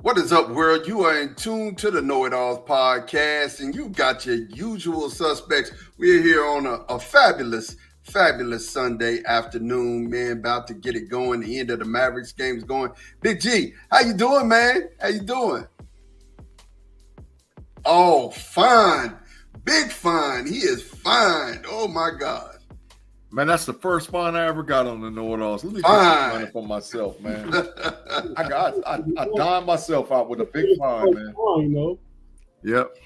What is up, world? You are in tune to the KnoItAllz podcast, and you got your usual suspects. We're here on a fabulous Sunday afternoon, man. About to get it going. The end of the Mavericks game's going. Big G, how you doing, man? How you doing? Oh, fine. Big fine. He is fine. Oh, my God. Man, that's the first fine I ever got on the KnoItAllz. Let me get it for myself, man. I dined myself out with a big fine, man. You know. Yep.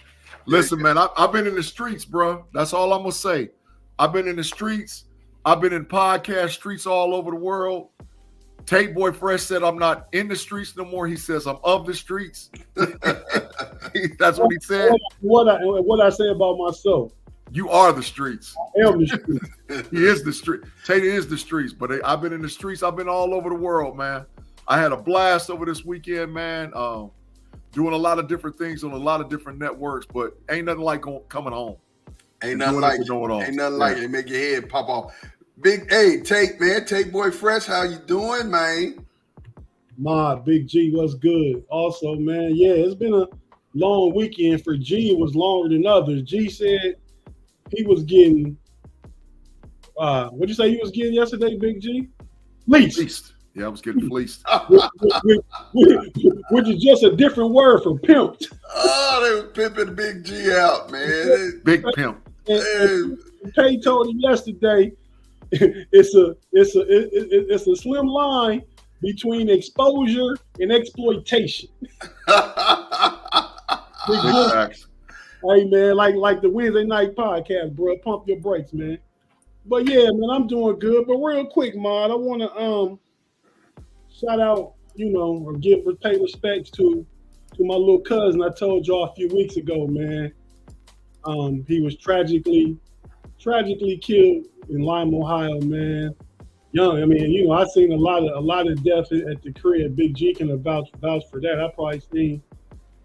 Listen, man, I've been in the streets, bro. That's all I'm gonna say. I've been in the streets. I've been in podcast streets all over the world. Tate Boy Fresh said I'm not in the streets no more. He says I'm of the streets. That's what he said. What I say about myself. You are the streets. I am the streets. He is the street. Tate is the streets, but I've been in the streets. I've been all over the world, man. I had a blast over this weekend, man. Doing a lot of different things on a lot of different networks, but ain't nothing like coming home. Ain't nothing like it. Ain't nothing like it. Make your head pop off. Tate, man. Tate Boy Fresh, how you doing, man? My Big G, what's good? Also, man, yeah, it's been a long weekend for G. It was longer than others. G said he was getting, what'd you say he was getting yesterday, Big G? Fleeced. Yeah, I was getting fleeced. which is just a different word for pimped. Oh, they were pimping Big G out, man. Big pimp. And Tate told him yesterday, it's a slim line between exposure and exploitation. Big facts. Hey, man, like the Wednesday night podcast, bro. Pump your brakes, man. But yeah, man, I'm doing good. But real quick, Mod, I want to shout out, or pay respects to my little cousin. I told y'all a few weeks ago, man. He was tragically killed in Lima, Ohio, man. Young. I mean, I seen a lot of death at the crib. Big G can vouch for that. I probably seen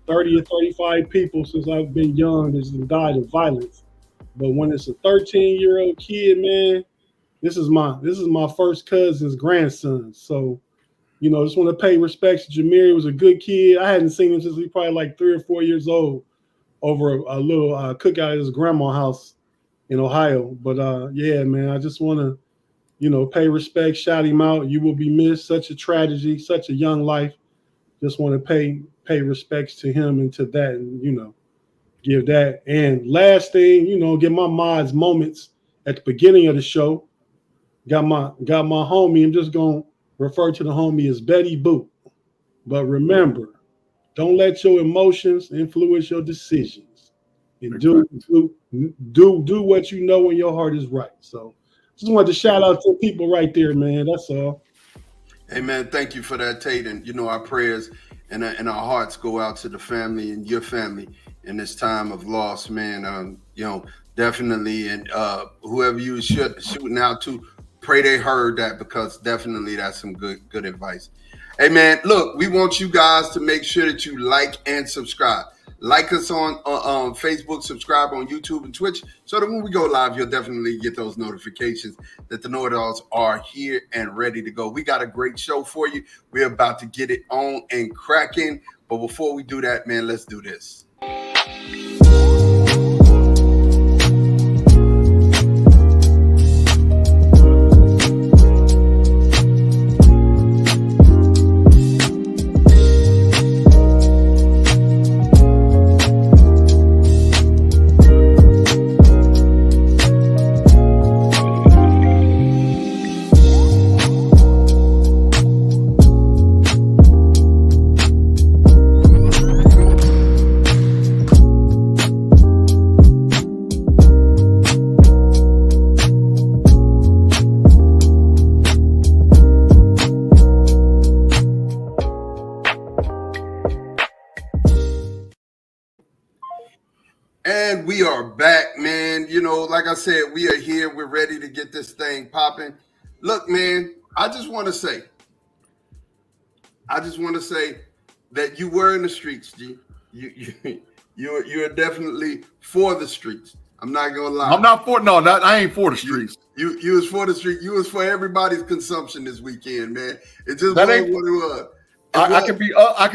30 or 35 people since I've been young that's died of violence. But when it's a 13-year-old kid, man, this is my first cousin's grandson. So, just want to pay respects to Jameer. He was a good kid. I hadn't seen him since he was probably like 3 or 4 years old over a little cookout at his grandma's house in Ohio. But yeah, man, I just want to, pay respect, shout him out. You will be missed. Such a tragedy, such a young life. Just want to pay respects to him and to that, and give that. And last thing, give my mods moments at the beginning of the show. Got my homie. I'm just gonna refer to the homie as Betty Boop. But remember, don't let your emotions influence your decisions. And do what you know when your heart is right. So just wanted to shout out to people right there, man. That's all. Hey, man, thank you for that, Tate. And, our prayers and our hearts go out to the family and your family in this time of loss, man. Definitely. And whoever you were shooting out to, pray they heard that, because definitely that's some good advice. Hey, man, look, we want you guys to make sure that you like and subscribe. Like us on Facebook, subscribe on YouTube and Twitch, so that when we go live, you'll definitely get those notifications that the KnoItAllz are here and ready to go. We got a great show for you. We're about to get it on and cracking. But before we do that, man, let's do this. And we are back, man. Like I said, we are here. We're ready to get this thing popping. Look, man, I just want to say that you were in the streets, G. You're definitely for the streets. I'm not gonna lie. I'm not for I ain't for the streets. You was for the street. You was for everybody's consumption this weekend, man. It just wasn't what it was. I can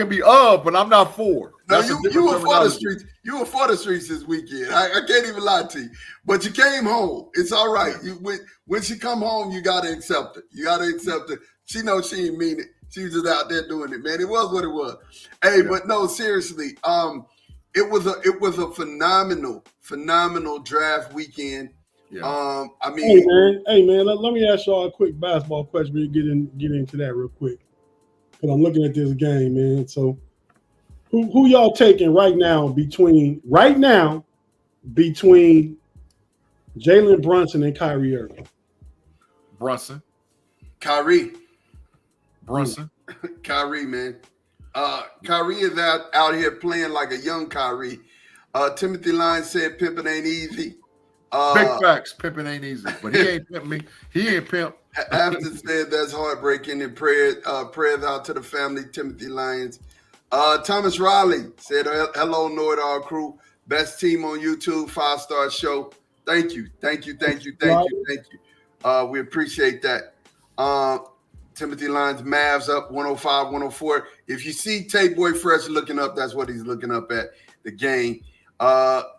be of, but I'm not for. No, you were for the streets. You were for the streets this weekend. I can't even lie to you. But you came home. It's all right. Yeah. When she come home, you gotta accept it. You gotta accept it. She knows she didn't mean it. She was just out there doing it, man. It was what it was. Hey, but no, seriously. It was a phenomenal draft weekend. Yeah. I mean, hey man, let me ask y'all a quick basketball question. We get into that real quick. Because I'm looking at this game, man. So who y'all taking right now between Jalen Brunson and Kyrie Irving? Kyrie, man. Kyrie is out here playing like a young Kyrie. Timothy Lyons said pimping ain't easy. Big facts, pimping ain't easy, but he ain't pimp me. He ain't pimp. After said that's heartbreaking, and prayers out to the family. Timothy Lyons. Thomas Riley said, "Hello, KnoItAllz crew, best team on YouTube, 5-star show. Thank you. We appreciate that." Timothy Lyons, Mavs up 105, 104. If you see Tate Boy Fresh looking up, that's what he's looking up at, the game.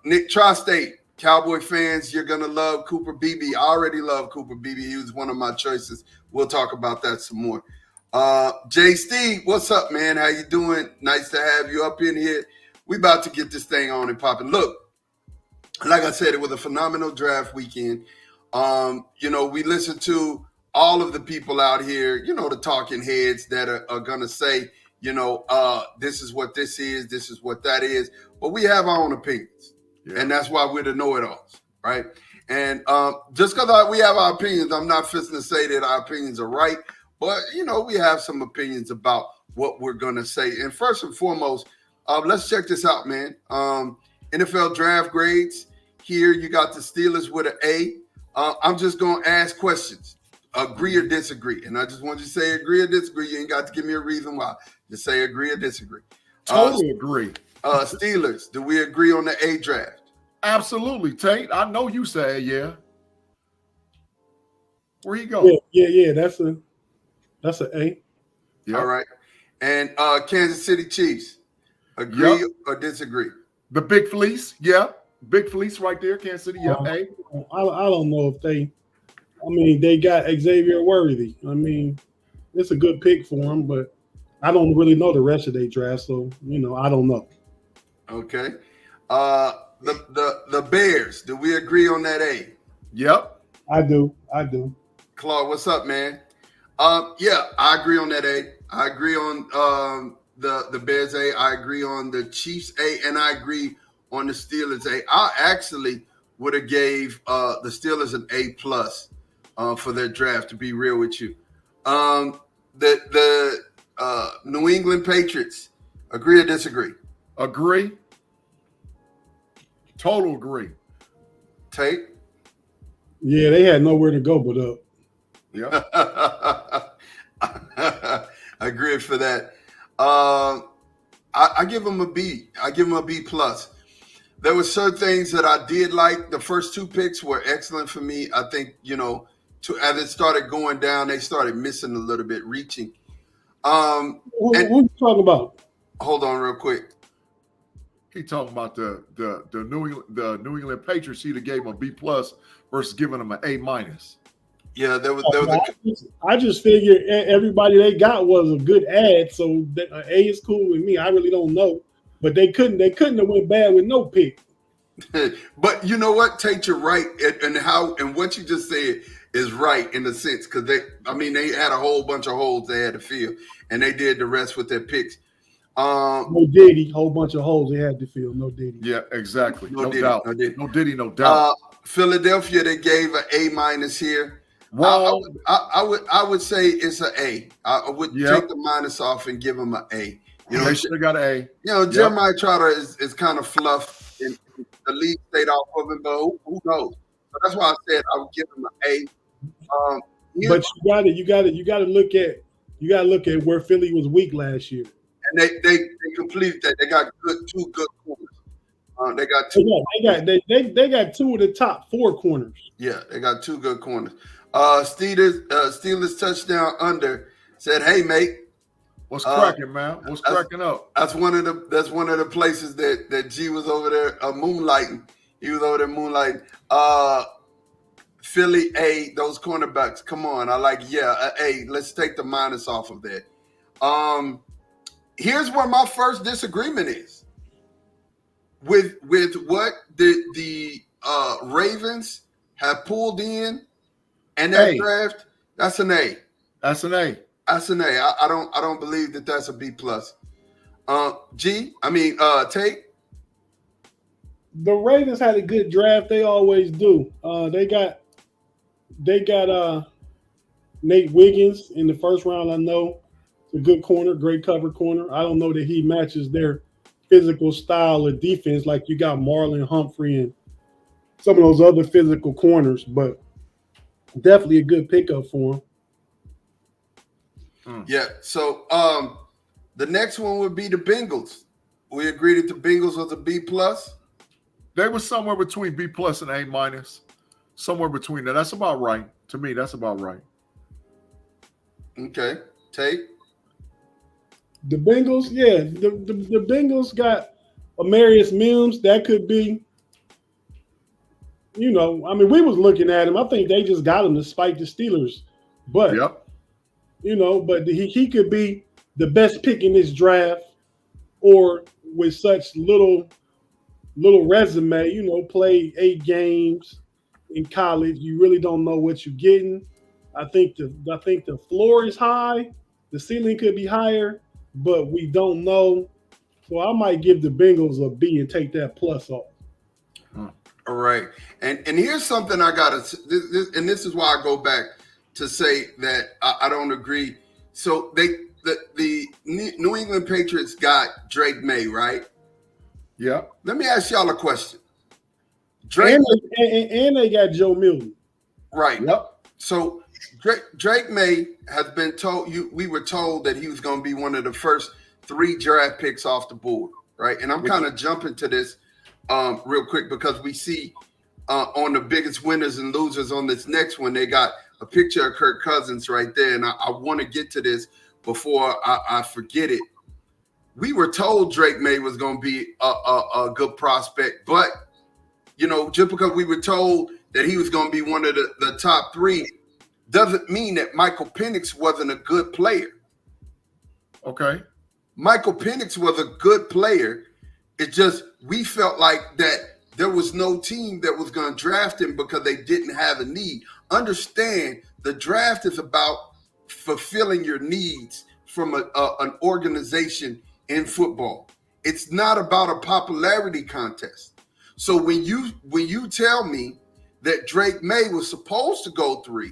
Nick Tri-State, Cowboy fans, you're going to love Cooper Beebe. I already love Cooper Beebe. He was one of my choices. We'll talk about that some more. Jay Steve, what's up, man? How you doing? Nice to have you up in here. We about to get this thing on and popping. Look, like I said, it was a phenomenal draft weekend. We listened to all of the people out here, the talking heads that are going to say, this is what this is what that is. But we have our own opinions. Yeah. And that's why we're the KnoItAllz, right? And just because we have our opinions, I'm not fixing to say that our opinions are right. But, we have some opinions about what we're going to say. And first and foremost, let's check this out, man. NFL draft grades. Here you got the Steelers with an A. I'm just going to ask questions. Agree or disagree. And I just want you to say agree or disagree. You ain't got to give me a reason why. Just say agree or disagree. Totally agree. Steelers, do we agree on the A draft? Absolutely, Tate. I know you say yeah. Where you go? Yeah. That's an A. Yep. All right. And Kansas City Chiefs, agree or disagree? The Big Fleece, yeah. Big Fleece right there, Kansas City, yeah. A. I don't know if they got Xavier Worthy. It's a good pick for him, but I don't really know the rest of their draft, so I don't know. Okay. The Bears, do we agree on that A? Yep. I do. Claude, what's up, man? Yeah, I agree on that A. I agree on the Bears A. I agree on the Chiefs A, and I agree on the Steelers A. I actually would have gave the Steelers an A+ for their draft, to be real with you. The New England Patriots, agree or disagree? Agree. Total agree. Tate? Yeah, they had nowhere to go but up. Yeah. I agree for that. I give them a B. I give them a B+. There were certain things that I did like. The first two picks were excellent for me. I think, as it started going down, they started missing a little bit, reaching. What you talking about? Hold on real quick. He talking about the New England Patriots. He'd have gave him a B+ versus giving him an A-. Yeah, there was I just figured everybody they got was a good ad, so A is cool with me. I really don't know, but they couldn't have went bad with no pick. But you know what, Tate, you're right, and what you just said is right in a sense, because they had a whole bunch of holes they had to fill, and they did the rest with their picks. No Diddy, whole bunch of holes they had to fill. No Diddy. Yeah, exactly. No Diddy, doubt. No Diddy. No Diddy, no doubt. Philadelphia, they gave an A- here. Wrong. I would say it's an A. I would take the minus off and give them an A. They should have got an A. Jeremiah Trotter is kind of fluff, and the league stayed off of him, but who knows? So that's why I said I would give him an A. But you got to look at where Philly was weak last year. And they completed that. They got two good corners. They got two. They got two of the top 4 corners. Yeah, they got 2 good corners. Steelers touchdown under said, "Hey mate, What's cracking, man? What's cracking up? That's one of the places that G was over there moonlighting. He was over there moonlighting. Philly, those cornerbacks. Come on, let's take the minus off of that. Here's where my first disagreement is with what the Ravens have pulled in and that draft. That's an A. That's an A. That's an A. I don't believe that that's a B plus. Tate. The Ravens had a good draft. They always do. They got Nate Wiggins in the first round. I know it's a good corner, great cover corner. I don't know that he matches their physical style of defense like you got Marlon Humphrey and some of those other physical corners, but definitely a good pickup for him. Yeah. So the next one would be the Bengals. We agreed that the Bengals was a B plus. They were somewhere between B plus and A minus. Somewhere between that. That's about right. To me, that's about right. Okay. Tate? The Bengals, yeah. The Bengals got Amarius Mims. That could be, we was looking at him. I think they just got him to spite the Steelers. But, but he could be the best pick in this draft, or with such little resume, played 8 games in college. You really don't know what you're getting. I think the floor is high. The ceiling could be higher, but we don't know. So I might give the Bengals a B and take that plus off. All right. And here's something I got to – and this is why I go back to say that I don't agree. So the New England Patriots got Drake May, right? Yeah. Let me ask y'all a question. And they got Joe Milton. Right. Yep. So Drake May has been told we were told that he was going to be one of the first 3 draft picks off the board, right? And I'm kind of jumping to this real quick because we see on the biggest winners and losers on this next one, they got a picture of Kirk Cousins right there. And I want to get to this before I forget it. We were told Drake May was going to be a good prospect, but just because we were told that he was going to be one of the top 3 doesn't mean that Michael Penix wasn't a good player. Okay. Michael Penix was a good player. It's just we felt like that there was no team that was going to draft him because they didn't have a need. Understand, the draft is about fulfilling your needs from an organization in football. It's not about a popularity contest. So when you tell me that Drake May was supposed to go 3,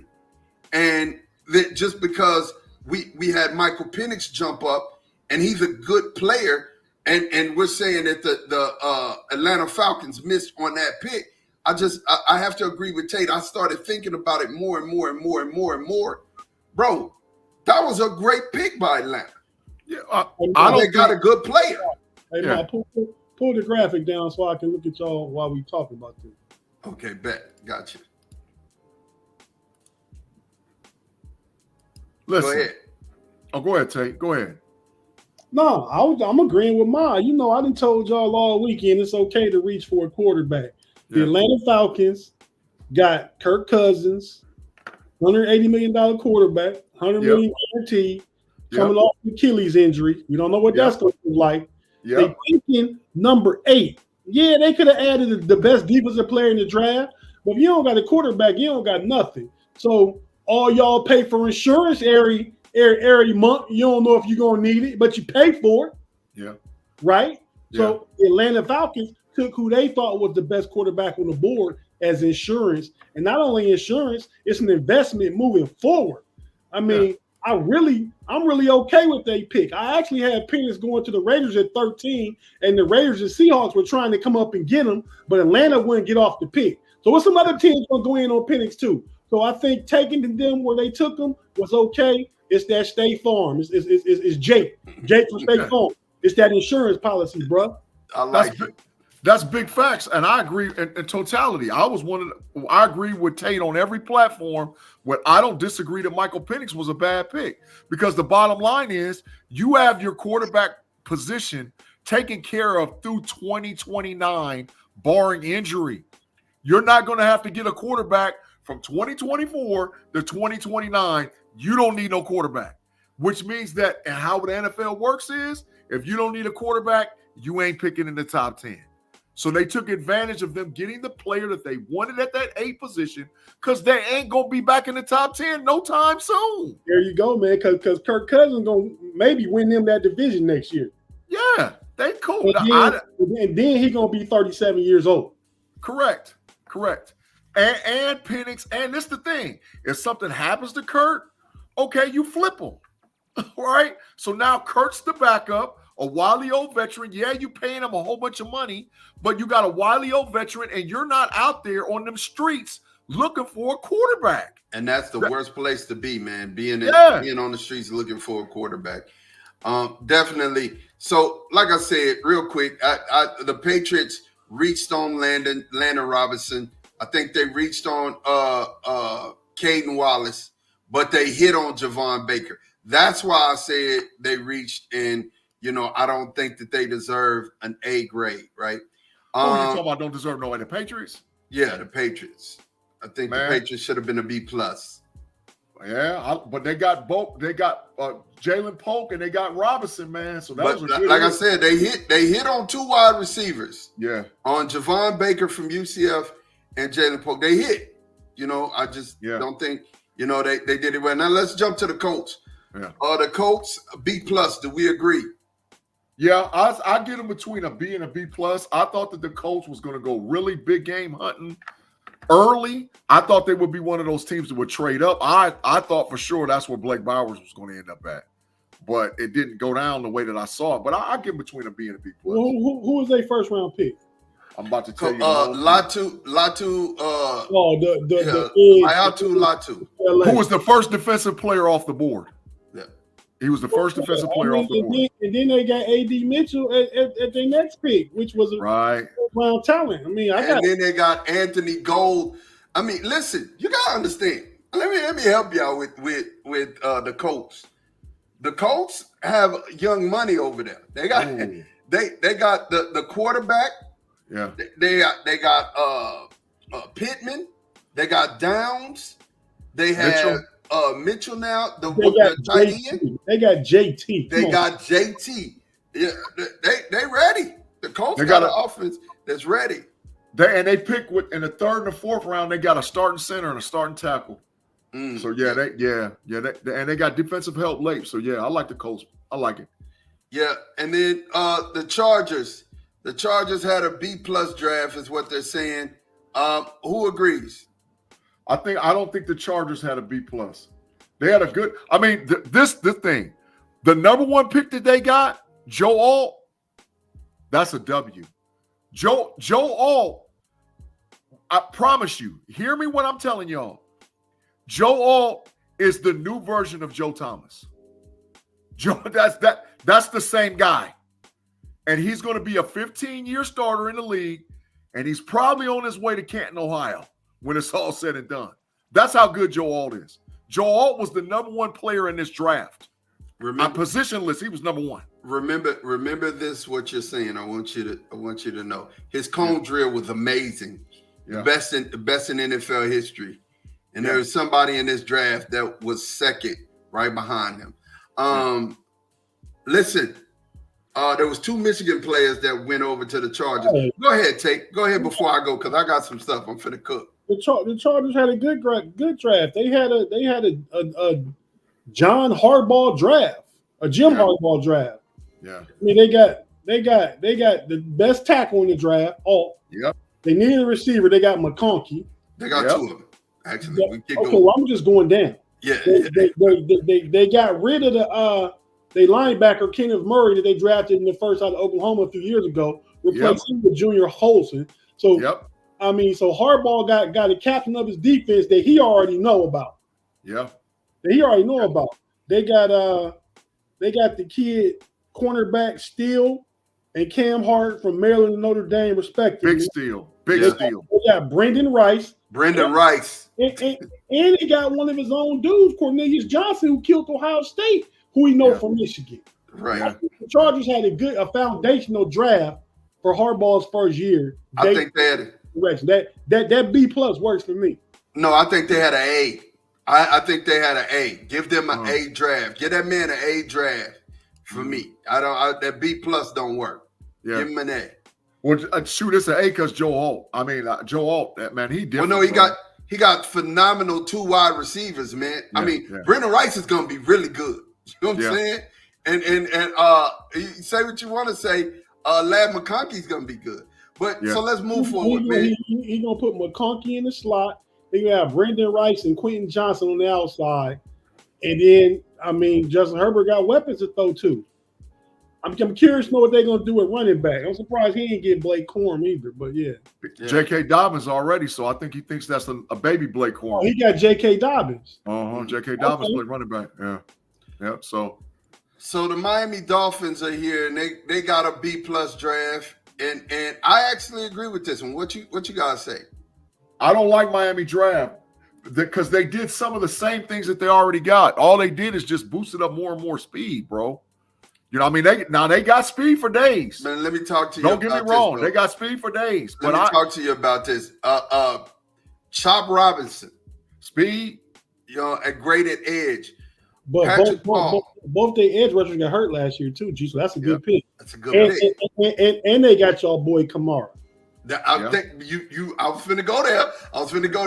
and that just because we had Michael Penix jump up and he's a good player, and we're saying that the Atlanta Falcons missed on that pick, I have to agree with Tate. I started thinking about it more and more and more and more and more. Bro, that was a great pick by Atlanta. Yeah, they got a good player. Hey, yeah. Pull the graphic down so I can look at y'all while we talk about this. Okay, bet. Got you. Listen. Go ahead. Oh, go ahead, Tate. Go ahead. No, I'm agreeing with mine. I done told y'all all weekend it's okay to reach for a quarterback. The Atlanta Falcons got Kirk Cousins, $180 million quarterback, $100 million guaranteed, coming off the Achilles injury. We don't know what that's going to look like. They thinking number 8. Yeah, they could have added the best defensive player in the draft, but if you don't got a quarterback, you don't got nothing. So all y'all pay for insurance every month. You don't know if you're going to need it, but you pay for it. Yeah. Right? Yeah. So the Atlanta Falcons took who they thought was the best quarterback on the board as insurance. And not only insurance, it's an investment moving forward. I mean, I'm really okay with their pick. I actually had Penix going to the Raiders at 13, and the Raiders and Seahawks were trying to come up and get him, but Atlanta wouldn't get off the pick. So what's some other teams going to go in on Penix too? So I think taking them where they took him was okay. It's that State Farm. It's Jake from State Farm. It's that insurance policy, bro. I like it. That's big facts, and I agree in totality. I agree with Tate on every platform. Where I don't disagree that Michael Penix was a bad pick, because the bottom line is you have your quarterback position taken care of through 2029, barring injury. You're not going to have to get a quarterback from 2024 to 2029. You don't need no quarterback, which means that, and how the NFL works is, if you don't need a quarterback, you ain't picking in the top 10. So they took advantage of them getting the player that they wanted at that 8 position, because they ain't going to be back in the top 10 no time soon. There you go, man, because Kirk Cousins going to maybe win them that division next year. Yeah, they cool. And then he's going to be 37 years old. Correct. And Penix, and this the thing. If something happens to Kurt, okay, you flip him. Right? So now Kurt's the backup. A wily old veteran. Yeah, you paying him a whole bunch of money, but you got a wily old veteran, and you're not out there on them streets looking for a quarterback. And that's the worst place to be, man. Being on the streets looking for a quarterback. Definitely. So, like I said, real quick, the Patriots reached on Landon Robinson. I think they reached on Caden Wallace, but they hit on Javon Baker. That's why I said they reached, and I don't think that they deserve an A grade, right? Who are you talking about don't deserve no way? The Patriots? Yeah, the Patriots. I think the Patriots should have been a B plus. Yeah, but they got both. They got Jalen Polk and they got Robinson, man. So that was a good. Like I said, they hit on 2 wide receivers. Yeah, on Javon Baker from UCF and Jalen Polk, they hit. I just don't think they did it well. Now let's jump to the Colts. Yeah, the Colts B plus. Do we agree? Yeah, I get them between a B and a B plus. I thought that the Colts was going to go really big game hunting early. I thought they would be one of those teams that would trade up. I thought for sure that's where Blake Bowers was going to end up at, but it didn't go down the way that I saw it. But I give them between a B and a B plus. Who was their first round pick? I'm about to tell you. Latu. Hayatu Latu. Who was the first defensive player off the board? He was the first defensive player off the board. And then they got A.D. Mitchell at their next pick, which was a round talent. Then they got Anthony Gold. Listen, you gotta understand. Let me help y'all with the Colts. The Colts have young money over there. They got they got the quarterback. Yeah. They got Pittman. They got Downs. They have Mitchell now. The tight end. They got JT. They got JT. Yeah, they ready. The Colts got an offense that's ready. They pick in the 3rd and the 4th round. They got a starting center and a starting tackle. So they got defensive help late. So I like the Colts. I like it. Yeah, and then the Chargers. The Chargers had a B plus draft, is what they're saying. Who agrees? I don't think the Chargers had a B plus. They had a good. This thing, the number 1 pick that they got, Joe Alt. That's a W. Joe Alt. I promise you. Hear me when I'm telling y'all. Joe Alt is the new version of Joe Thomas. That's the same guy, and he's going to be a 15-year starter in the league, and he's probably on his way to Canton, Ohio, when it's all said and done. That's how good Joe Alt is. Joe Alt was the number 1 player in this draft. I'm positionless. He was number 1. Remember this. What you're saying. I want you to know. His cone drill was amazing. The best in NFL history. And there was somebody in this draft that was second, right behind him. Listen. There was 2 Michigan players that went over to the Chargers. Go ahead, Tate. Go ahead before I go, because I got some stuff I'm finna cook. The Chargers had a good draft. They had a John Harbaugh draft, a Jim Harbaugh draft. Yeah. They got the best tackle in the draft. Yep. They needed a receiver. They got McConkey. They got 2 of them. Actually, we keep going. Well, I'm just going down. Yeah. They got rid of the linebacker Kenneth Murray that they drafted in the first out of Oklahoma a few years ago, replacing with Junior Holson. So so Harbaugh got a captain of his defense that he already know about. Yeah. That he already know about. They got the kid cornerback Steele and Cam Hart from Maryland and Notre Dame, respectively. Big steal. Big steal. They got Brendan Rice. Brendan Rice. And he got one of his own dudes, Cornelius Johnson, who killed Ohio State, who we know from Michigan. Right. The Chargers had a foundational draft for Harbaugh's first year. I think they had that B plus works for me. No, I think they had an A. I think they had an A. Give them an A draft. Give that man an A draft for me. That B plus don't work. Yeah. Give him an A. Well, shoot, it's an A because Joe Alt. I mean, Joe Alt, that man, he different. Well, no, he got phenomenal 2 wide receivers, man. Yeah, I mean, Brendan Rice is going to be really good. You know what I'm saying? And you say what you want to say. Lad McConkey's going to be good. But so let's move forward, man. He's going to put McConkey in the slot. Then you have Brendan Rice and Quentin Johnson on the outside. And then, I mean, Justin Herbert got weapons to throw too. I'm curious to know what they're going to do at running back. I'm surprised he didn't get Blake Corum either, but yeah. J.K. Dobbins already, so I think he thinks that's a baby Blake Corum. Oh, he got J.K. Dobbins. J.K. Dobbins played running back. Yeah, so the Miami Dolphins are here, and they got a B plus draft, and I actually agree with this one. What you guys say? I don't like Miami draft because they did some of the same things that they already got. All they did is just boosted up more and more speed, bro. You know, I mean, they got speed for days. Man, let me talk to you. Don't get me wrong, they got speed for days. Let me talk to you about this. Chop Robinson, speed, at great at edge. But both their edge rushers got hurt last year too, G. So that's a good pick. That's a good pick. And they got y'all boy Kamara. I think I was finna go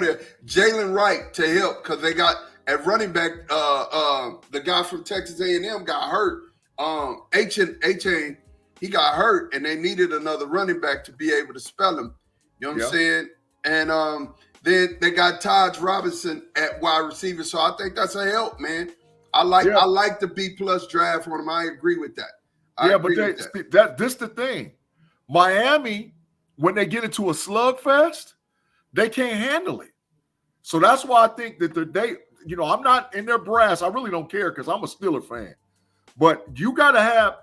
there. Jalen Wright to help because they got at running back. The guy from Texas A&M got hurt. H.A. he got hurt, and they needed another running back to be able to spell him. You know what I'm saying? And then they got Taj Robinson at wide receiver, so I think that's a help, man. I like the B plus draft for him. I agree with that. This the thing. Miami, when they get into a slugfest, they can't handle it. So that's why I think that I'm not in their brass. I really don't care because I'm a Steeler fan. But you got to have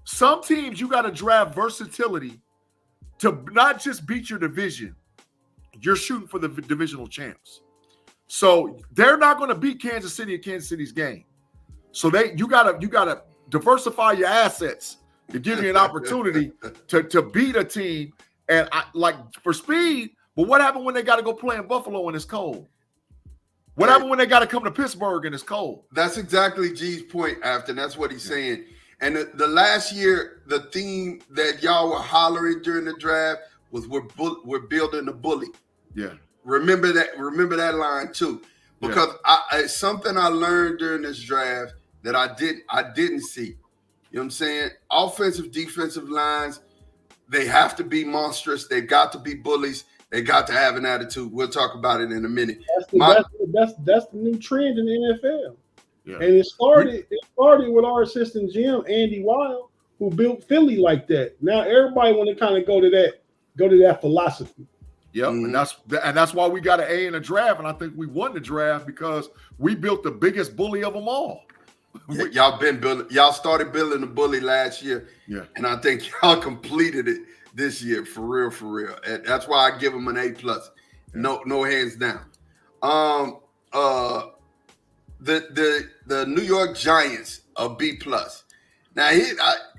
some teams, you got to draft versatility to not just beat your division. You're shooting for the divisional champs. So they're not going to beat Kansas City at Kansas City's game. So you gotta diversify your assets to give you an opportunity to beat a team. And for speed, but what happened when they got to go play in Buffalo and it's cold? What happened when they got to come to Pittsburgh and it's cold? That's exactly G's point, Afton. That's what he's saying. And the last year, the theme that y'all were hollering during the draft was we're building a bully. Yeah. Remember that line too. Because it's something I learned during this draft that I didn't see. You know what I'm saying? Offensive, defensive lines, they have to be monstrous. They've got to be bullies. They got to have an attitude. We'll talk about it in a minute. That's the new trend in the NFL. Yeah. And it started with our assistant GM, Andy Weil, who built Philly like that. Now everybody want to kind of go to that philosophy. Yep, and that's why we got an A in the draft, and I think we won the draft because we built the biggest bully of them all. Y'all started building the bully last year, and I think y'all completed it this year for real. And that's why I give them an A plus. No hands down. The New York Giants a B plus. Now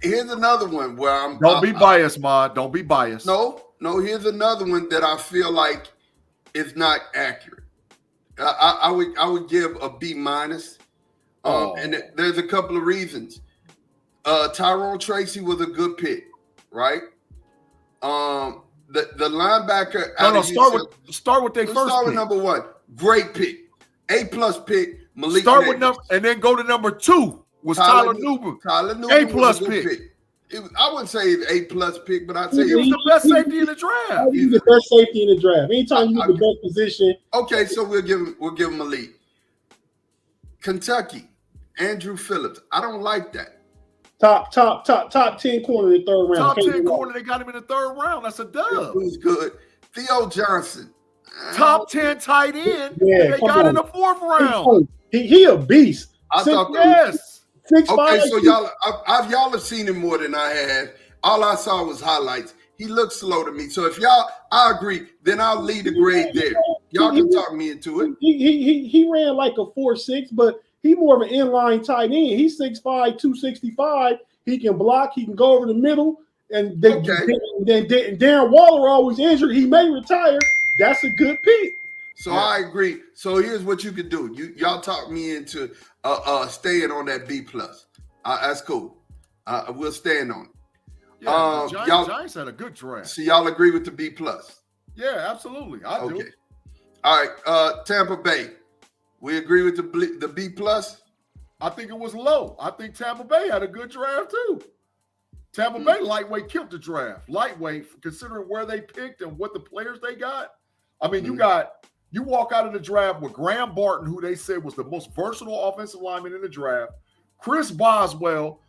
here's another one where don't be biased, Mod. Don't be biased. No, here's another one that I feel like is not accurate. I would give a B minus. And there's a couple of reasons. Tyrone Tracy was a good pick, right? The linebacker. Start with their first. Start with number one. Great pick, A plus pick. Malik. Start with number, and then go to number 2. Was Tyler Newman. A plus pick. I wouldn't say A plus pick, but I'd say he was the best safety in the draft. He's the best safety in the draft. Anytime you get the best position. Okay, so we'll give him a lead. Kentucky, Andrew Phillips. I don't like that. Top 10 corner in the third round. Top 10 corner, they got him in the third round. That's a dub. Who's good? Theo Johnson. Top 10 tight end. Yeah, they got in the fourth round. He a beast. I thought yes. 6'5". Okay, so y'all have seen him more than I have. All I saw was highlights. He looked slow to me. So if I agree, then I'll lead the grade there. Y'all can talk me into it. He ran like a 4.6, but he more of an inline tight end. He's 6'5", 265. He can block. He can go over the middle. And then Darren Waller always injured. He may retire. That's a good pick. So I agree. So here's what you can do. Y'all talk me into staying on that B+. That's cool. We'll stand on it. Yeah, Giants had a good draft. So y'all agree with the B+? Yeah, absolutely. I do. All right. Tampa Bay. We agree with the B+? I think it was low. I think Tampa Bay had a good draft too. Tampa Bay lightweight killed the draft. Lightweight, considering where they picked and what the players they got. I mean, you walk out of the draft with Graham Barton, who they said was the most versatile offensive lineman in the draft. Chris Boswell,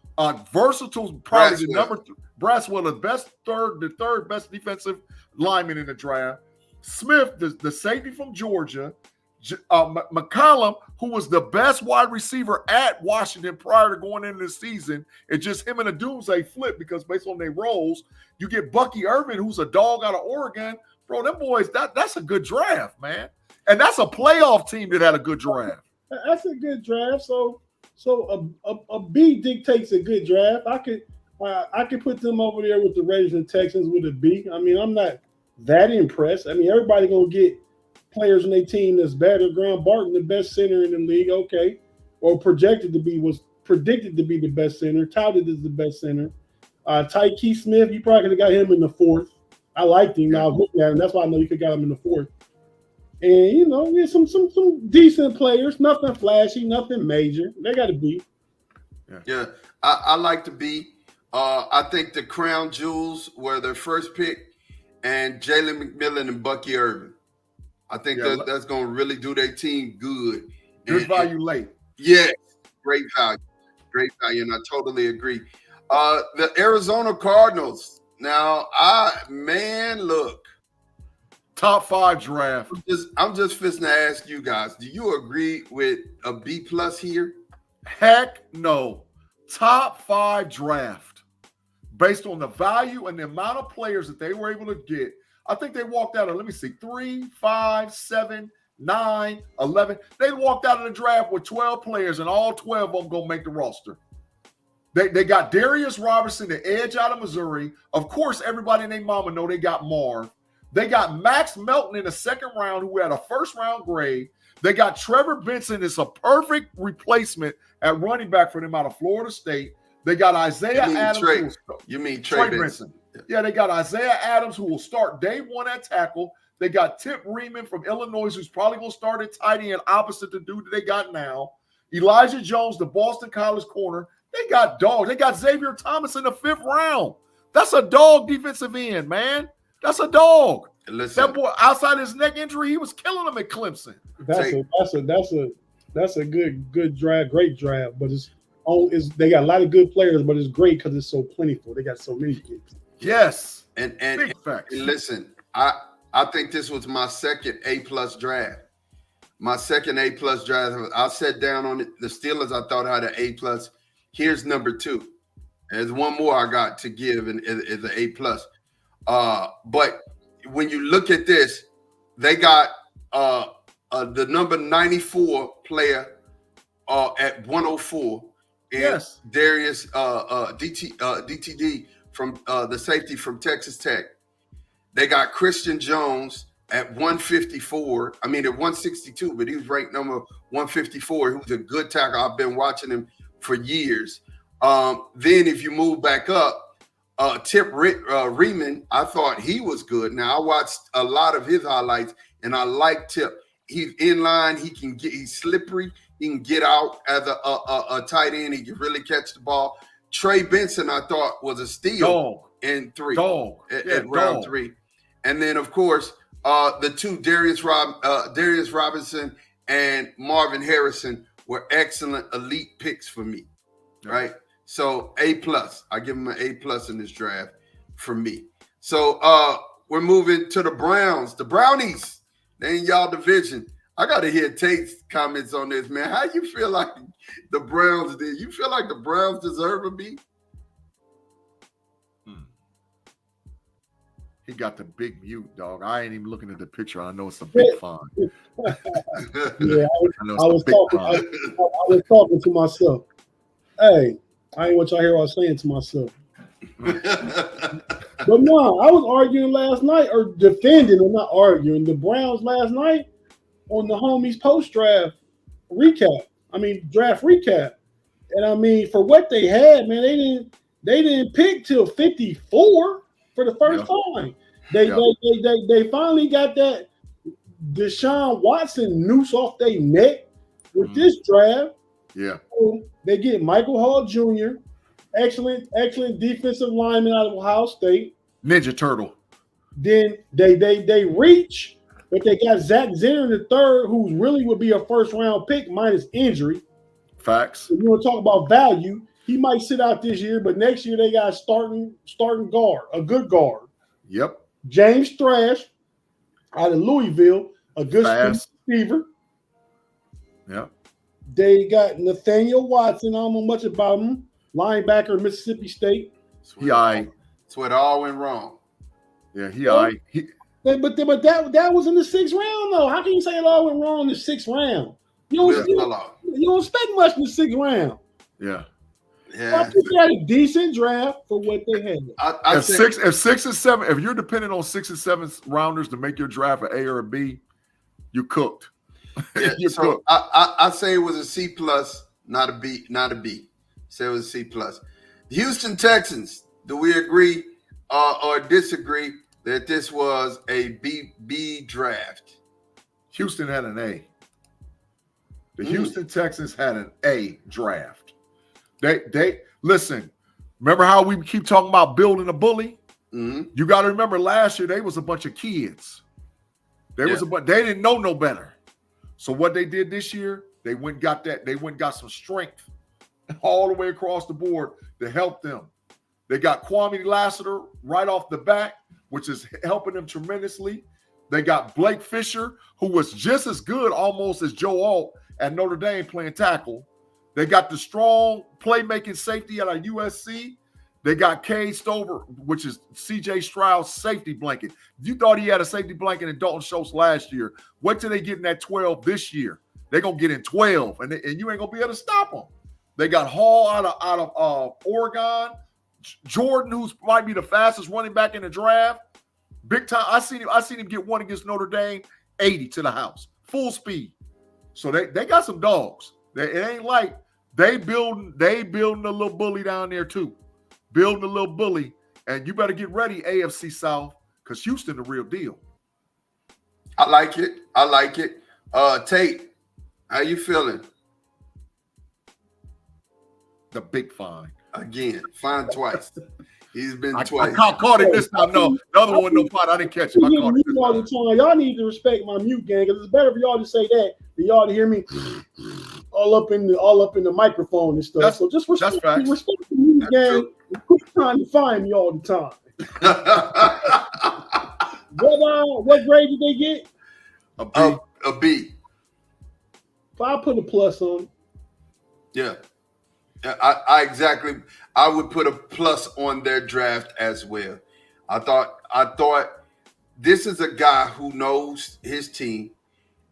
versatile, probably the number three. Braswell, the third best defensive lineman in the draft. Smith, the safety from Georgia. McCollum, who was the best wide receiver at Washington prior to going into the season. It's just him and a doomsday flip because based on their roles, you get Bucky Irvin, who's a dog out of Oregon. Bro, them boys, that's a good draft, man. And that's a playoff team that had a good draft. That's a good draft. So a B dictates a good draft. I could put them over there with the Raiders and Texans with a B. I mean, I'm not that impressed. I mean, everybody gonna get players on their team that's better. Graham Barton, the best center in the league, okay, or predicted to be the best center, touted as the best center. Tyke Smith, you probably could have got him in the 4th. I liked him. Now I was looking at him. That's why I know you could got him in the 4th. And some decent players, nothing flashy, nothing major. They got to be. Yeah, I like to be. I think the crown jewels were their first pick, and Jalen McMillan and Bucky Irvin. I think that's going to really do their team good. Good value late. Yes, great value, and I totally agree. The Arizona Cardinals. Now, look. Top 5 draft. I'm just fixing to ask you guys, do you agree with a B+ here? Heck no. Top 5 draft. Based on the value and the amount of players that they were able to get. I think they walked out of, 3, 5, 7, 9, 11. They walked out of the draft with 12 players, and all 12 of them going to make the roster. They got Darius Robertson, the edge out of Missouri. Of course, everybody and their mama know they got Marv. They got Max Melton in the 2nd round, who had a 1st-round grade. They got Trevor Benson. It's a perfect replacement at running back for them out of Florida State. They got Isaiah Adams. You mean Trey Benson? Yeah, they got Isaiah Adams, who will start day 1 at tackle. They got Tip Riemann from Illinois, who's probably going to start at tight end, opposite the dude that they got now. Elijah Jones, the Boston College corner. They got dogs. They got Xavier Thomas in the 5th round. That's a dog defensive end, man. That's a dog. Listen, that boy, outside his neck injury, he was killing them at Clemson. That's a good draft, great draft. But they got a lot of good players, but it's great because it's so plentiful. They got so many kids. Yes, and facts. Listen, I think this was my second A+ draft. My second A+ draft. I sat down on it. The Steelers, I thought had an A+. Here's number 2. There's one more I got to give, and is an A+. But when you look at this, they got the number 94 player at 104, and yes, Darius DTD from the safety from Texas Tech. They got Christian Jones at 154. I mean, at 162, but he was ranked number 154. He was a good tackle. I've been watching him for years. Then if you move back up, Tip Riemann, I thought he was good. Now I watched a lot of his highlights, and I like Tip. He's in line. He's slippery. He can get out as a tight end. He can really catch the ball. Trey Benson, I thought, was a steal in 3. At round 3. And then, of course, the 2, Darius Robinson and Marvin Harrison, were excellent elite picks for me, right? So A+, I give them an A+ in this draft for me. So we're moving to the Browns, the Brownies. They in y'all division. I got to hear Tate's comments on this, man. How you feel like the Browns did? You feel like the Browns deserve a B? He got the big mute, dog. I ain't even looking at the picture. I know it's a big font. Yeah, I was talking to myself. Hey, I ain't what y'all hear I was saying to myself. But no, I was arguing last night, or defending, or not arguing, the Browns last night on the homies post-draft recap. I mean, draft recap. And I mean, for what they had, man, they didn't pick till 54 for the first time. They finally got that Deshaun Watson noose off their neck with this draft. Yeah. So they get Michael Hall Jr., excellent defensive lineman out of Ohio State. Ninja Turtle. Then they reach, but they got Zach Zenner in the third, who really would be a first-round pick minus injury. Facts. If you want to talk about value, he might sit out this year, but next year they got starting guard, a good guard. Yep. James Thrash out of Louisville, a good receiver. Yep. They got Nathaniel Watson. I don't know much about him. Linebacker, Mississippi State. That's where it all went wrong. Yeah, But that was in the 6th round, though. How can you say it all went wrong in the 6th round? You don't expect much in the 6th round. Yeah. I think they had a decent draft for what they had. If 6 and 7, if you're depending on 6 and 7 rounders to make your draft an A or a B, you cooked. Yeah, cooked. I say it was a C plus, not a B. Say it was a C plus. Houston Texans. Do we agree or disagree that this was a B draft? Houston had an A. The Houston Texans had an A draft. They listen. Remember how we keep talking about building a bully? Mm-hmm. You got to remember last year they was a bunch of kids. They didn't know no better. So what they did this year, they went and got that. They went and got some strength all the way across the board to help them. They got Kwame Lassiter right off the bat, which is helping them tremendously. They got Blake Fisher, who was just as good almost as Joe Alt at Notre Dame playing tackle. They got the strong playmaking safety out of USC. They got Cade Stover, which is C.J. Stroud's safety blanket. You thought he had a safety blanket in Dalton Schultz last year. What till they get in that 12 this year? They're going to get in 12, and you ain't going to be able to stop them. They got Hall out of Oregon. Jordan, who might be the fastest running back in the draft. Big time. I seen him get one against Notre Dame, 80 to the house. Full speed. So they got some dogs. It ain't like they building a little bully down there too. Building a little bully. And you better get ready, AFC South, because Houston the real deal. I like it. Tate, how you feeling? The big fine. Again, fine twice. He's been twice. I caught it this time. No, the other one, no fine. I didn't catch him. I caught it all the time. Y'all need to respect my mute gang, because it's better for y'all to say that than y'all to hear me all up in the microphone and stuff. So just respect the mute gang. Quit trying to find me all the time. What grade did they get? A B. If I put a plus on. Yeah. I would put a plus on their draft as well. I thought this is a guy who knows his team,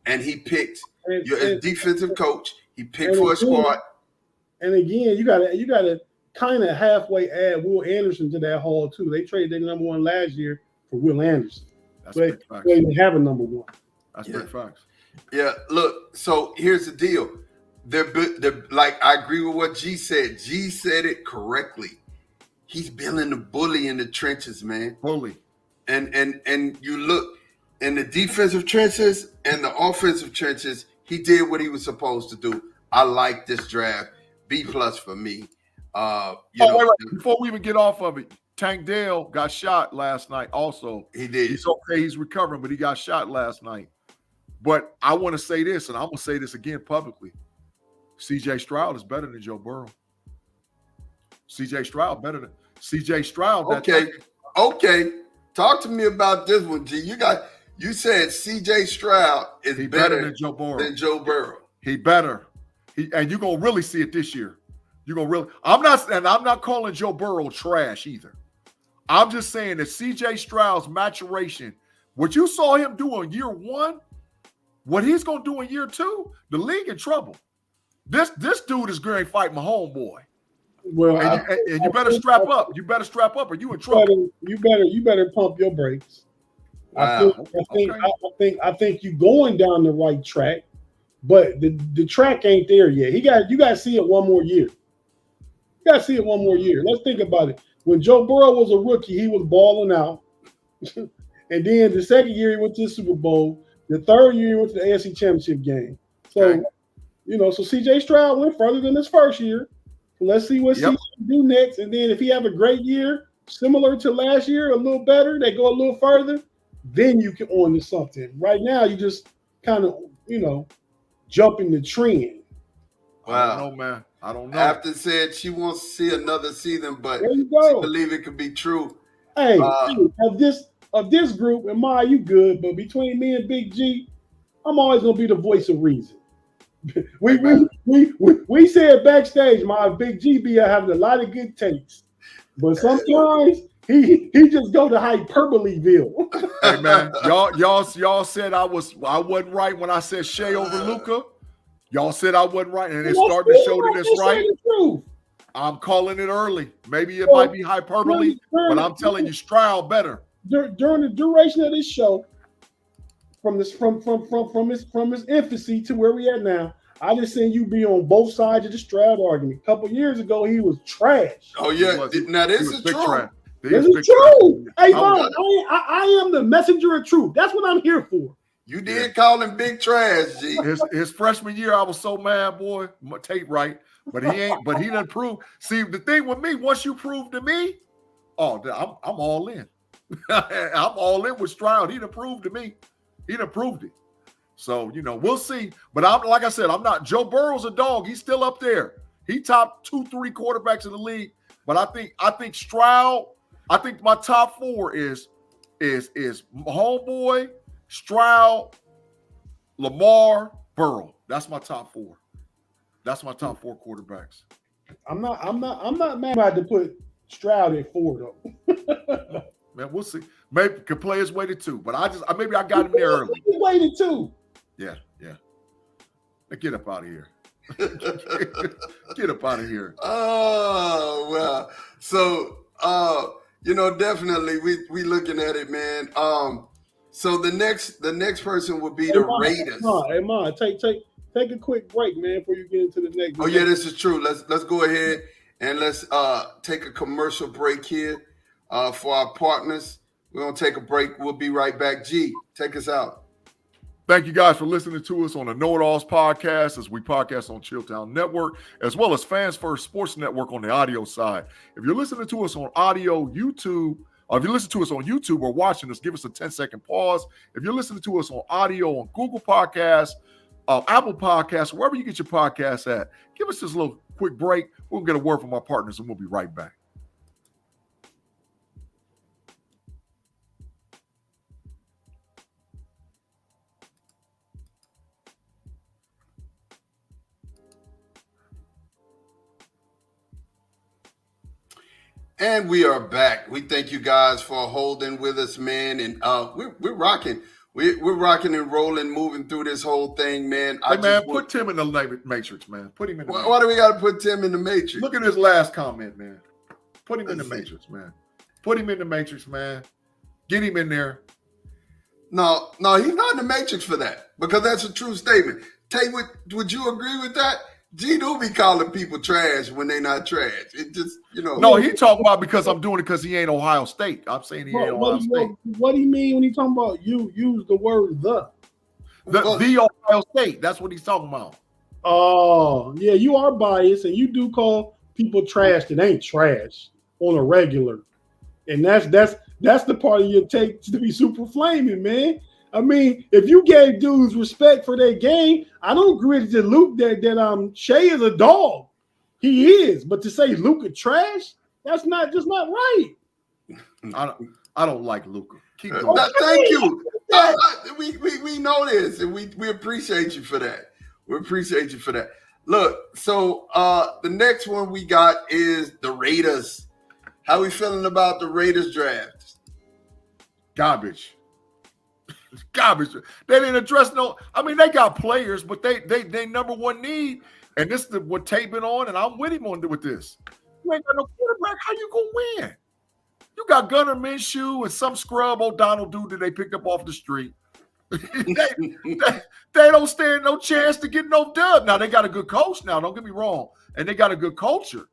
and he picked a defensive coach. He picked for a squad. And again, you gotta kind of halfway add Will Anderson to that haul too. They traded their number one last year for Will Anderson. They didn't have a number one. That's big facts. Yeah, look. So here's the deal. They're like, I agree with what G said. G said it correctly. He's building the bully in the trenches, man. Bully. And you look in the defensive trenches and the offensive trenches, he did what he was supposed to do. I like this draft. B plus for me. Wait. Before we even get off of it, Tank Dell got shot last night also. He did. He's okay. He's recovering, but he got shot last night. But I want to say this, and I'm going to say this again publicly. C.J. Stroud is better than Joe Burrow. C.J. Stroud better than C.J. Stroud. Okay. Talk to me about this one, G. You said C.J. Stroud is better than Joe Burrow. He better. And you're gonna really see it this year. You're gonna really. I'm not calling Joe Burrow trash either. I'm just saying that C.J. Stroud's maturation, what you saw him do in year 1, what he's going to do in year 2, the league in trouble. This dude is going to fight my homeboy. Well, and you better strap up. You better strap up, or you in trouble. You better pump your brakes. Wow. I think you going down the right track, but the track ain't there yet. You got to see it one more year. You got to see it one more year. Let's think about it. When Joe Burrow was a rookie, he was balling out. And then the second year, he went to the Super Bowl. The third year, he went to the AFC Championship game. So, so C.J. Stroud went further than his first year. So let's see what C.J. do next. And then if he have a great year, similar to last year, a little better, they go a little further, then you can on to something. Right now, you just kind of, jumping the trend. Wow. I don't know, man. I don't know. After said she wants to see another season, but there you go. she believe it could be true. Hey, of this group, and Ma, you good, but between me and Big G, I'm always gonna be the voice of reason. we said backstage, my Big G be having a lot of good takes, but sometimes he just go to hyperboleville. Hey man, y'all said I wasn't right when I said Shea over Luka. Y'all said I wasn't right, and it's starting to show that it's right. I'm calling it early. Maybe it might be hyperbole, but I'm telling you, Stroud better. During the duration of this show, from his infancy to where we at now, I just seen you be on both sides of the Stroud argument. A couple years ago, he was trash. Oh yeah, now this is true. This is true. Hey, bro, I am the messenger of truth. That's what I'm here for. You did call him big trash, G. His freshman year, I was so mad, boy. My tape right, but he ain't. But he done proved. See, the thing with me, once you prove to me, I'm all in. I'm all in with Stroud. He done proved to me. He done proved it. So we'll see. But like I said, I'm not. Joe Burrow's a dog. He's still up there. He top 2-3 quarterbacks in the league. But I think Stroud. I think my top 4 is homeboy, Stroud, Lamar, Burrow. That's my top 4. That's my top 4 quarterbacks. I'm not mad about to put Stroud at 4 though. Man, we'll see. Maybe could play his way to 2, but maybe I got him there early. He waited 2. Yeah. Now get up out of here. Get up out of here. Oh well. So definitely we looking at it, man. So the next person would be the Raiders. Hey, Ma, take a quick break, man, before you get into the next. Oh yeah, this is true. Let's go ahead and let's take a commercial break here for our partners. We're gonna take a break. We'll be right back. G, take us out. Thank you guys for listening to us on the KnoItAllz podcast, as we podcast on Chilltown Network, as well as Fans First Sports Network on the audio side. If you're listening to us on audio, YouTube, or if you listen to us on YouTube or watching us, give us a 10-second pause. If you're listening to us on audio on Google Podcasts, Apple Podcasts, wherever you get your podcasts at, give us this little quick break. We'll get a word from our partners, and we'll be right back. And we are back. We thank you guys for holding with us, man. And we're rocking. We're rocking and rolling, moving through this whole thing, man. Put Tim in the matrix, man. Put him in the matrix. Why do we got to put Tim in the matrix? Look at his last comment, man. Put him in the matrix, man. Put him in the matrix, man. Get him in there. No, he's not in the matrix for that, because that's a true statement. Tay, would you agree with that? G do be calling people trash when they not trash. It just, No, he talking about because I'm doing it because he ain't Ohio State. I'm saying he ain't Ohio State. What do you mean when he talking about you use the word the Ohio State? That's what he's talking about. Oh, yeah, you are biased, and you do call people trash that ain't trash on a regular. And that's the part of your take to be super flaming, man. I mean, if you gave dudes respect for their game, I don't agree with Luke that Shea is a dog. He is, but to say Luka trash, that's not right. I don't like Luka. Keep going. Thank you. We know this, and we appreciate you for that. We appreciate you for that. Look, so the next one we got is the Raiders. How we feeling about the Raiders draft? Garbage. Garbage. They didn't address no. I mean, they got players, but they number one need, and this is what Tate been on, and I'm with him on with this. You ain't got no quarterback. How you gonna win? You got Gunnar Minshew and some scrub O'Donnell dude that they picked up off the street. they don't stand no chance to get no dub. Now they got a good coach. Now don't get me wrong, and they got a good culture,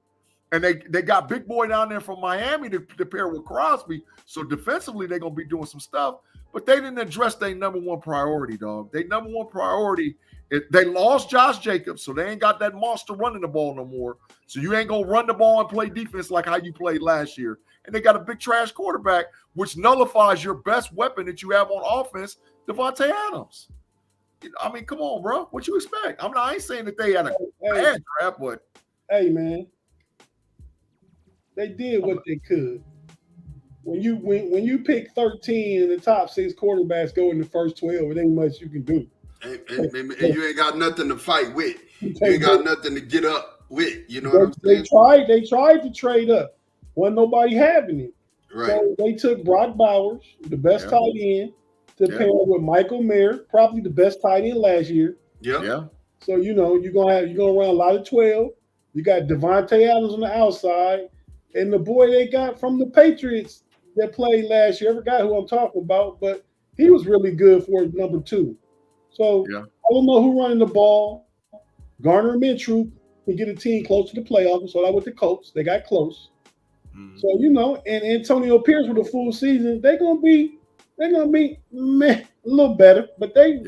and they got Big Boy down there from Miami to pair with Crosby. So defensively they're gonna be doing some stuff, but they didn't address their number one priority, dog. Their number one priority. They lost Josh Jacobs, so they ain't got that monster running the ball no more. So you ain't gonna run the ball and play defense like how you played last year. And they got a big trash quarterback, which nullifies your best weapon that you have on offense, Devontae Adams. I mean, come on, bro. What you expect? I ain't saying that they had a bad draft, but hey, man, they did what they could. When you pick 13 and the top 6 quarterbacks go in the first 12, it ain't much you can do. And you ain't got nothing to fight with. You ain't got nothing to get up with. You know what I'm saying? They tried to trade up. Wasn't nobody having it. Right. So they took Brock Bowers, the best tight end, to pair with Michael Mayer, probably the best tight end last year. Yeah. So you're gonna run a lot of 12. You got Devontae Adams on the outside, and the boy they got from the Patriots that played last year. I forgot who I'm talking about, but he was really good for number 2. So I don't know who running the ball. Garner Minshew can get a team close to the playoffs. So that with the Colts, they got close. Mm-hmm. So and Antonio Pierce with a full season, they're gonna be meh, a little better. But they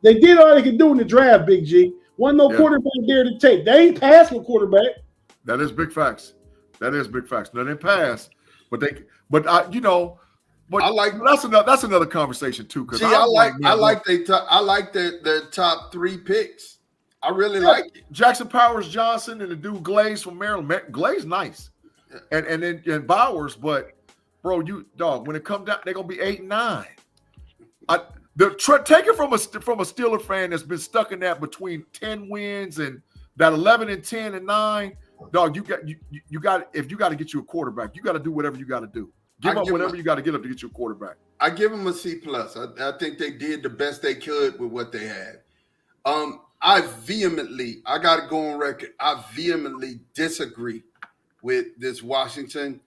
did all they could do in the draft. Big G, wasn't no quarterback there to take. They ain't passed with quarterback. That is big facts. They didn't pass, but But I like that's another conversation too. Because I like their top 3 picks. I really like it. Jackson Powers Johnson and the dude Glaze from Maryland. Glaze nice, and then Bowers. But bro, when it comes down, they're gonna be 8 and 9. Take it from a Steeler fan that's been stuck in that between 10 wins and that 11 and 10 and 9. Dog, you got if you got to get you a quarterback, you got to do whatever you got to do. Give up whatever you got to get up to get you a quarterback. I give them a C+. I think they did the best they could with what they had. I got to go on record. I vehemently disagree with this Washington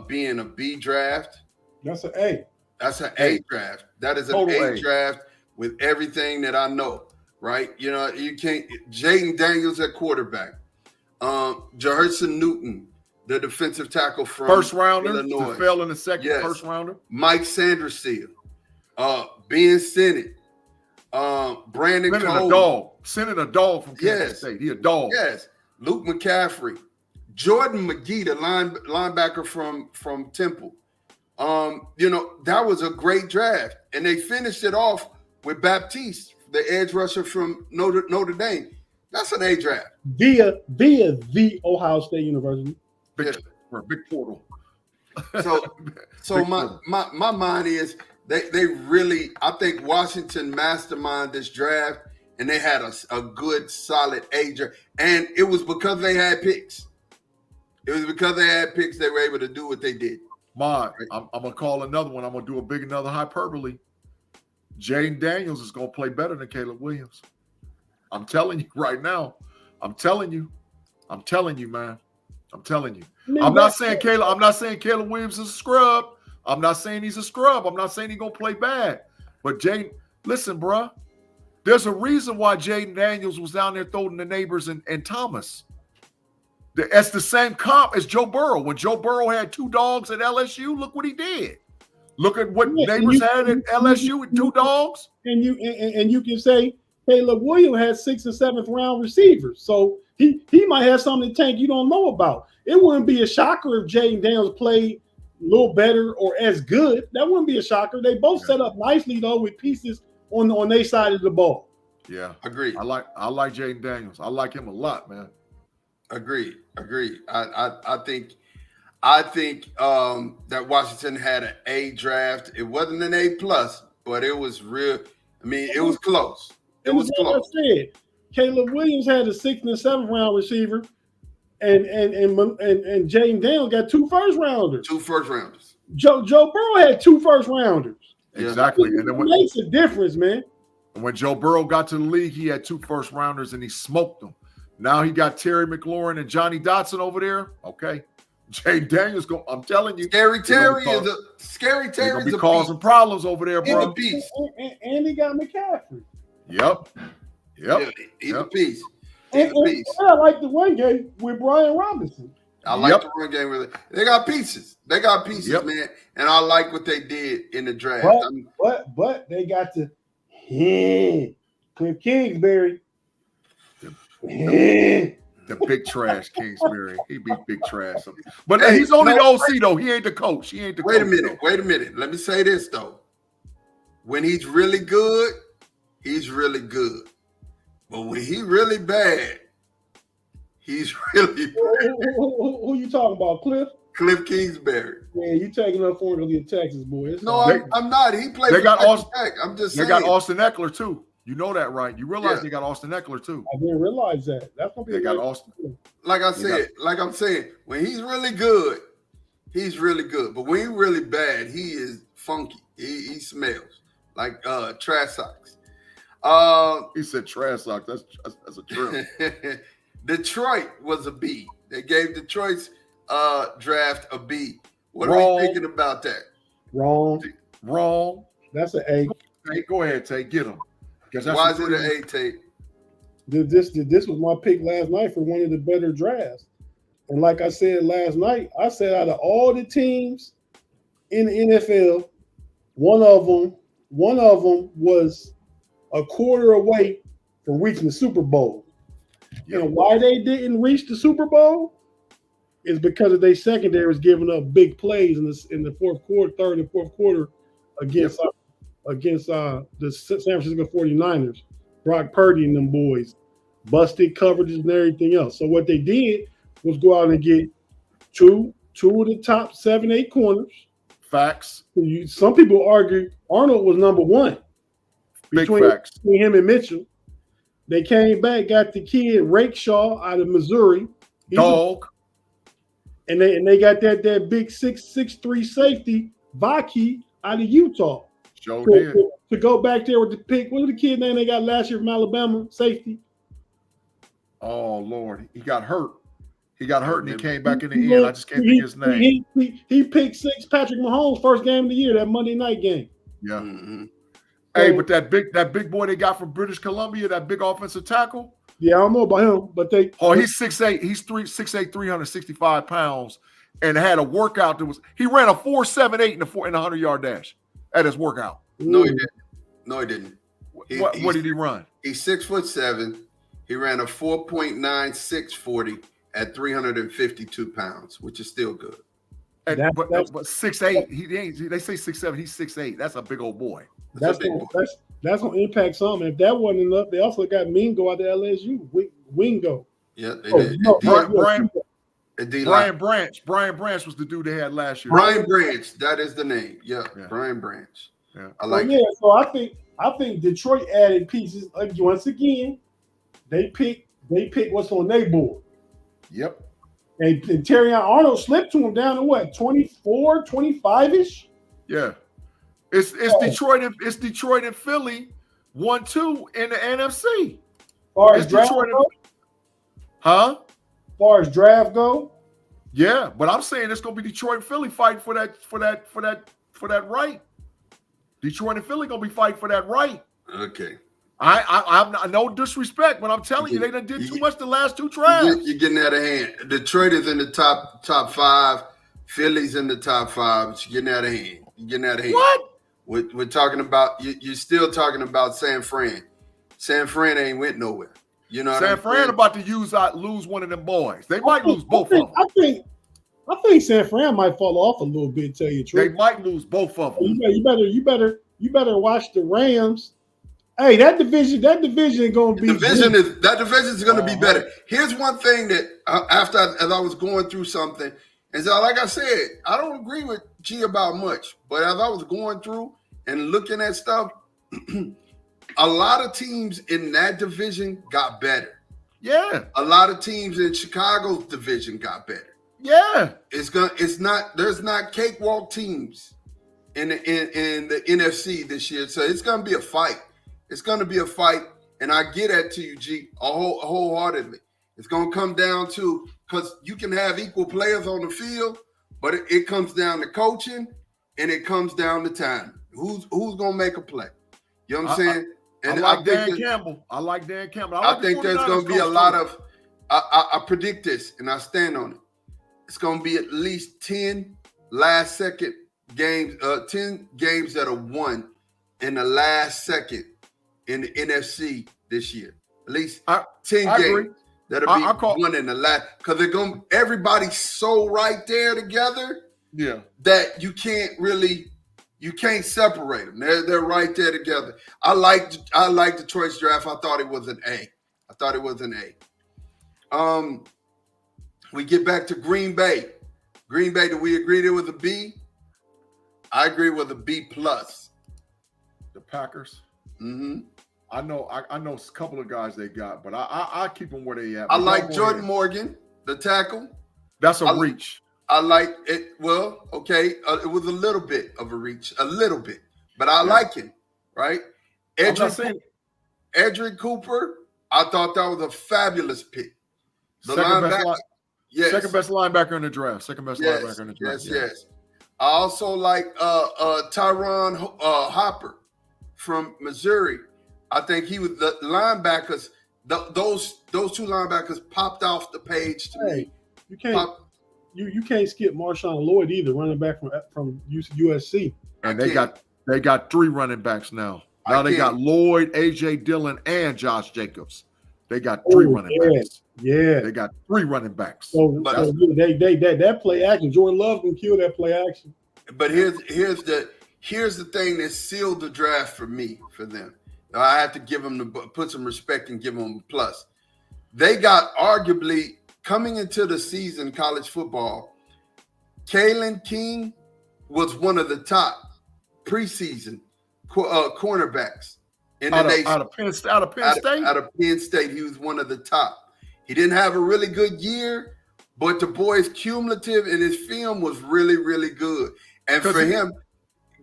being a B draft. That's an A. That's an A draft. That is an A draft with everything that I know, right? You can't. Jaden Daniels at quarterback. Jaherson Newton, the defensive tackle from first rounder, Illinois. Fell in the second first rounder. Mike Sanderson, Ben Sinnott, Brandon Cole. Sending a dog from Kansas State. He a dog. Yes. Luke McCaffrey, Jordan McGee, the linebacker from Temple. That was a great draft, and they finished it off with Baptiste, the edge rusher from Notre Dame. That's an A draft via the Ohio State University. Big portal. So my mind is they really, I think Washington masterminded this draft, and they had a good solid A draft, and it was because they had picks. It was because they had picks they were able to do what they did. I'm gonna call another one. I'm gonna do another hyperbole. Jaden Daniels is gonna play better than Caleb Williams. I'm telling you right now. I'm telling you, man. I'm telling you. I'm not saying Caleb Williams is a scrub. I'm not saying he's a scrub. I'm not saying he's gonna play bad. But Jaden, listen, bro. There's a reason why Jaden Daniels was down there throwing the neighbors and Thomas. That's the same comp as Joe Burrow. When Joe Burrow had 2 dogs at LSU, look what he did. Look at what neighbors had at LSU with 2 dogs. And you can say Caleb Williams has 6th and 7th round receivers. So he might have something in the tank you don't know about. It wouldn't be a shocker if Jaden Daniels played a little better or as good. That wouldn't be a shocker. They both set up nicely though with pieces on their side of the ball. Yeah, agreed. I like Jaden Daniels. I like him a lot, man. Agreed. I think that Washington had an A draft. It wasn't an A+, but it was real. I mean, it was close. It was close. Like I said, Caleb Williams had a 6th and 7th round receiver, and Jaden Daniels got 2 first rounders. 2 first rounders. Joe Burrow had 2 first rounders. Exactly. And then it makes a difference, man. When Joe Burrow got to the league, he had 2 first rounders and he smoked them. Now he got Terry McLaurin and Johnny Dotson over there. Okay. Jaden Daniels, I'm telling you. Scary Terry is gonna be causing problems over there, bro. A piece. And he got McCaffrey. Yep. Yeah, he's a piece. And I like the run game with Brian Robinson. I like the run game with it. They got pieces. Man. And I like what they did in the draft. But they got to Cliff Kingsbury. The big trash Kingsbury. He beat big trash. But he's only the OC though. He ain't the coach. He ain't the Wait coach. Wait a minute. Let me say this though. When he's really good, he's really good. But when he's really bad, he's really bad. Who you talking about, Cliff? Cliff Kingsbury. Yeah, you taking up for him because he's a Texas boy. I'm not. He played. They got Austin. I'm just saying. They got Austin Eckler too. You know that, right? You realize they got Austin Eckler too. I didn't realize that. That's gonna be. They got Austin. Like I'm saying, when he's really good, he's really good. But when he's really bad, he is funky. He smells like trash socks. He said trash socks. That's a trip. Detroit was a B. They gave Detroit's draft a B. What Wrong. are you thinking about that? Wrong. That's an A. Hey, go ahead, Tate. Get him. Why is it an A, Tate? This was my pick last night for one of the better drafts. And like I said last night, I said out of all the teams in the NFL, one of them was a quarter away from reaching the Super Bowl. Yep. And why they didn't reach the Super Bowl is because of their secondary was giving up big plays in the fourth quarter, third and fourth quarter against the San Francisco 49ers. Brock Purdy and them boys busted coverages and everything else. So what they did was go out and get two of the top 7-8 corners. Facts. Some people argue Arnold was number one. Between him and Mitchell. They came back, got the kid Rakeshaw out of Missouri. Dog. And they got that big 6'3" safety, Vaki, out of Utah. Sure did. To go back there with the pick. What was the kid name they got last year from Alabama? Safety. Oh, Lord. He got hurt. And he came back in the end. I just can't think his name. He picked 6 Patrick Mahomes' first game of the year, that Monday night game. Yeah. Mm-hmm. Hey, but that big boy they got from British Columbia, that big offensive tackle. Yeah, I don't know about him, but he's 6'8". He's 6'8", 365 pounds, and had a workout he ran a 4.78 in the 100-yard dash at his workout. No, he didn't. What did he run? He's 6'7". He ran a 4.96 40 at 352 pounds, which is still good. But 6'8", they say 6'7", he's 6'8". That's a big old boy. That's gonna impact something. If that wasn't enough, they also got Mingo out of LSU. Wingo. Yeah, they did. Brian Branch. Brian Branch was the dude they had last year. Brian Branch, that is the name. Yeah. Brian Branch. Yeah. I like it. So I think Detroit added pieces once again. They pick what's on their board. Yep. And Terrion Arnold slipped to him down to what, 24, 25-ish? Yeah. It's Detroit and Philly 1-2 in the NFC. Far as draft go? Huh? Far as draft go? Yeah, but I'm saying it's gonna be Detroit and Philly fighting for that right. Detroit and Philly gonna be fighting for that right. Okay. I'm not, no disrespect, but I'm telling you, they done did too much the last 2 drafts. You're getting out of hand. Detroit is in the top 5. Philly's in the top 5. But you're getting out of hand. What? We're talking about you're still talking about San Fran. San Fran ain't went nowhere. You know, San Fran about to lose one of them boys. They might lose both of them. I think San Fran might fall off a little bit. Tell you the truth, they might lose both of them. You better watch the Rams. Hey, that division is going to be. That division is going to be better. Here's one thing that as I was going through something, and so like I said, I don't agree with G about much, but as I was going through and looking at stuff, a lot of teams in that division got better. Yeah. A lot of teams in Chicago's division got better. Yeah. There's not cakewalk teams in the NFC this year. So it's gonna be a fight. It's gonna be a fight. And I get that to you, G, wholeheartedly. It's gonna come down to, because you can have equal players on the field, but it comes down to coaching and it comes down to time. Who's gonna make a play? You know what I'm saying? And I like Dan Campbell. I like Dan Campbell. I think there's going to be a lot of I predict this, and I stand on it. It's going to be at least 10 last second games, 10 games that are won in the last second in the NFC this year. At least 10 games that'll be won in the last, because they're going. Everybody's so right there together, that you can't separate them. They're right there together. I like Detroit's draft. I thought it was an A. We get back to Green Bay. Green Bay, do we agree there was a B? I agree with a B plus. The Packers. Mm-hmm. I know a couple of guys they got, but I keep them where they at. I like Jordan Morgan, the tackle. That's a reach. I like it. Well, okay. It was a little bit of a reach, but I like him, right? Edric Cooper, I thought that was a fabulous pick. Second best linebacker in the draft. Linebacker in the draft. Yes. I also like Tyron Hopper from Missouri. I think he was the linebackers. Those two linebackers popped off the page to me. You can't. You can't skip Marshawn Lloyd either, running back from USC. And they got 3 running backs now. Now they got Lloyd, AJ Dillon, and Josh Jacobs. They got 3 running backs. Yeah, they got 3 running backs. That play action. Jordan Love can kill that play action. But here's the thing that sealed the draft for them. I have to put some respect and give them a plus. They got arguably, coming into the season, college football, Kalen King was one of the top preseason cornerbacks in the nation. Out of Penn State? Out of Penn State, he was one of the top. He didn't have a really good year, but the boy's cumulative in his film was really, really good. And for him,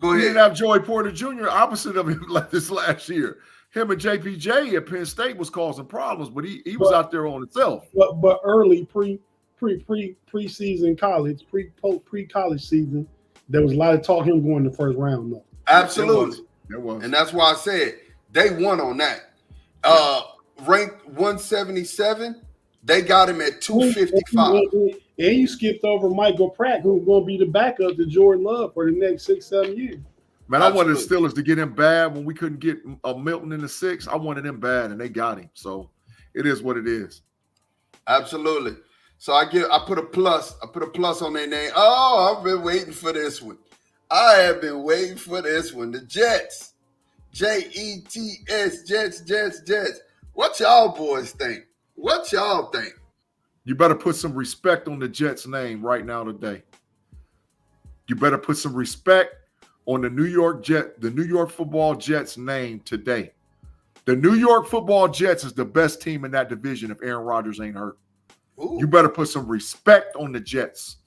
go ahead. He didn't have Joey Porter Jr. opposite of him like this last year. Him and JPJ at Penn State was causing problems, but he was out there on himself. But early preseason college, pre-college season, there was a lot of talk him going the first round though. Absolutely. There was. And that's why I said they won on that. Ranked 177, they got him at 255. And you skipped over Michael Pratt, who's going to be the backup to Jordan Love for the next 6-7 years. Man, I wanted the Steelers to get him bad when we couldn't get Milton in the 6th. I wanted him bad, and they got him. So it is what it is. Absolutely. So I put a plus. I put a plus on their name. Oh, I've been waiting for this one. The Jets. Jets. Jets. What y'all boys think? You better put some respect on the Jets' name right now today. You better put some respect on the New York Football Jets name today. The New York Football Jets is the best team in that division if Aaron Rodgers ain't hurt. Ooh. You better put some respect on the Jets.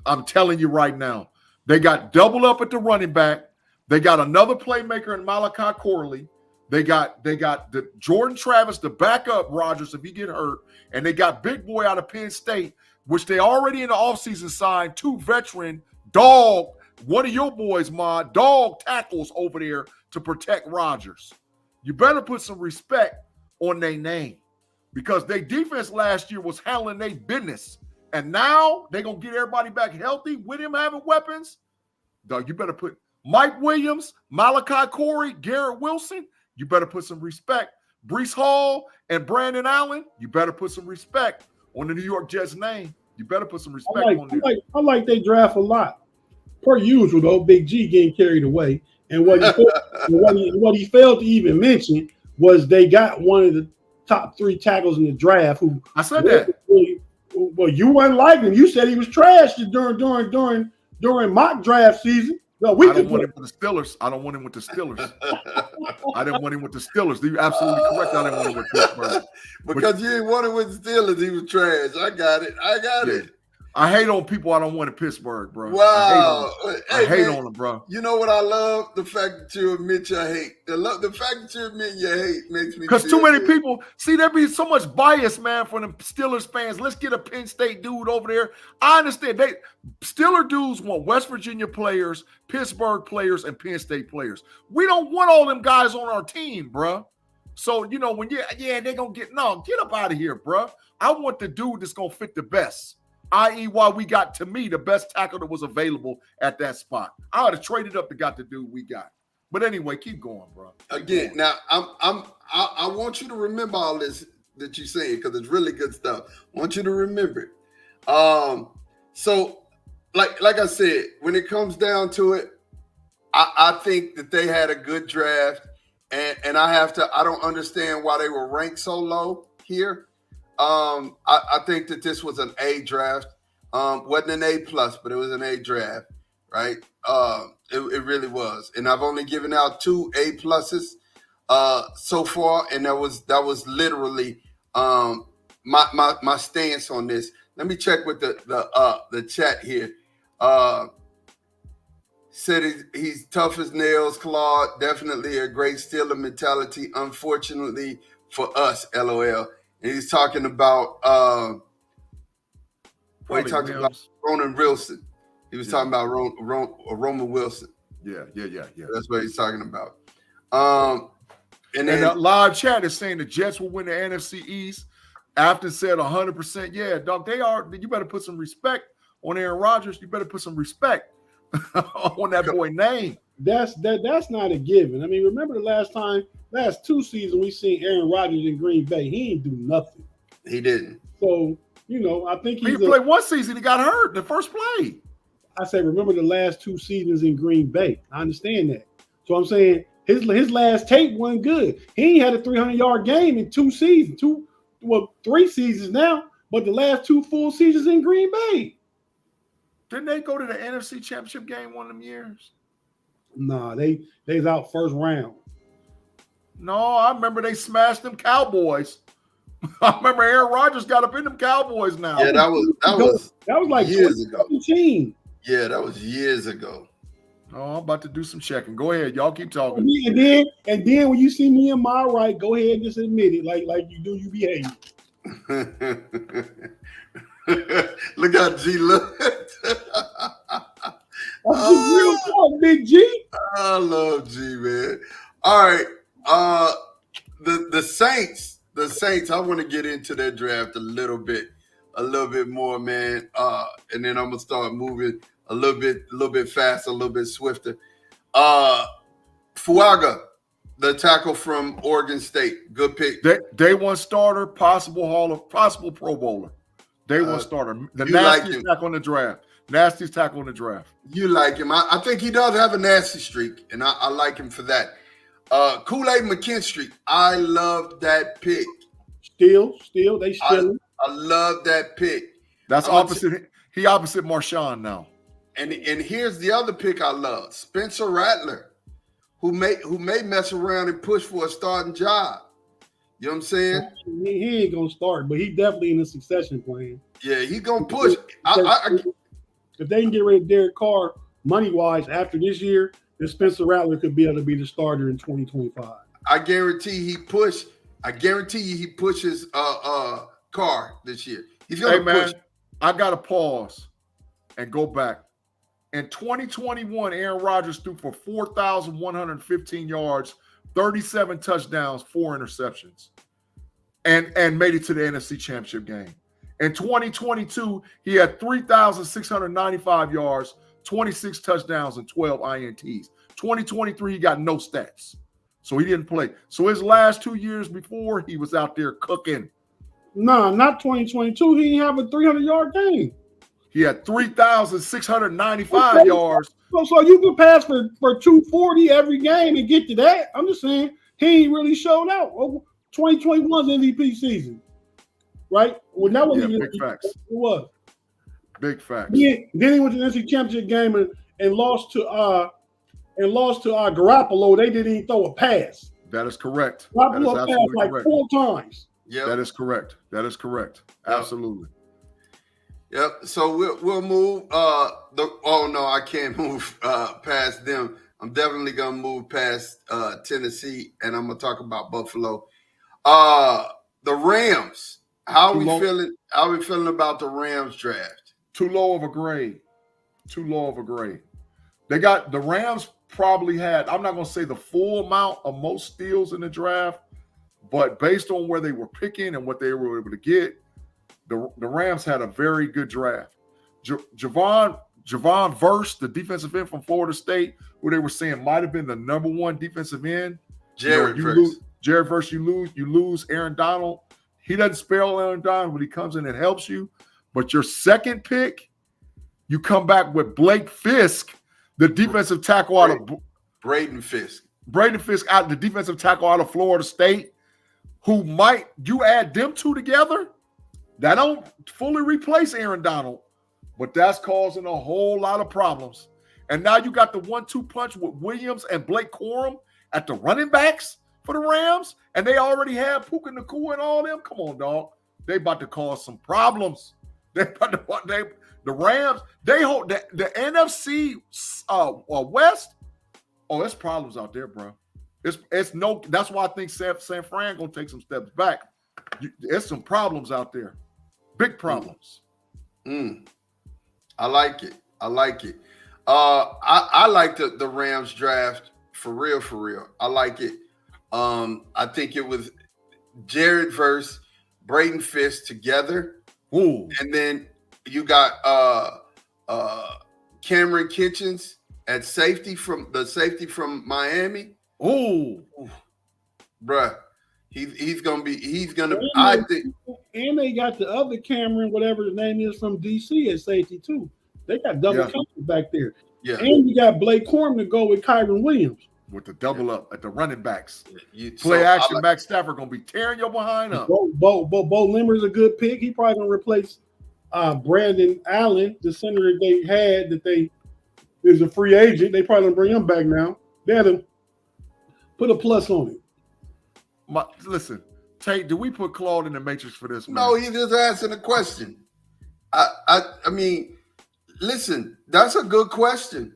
I'm telling you right now. They got doubled up at the running back. They got another playmaker in Malachi Corley. They got the Jordan Travis to back up Rodgers if he get hurt. And they got Big Boy out of Penn State, which they already in the offseason signed 2 veteran dog, one of your boys, dog tackles over there to protect Rodgers. You better put some respect on their name because their defense last year was handling their business. And now they're going to get everybody back healthy with him having weapons. Dog, you better put Mike Williams, Malachi Corey, Garrett Wilson. You better put some respect. Breece Hall and Brandon Allen, you better put some respect on the New York Jets name. You better put some respect on them. I like they draft a lot. Per usual, though, Big G getting carried away. And what he failed to even mention was they got one of the top 3 tackles in the draft. Who I said that. Well, you weren't liking him. You said he was trash during mock draft season. No, we I don't could want him with the Steelers. I don't want him with the Steelers. I didn't want him with the Steelers. You're absolutely correct. I didn't want him with Pittsburgh. Because you didn't want him with the Steelers, he was trash. I got it. I hate on people I don't want in Pittsburgh, bro. Wow. I hate on them, bro. You know what I love? The fact that you admit your hate. The fact that you admit your hate makes me because too many people see there be so much bias, man, for them Steelers fans. Let's get a Penn State dude over there. I understand Steeler dudes want West Virginia players, Pittsburgh players, and Penn State players. We don't want all them guys on our team, bro. So when they're gonna get up out of here, bro. I want the dude that's gonna fit the best. I.e., why we got, to me, the best tackle that was available at that spot. I would have traded up to got the dude we got. But anyway, keep going, bro. Again, now I want you to remember all this that you're saying because it's really good stuff. I want you to remember it. So, like I said, when it comes down to it, I think that they had a good draft, and I don't understand why they were ranked so low here. I think that this was an A draft. Wasn't an A plus, but it was an A draft, right? It really was. And I've only given out 2 A pluses so far, and that was literally my stance on this. Let me check with the chat here. Said he's tough as nails, Claude. Definitely a great Steeler mentality. Unfortunately for us, LOL. And he's talking about about Roman Wilson. He was talking about Roman Wilson. Yeah. That's what he's talking about. And then live chat is saying the Jets will win the NFC East. Afton said 100%. Yeah, dog, they are. You better put some respect on Aaron Rodgers. You better put some respect on that boy name. That's not a given. I mean, remember the last 2 seasons we seen Aaron Rodgers in Green Bay. He ain't do nothing. He didn't. So, I think he played 1 season. He got hurt the first play. I say, remember the last 2 seasons in Green Bay. I understand that. So I'm saying his last tape wasn't good. He ain't had a 300-yard game in 2 seasons. 3 seasons now, but the last 2 full seasons in Green Bay. Didn't they go to the NFC Championship game one of them years? Nah, they's out first round. No, I remember they smashed them Cowboys. I remember Aaron Rodgers got up in them Cowboys now. Yeah, that was like years ago. Yeah, that was years ago. Oh, I'm about to do some checking. Go ahead, y'all keep talking. And then when you see me in my right, go ahead and just admit it, like you do, you behave. Look how G looked. Real talk, Big G. I love G, man. All right, the Saints. I want to get into their draft a little bit more, man. And then I'm gonna start moving a little bit faster, a little bit swifter. Fuaga, the tackle from Oregon State, good pick. Day 1 starter, possible Pro Bowler. Day 1 starter. The nastiest tackle on the draft. Nastiest tackle in the draft. You like him. I think he does have a nasty streak, and I like him for that. Kool-Aid McKinstry, I love that pick. Still, they still. I love that pick. That's opposite. He opposite Marshawn now. And here's the other pick I love: Spencer Rattler, who may mess around and push for a starting job. You know what I'm saying? He ain't gonna start, but he definitely in the succession plan. Yeah, he's gonna push. If they can get rid of Derek Carr money-wise after this year, then Spencer Rattler could be able to be the starter in 2025. I guarantee he pushes Carr this year. He's gonna push. I gotta pause and go back. In 2021, Aaron Rodgers threw for 4,115 yards, 37 touchdowns, 4 interceptions, and made it to the NFC Championship game. In 2022, he had 3,695 yards, 26 touchdowns, and 12 INTs. 2023, he got no stats, so he didn't play. So his last 2 years before, he was out there cooking. No, not 2022. He didn't have a 300-yard game. He had 3,695 yards. So you can pass for 240 every game and get to that. I'm just saying he ain't really showed out. 2021's MVP season, right? Well, that was big facts. It was big facts. Then he went to the NFC Championship game and lost to Garoppolo. They didn't even throw a pass. That is correct. Garoppolo passed like correct. 4 times. Yep. That is correct. That is correct. Yep. Absolutely. Yep. So we'll move. Oh no, I can't move past them. I'm definitely gonna move past Tennessee, and I'm gonna talk about Buffalo. The Rams. How are we feeling? How are we feeling about the Rams draft? Too low of a grade. They got the Rams probably had, I'm not going to say the full amount of most steals in the draft, but based on where they were picking and what they were able to get, the Rams had a very good draft. Javon Verse, the defensive end from Florida State, who they were saying might have been the number 1 defensive end. Jared Verse, you lose Aaron Donald. He doesn't spell Aaron Donald, but he comes in and helps you. But your second pick, you come back with Blake Fisk, the defensive tackle out of Braden Fisk. Braden Fisk, out the defensive tackle out of Florida State, who might, you add them two together, that don't fully replace Aaron Donald, but that's causing a whole lot of problems. And now you got the 1-2 punch with Williams and Blake Corum at the running backs for the Rams, and they already have Puka Nacua and all them. Come on, dog. They about to cause some problems. The Rams, they hold the NFC West. Oh, there's problems out there, bro. It's no. That's why I think San Fran gonna take some steps back. There's some problems out there, big problems. I like it. I like it. I like the Rams draft for real. I like it. I think it was Jared Verse, Braden Fisk together. Ooh. And then you got Cameron Kitchens at safety from Miami. Ooh. Bruh. He's gonna I think. And they got the other Cameron, whatever his name is, from DC at safety too. They got double coverage back there. Yeah. And you got Blake Corum to go with Kyron Williams. With the double up at the running backs. Play action, Max Stafford going to be tearing your behind up. Bo Limmer's a good pick. He probably going to replace Brandon Allen, the center that they had that is a free agent. They probably going to bring him back now. They had to put a plus on it. Listen, Tate, do we put Claude in the matrix for this, man? No, he just answering a question. I mean, listen, that's a good question.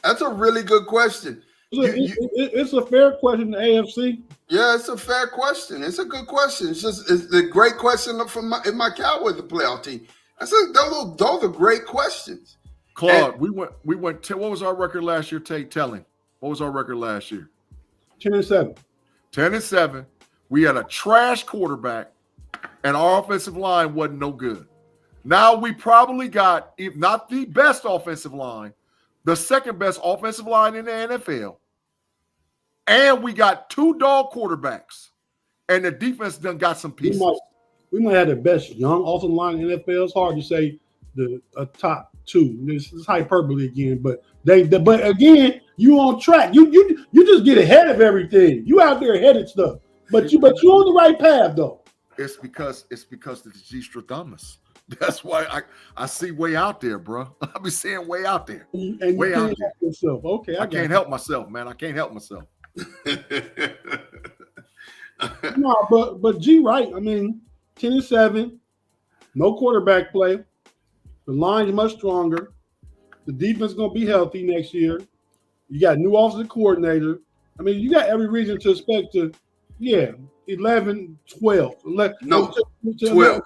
That's a really good question. It's a fair question to AFC. Yeah, it's a fair question. It's a good question. It's a great question in my Cowboys, the playoff team. Those are great questions. Claude, we went. What was our record last year? Tate, tell him. What was our record last year? 10-7. 10-7. We had a trash quarterback, and our offensive line wasn't no good. Now we probably got, if not the best offensive line, the second best offensive line in the NFL. And we got 2 dog quarterbacks. And the defense done got some pieces. We might have the best young offensive line in the NFL. It's hard to say a top 2. This is hyperbole again, but again, you on track. You just get ahead of everything. You out there ahead of stuff. But you on the right path though. It's because the G-Stradamus. That's why I see way out there, bro. I be seeing way out there. And way out there. Yourself. Okay, I can't help myself, man. I can't help myself. No, but G right. I mean, 10-7, no quarterback play. The line's much stronger. The defense is gonna be healthy next year. You got new offensive coordinator. I mean, you got every reason to expect 11, 12. 12.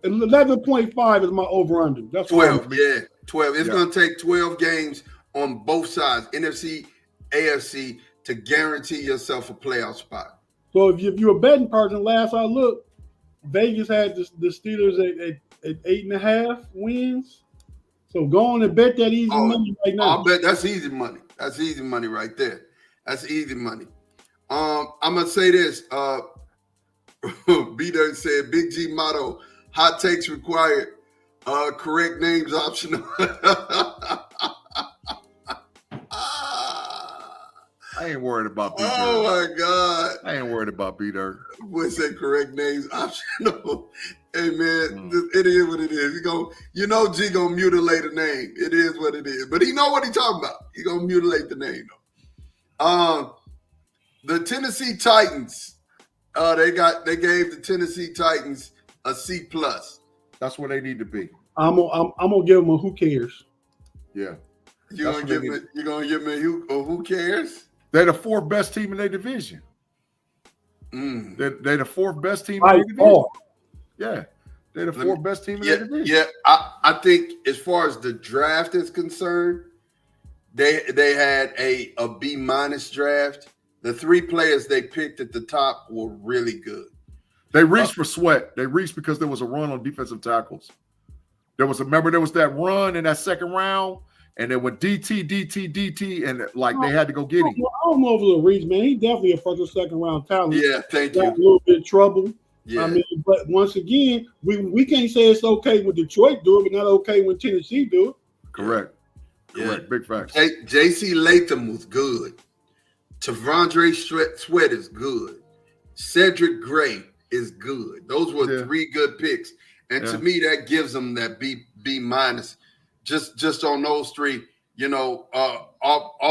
11.5 is my over-under. That's 12. Yeah, 12. It's going to take 12 games on both sides, NFC, AFC, to guarantee yourself a playoff spot. So if you're a betting person, last I looked, Vegas had the Steelers at 8.5 wins. So go on and bet that easy money right now. I'll bet that's easy money. That's easy money right there. That's easy money. I'm going to say this. B-Dirt said, Big G motto, hot takes required, correct names optional. I ain't worried about B-Dirt. Oh, my God. I ain't worried about B-Dirt. Boy said correct names optional. Hey man, it is what it is. G gonna mutilate a name. It is what it is. But he know what he talking about. He gonna mutilate the name though. The Tennessee Titans. They gave the Tennessee Titans a C+. That's where they need to be. I'm gonna give them a who cares. Yeah. You're gonna give me a who cares? They're the fourth best team in their division. They're the fourth best team in their division. Oh. Yeah. They're the fourth best team in their division. Yeah, I think as far as the draft is concerned, they had a B- draft. The 3 players they picked at the top were really good. They reached for Sweat. They reached because there was a run on defensive tackles. There was that run in that second round, and then with DT, and they had to go get him. I don't know if it was a reach, man. He definitely a first or second round talent. Yeah, thank you. A little bit of trouble. Yeah. I mean, but once again, we can't say it's okay when Detroit do it, but not okay when Tennessee do it. Correct. Yeah. Big facts. J.C. Latham was good. Tavondre Sweat is good. Cedric Gray is good. Those were 3 good picks. And to me, that gives them that B- just on those 3, all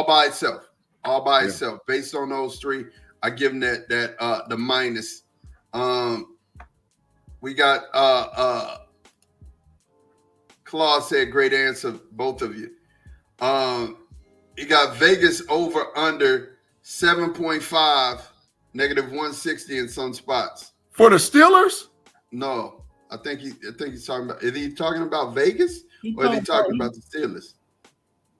by itself. All by itself. Based on those 3, I give them that the minus. We got Claude said great answer, both of you. You got Vegas over under 7.5, -160 in some spots. For the Steelers? No, I think he's talking about. Is he talking about Vegas or is he talking about the Steelers?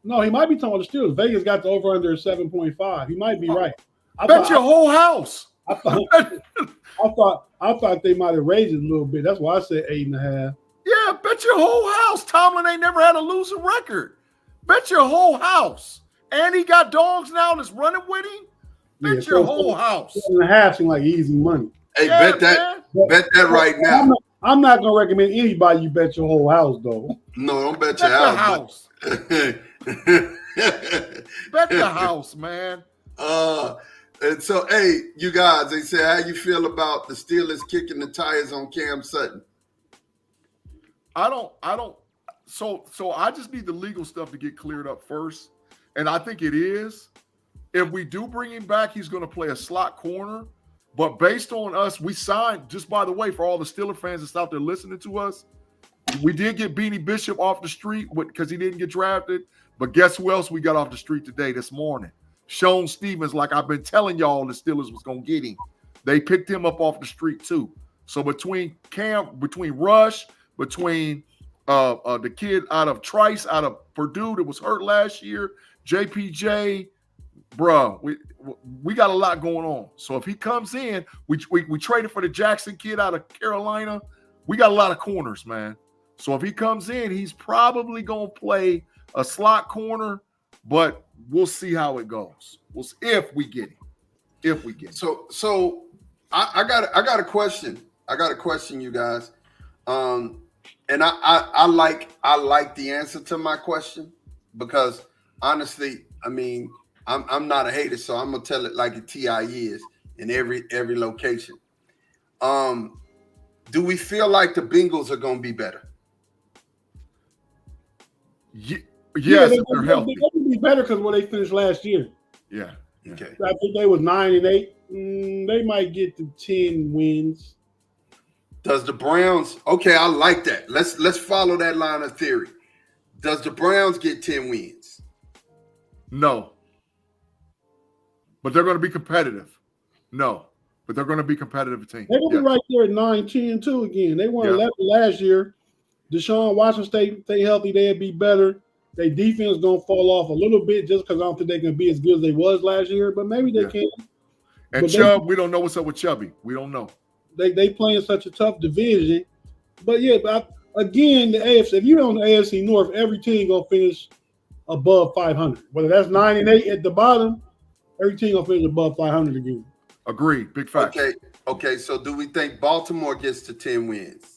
No, he might be talking about the Steelers. Vegas got the over under 7.5. He might be right. Bet your whole house. I thought they might have raised it a little bit. That's why I said 8.5. Yeah, bet your whole house. Tomlin ain't never had a losing record. Bet your whole house. And he got dogs now that's running with him. Bet your whole house. 7.5 seems like easy money. Hey, bet that right now. I'm not gonna recommend anybody you bet your whole house though. No, don't bet your house. Bet the house, man. And so, hey, you guys, they say, how you feel about the Steelers kicking the tires on Cam Sutton? I don't. So I just need the legal stuff to get cleared up first. And I think it is. If we do bring him back, he's going to play a slot corner. But based on us, we signed, just by the way, for all the Steeler fans that's out there listening to us, we did get Beanie Bishop off the street because he didn't get drafted. But guess who else we got off the street this morning? Sean Stevens, like I've been telling y'all, the Steelers was going to get him. They picked him up off the street too. So between Rush, between the kid out of Trice, out of Purdue that was hurt last year, JPJ, bro, we got a lot going on. So if he comes in, we traded for the Jackson kid out of Carolina. We got a lot of corners, man. So if he comes in, he's probably going to play a slot corner, but we'll see how it goes. We'll see if we get him. So I got a question. I got a question, you guys. And I like the answer to my question because honestly, I mean, I'm not a hater, so I'm gonna tell it like a TI is in every location. Do we feel like the Bengals are gonna be better? Yes, they're healthy. They're gonna be better because where they finished last year. Yeah. Okay. I think they was 9-8. They might get to 10 wins. Does the Browns? Okay, I like that. Let's follow that line of theory. Does the Browns get 10 wins? No. But they're going to be competitive. No. But they're going to be a competitive team. They're going to be right there at 9-10 too again. They won 11 last year. Deshaun Watson stay healthy. They'll be better. Their defense going to fall off a little bit just because I don't think they're going to be as good as they was last year. But maybe they can. And but Chubb, we don't know what's up with Chubby. We don't know. They play in such a tough division. But again, the AFC, if you're on the AFC North, every team going to finish above 500. Whether that's 9-8 at the bottom, every team going to finish above 500 again. Agreed. Big fact. Okay. So do we think Baltimore gets to 10 wins?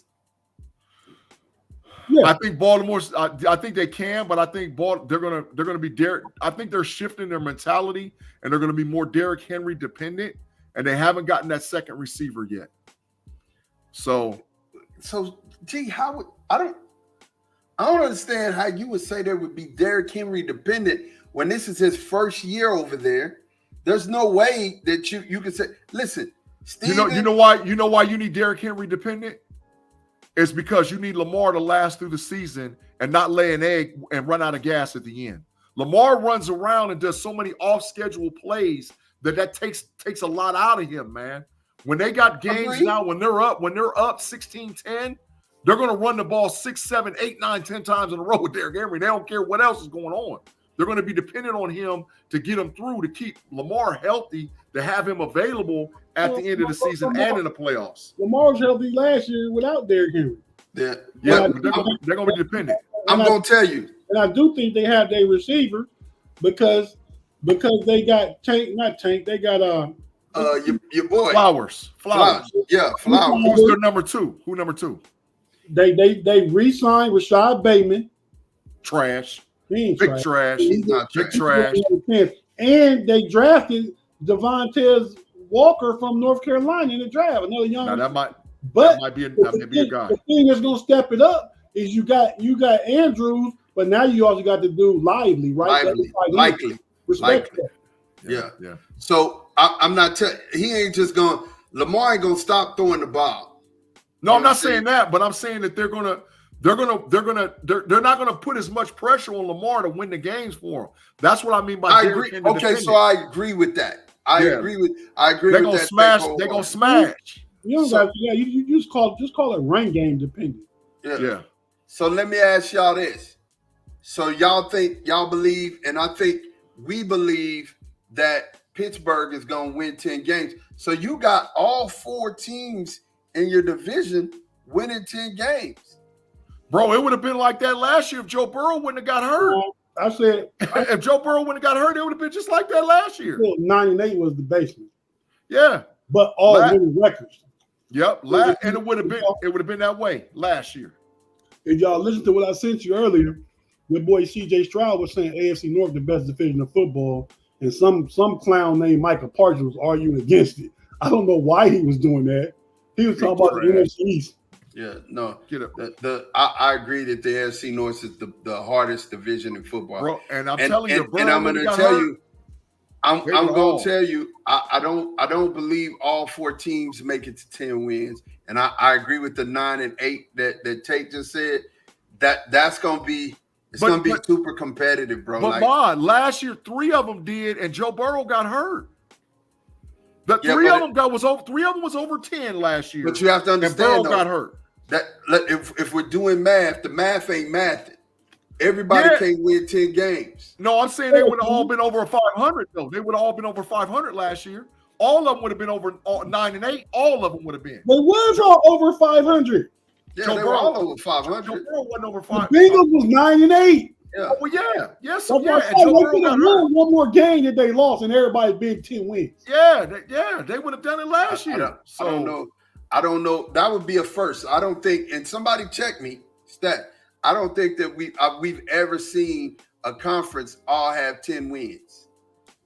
Yeah. I think Baltimore's. I think they can, but I think they're gonna be Derek. I think they're shifting their mentality, and they're gonna be more Derrick Henry dependent, and they haven't gotten that second receiver yet. So So, gee, how would I don't understand how you would say there would be Derrick Henry dependent when this is his first year over there. There's no way that you can say, listen, Steven, you know why you need Derrick Henry dependent? It's because you need Lamar to last through the season and not lay an egg and run out of gas at the end. Lamar runs around and does so many off-schedule plays that takes a lot out of him, man. When they got games now, when they're up 16-10, they're going to run the ball 6, 7, 8, 9, 10 times in a row with Derrick Henry. They don't care what else is going on. They're going to be dependent on him to get him through, to keep Lamar healthy, to have him available at the end of the season and in the playoffs. Lamar's healthy last year without Derrick Henry. Yeah, they're going to be dependent. I'm going to tell you. And I do think they have their receiver because they got Tank, not Tank. They got your boy Flowers. Yeah, Flowers. Who's their number two? Who number two? They re-signed Rashad Bateman. Trash. He ain't Big trash. He's not Big trash. And they drafted Devontae Walker from North Carolina in the draft. Another young. Now that might be a guy. The thing that's gonna step it up is you got Andrews, but now you also got to do Lively, right? Likely. Respect that. Yeah. So I'm not he ain't just going. Lamar ain't gonna stop throwing the ball. No, I'm not saying that, but I'm saying that they're not gonna put as much pressure on Lamar to win the games for him. That's what I mean by. I agree. Okay, so I agree with that. I agree with they're gonna smash. They're gonna smash. You just call it run game dependent. Yeah. So let me ask y'all this. So y'all believe, and I think we believe that Pittsburgh is gonna win 10 games. So you got all 4 teams in your division winning 10 games. Bro, it would have been like that last year if Joe Burrow wouldn't have got hurt. I said if Joe Burrow wouldn't have got hurt, it would have been just like that last year. 9-8 was the basement. Yeah. But all winning records. Yep. And it would have been that way last year. If y'all listen to what I sent you earlier, your boy CJ Stroud was saying AFC North the best division of football, and some clown named Michael Parsons was arguing against it. I don't know why he was doing that. He was talking about the NFC East. Yeah, no. Get up. I agree that the AFC North is the hardest division in football. Bro, and I'm telling you, I don't believe all 4 teams make it to 10 wins. And I agree with the 9 and 8 that Tate just said. That's gonna be super competitive, bro. But last year 3 of them did, and Joe Burrow got hurt. Three of them was over 10 last year. But you have to understand, and Burrow got hurt. That if we're doing math, the math ain't mathing. Everybody can't win 10 games. No, I'm saying they would have all been over 500 though. They would have all been over 500 last year. All of them would have been over 9 and 8. All of them would have been. They was all over 500. Yeah, they were all over 500. Joe Burrow wasn't over 500. The Bengals was 9 and 8. Yeah. Oh, well, yeah. And Joe Burrow got hurt. One more game that they lost, and everybody been 10 wins. Yeah, they would have done it last year. I don't know. That would be a first. I don't think, and somebody check me, stat. I don't think that we've ever seen a conference all have 10 wins.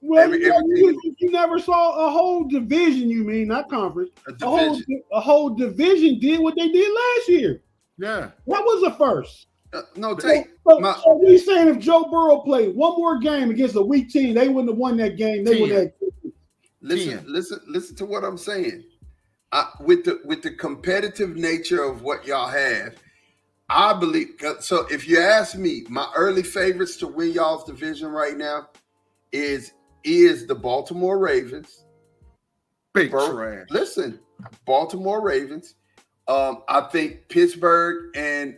Well, you never saw a whole division. You mean not conference? A whole division did what they did last year. Yeah, that was a first. No, take. So we saying if Joe Burrow played one more game against a weak team, they wouldn't have won that game. They would have. Listen to what I'm saying. With the competitive nature of what y'all have, I believe. So if you ask me, my early favorites to win y'all's division right now is the Baltimore Ravens. Big trash. Listen, Baltimore Ravens. I think Pittsburgh and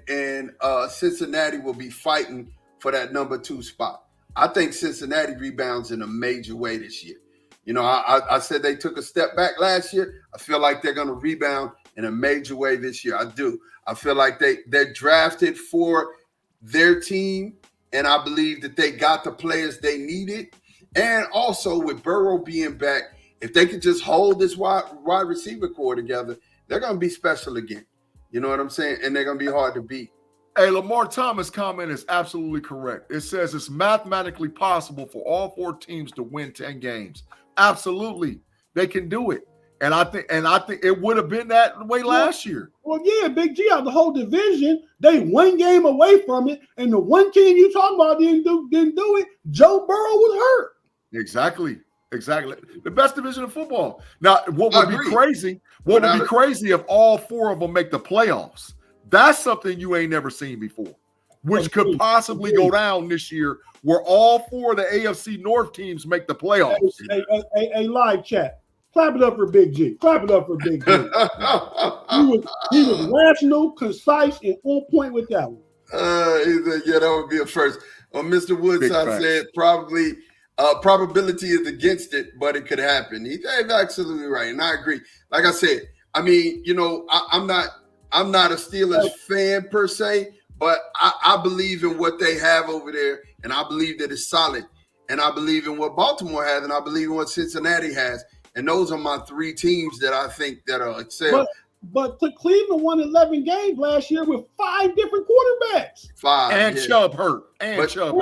Cincinnati will be fighting for that number 2 spot. I think Cincinnati rebounds in a major way this year. You know, I said they took a step back last year. I feel like they're going to rebound in a major way this year. I do. I feel like they're drafted for their team, and I believe that they got the players they needed. And also with Burrow being back, if they could just hold this wide receiver core together, they're going to be special again. You know what I'm saying? And they're going to be hard to beat. Hey, Lamar Thomas' comment is absolutely correct. It says it's mathematically possible for all 4 teams to win 10 games. Absolutely. They can do it. And I think it would have been that way last year. Well, yeah, Big G out the whole division. They one game away from it, and the one team you talking about didn't do it. Joe Burrow was hurt. Exactly. The best division of football. Now, what would be crazy? What would be crazy if all four of them make the playoffs? That's something you ain't never seen before, which could possibly go down this year, where all four of the AFC North teams make the playoffs. Hey, live chat. Clap it up for Big G. Clap it up for Big G. he was rational, concise, and on point with that one. Yeah, that would be a first. Mr. Woodside said probably probability is against it, but it could happen. He's absolutely right, and I agree. Like I said, I mean, I'm not a Steelers fan per se, but I believe in what they have over there, and I believe that it's solid, and I believe in what Baltimore has, and I believe in what Cincinnati has. And those are my three teams that I think that are excel. But Cleveland won 11 games last year with 5 different quarterbacks. Chubb hurt. Chubb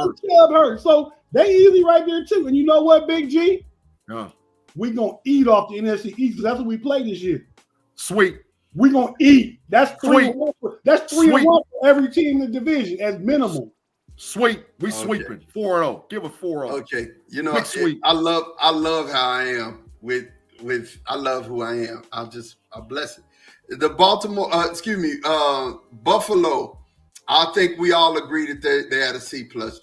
hurt. So they easy right there too. And you know what, Big G? Yeah. We're going to eat off the NFC East because that's what we play this year. Sweet. We're going to eat. That's 3-1. That's 3-1 for every team in the division as minimum. Sweet. We sweeping. 4-0. Give a 4-0. Okay. I love how I am. With I love who I am. I'll bless it. The Buffalo. I think we all agree that they had a C+ draft.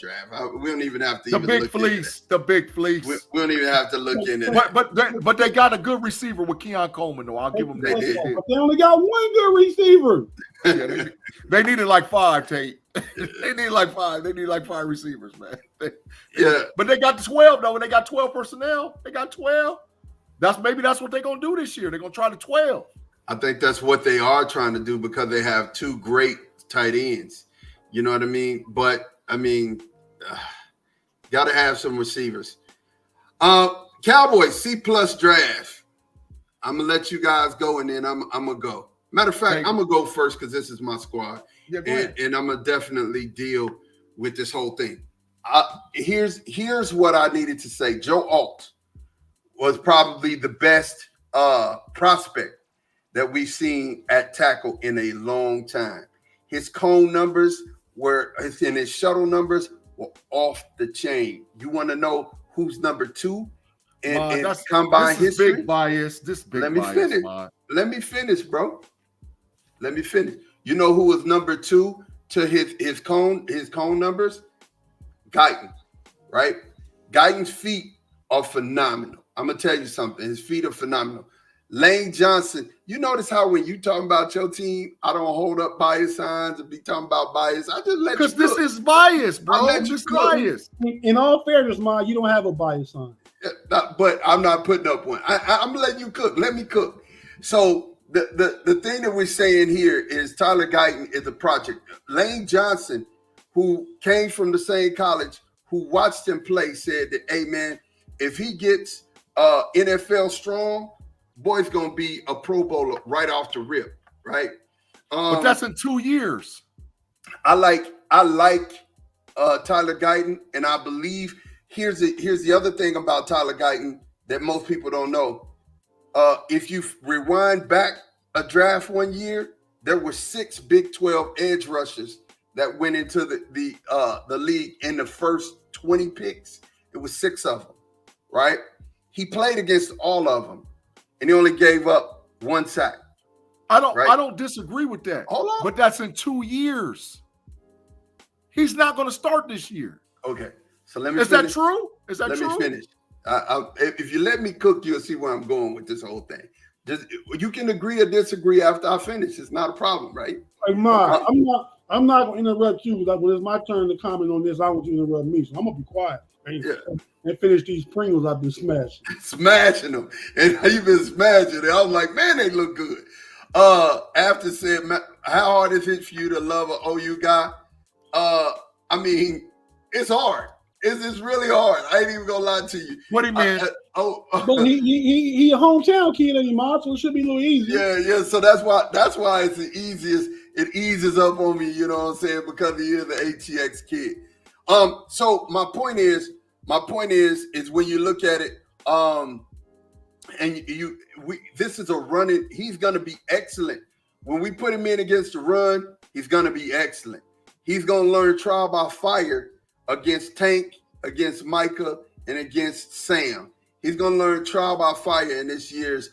We don't even have to. The big fleece. We don't even have to look into that. But they got a good receiver with Keon Coleman though. I'll give them that. But they only got one good receiver. They needed like 5, Tate. They need like 5. They need like 5 receivers, man. But they got 12 though. And they got 12 personnel. They got 12. That's what they're gonna do this year. They're gonna try to 12. I think that's what they are trying to do because they have 2 great tight ends. You know what I mean? But I mean, gotta have some receivers. Cowboys C+ draft. I'm gonna let you guys go and then I'm gonna go. Matter of fact, I'm gonna go first because this is my squad, and I'm gonna definitely deal with this whole thing. Here's what I needed to say. Joe Alt was probably the best prospect that we've seen at tackle in a long time. His cone numbers and his shuttle numbers were off the chain. You want to know who's number 2 in combine history? Big bias. Let me finish. Let me finish, bro. Let me finish. You know who was number 2 to his cone numbers? Guyton, right? Guyton's feet are phenomenal. I'm gonna tell you something. His feet are phenomenal. Lane Johnson, you notice how when you talking about your team, I don't hold up bias signs and be talking about bias. I just let you cook. Because this is bias, bro. This bias. In all fairness, Ma, you don't have a bias sign. But I'm not putting up one. I'm letting you cook. Let me cook. So the thing that we're saying here is Tyler Guyton is a project. Lane Johnson, who came from the same college, who watched him play, said that, hey, man, if he gets NFL strong, boy's gonna be a Pro Bowler right off the rip, right? But that's in 2 years. I like Tyler Guyton, and I believe here's the other thing about Tyler Guyton that most people don't know. If you rewind back a draft one year, there were 6 Big 12 edge rushers that went into the league in the first 20 picks. It was 6 of them, right? He played against all of them, and he only gave up 1 sack. I don't disagree with that. Hold on. But that's in 2 years. He's not going to start this year. Okay. So let me Is finish. That true? Is that true? Let me finish. If you let me cook, you'll see where I'm going with this whole thing. You can agree or disagree after I finish. It's not a problem, right? Hey, Ma, I'm not going to interrupt you. Like, when it's my turn to comment on this, I want you to interrupt me. So I'm going to be quiet and finish these Pringles I've been smashing. Smashing them. And you've been smashing them. I was like, man, they look good. After said, how hard is it for you to love an OU guy? I mean, it's hard. It's really hard. I ain't even gonna lie to you. What do you mean? But he a hometown kid anymore, so it should be a little easy. Yeah. So that's why it's the easiest. It eases up on me, you know what I'm saying, because he is the ATX kid. So my point is when you look at it, and this is a running. He's going to be excellent when we put him in against the run. He's going to be excellent. He's going to learn trial by fire against Tank, against Micah, and against Sam. He's going to learn trial by fire in this year's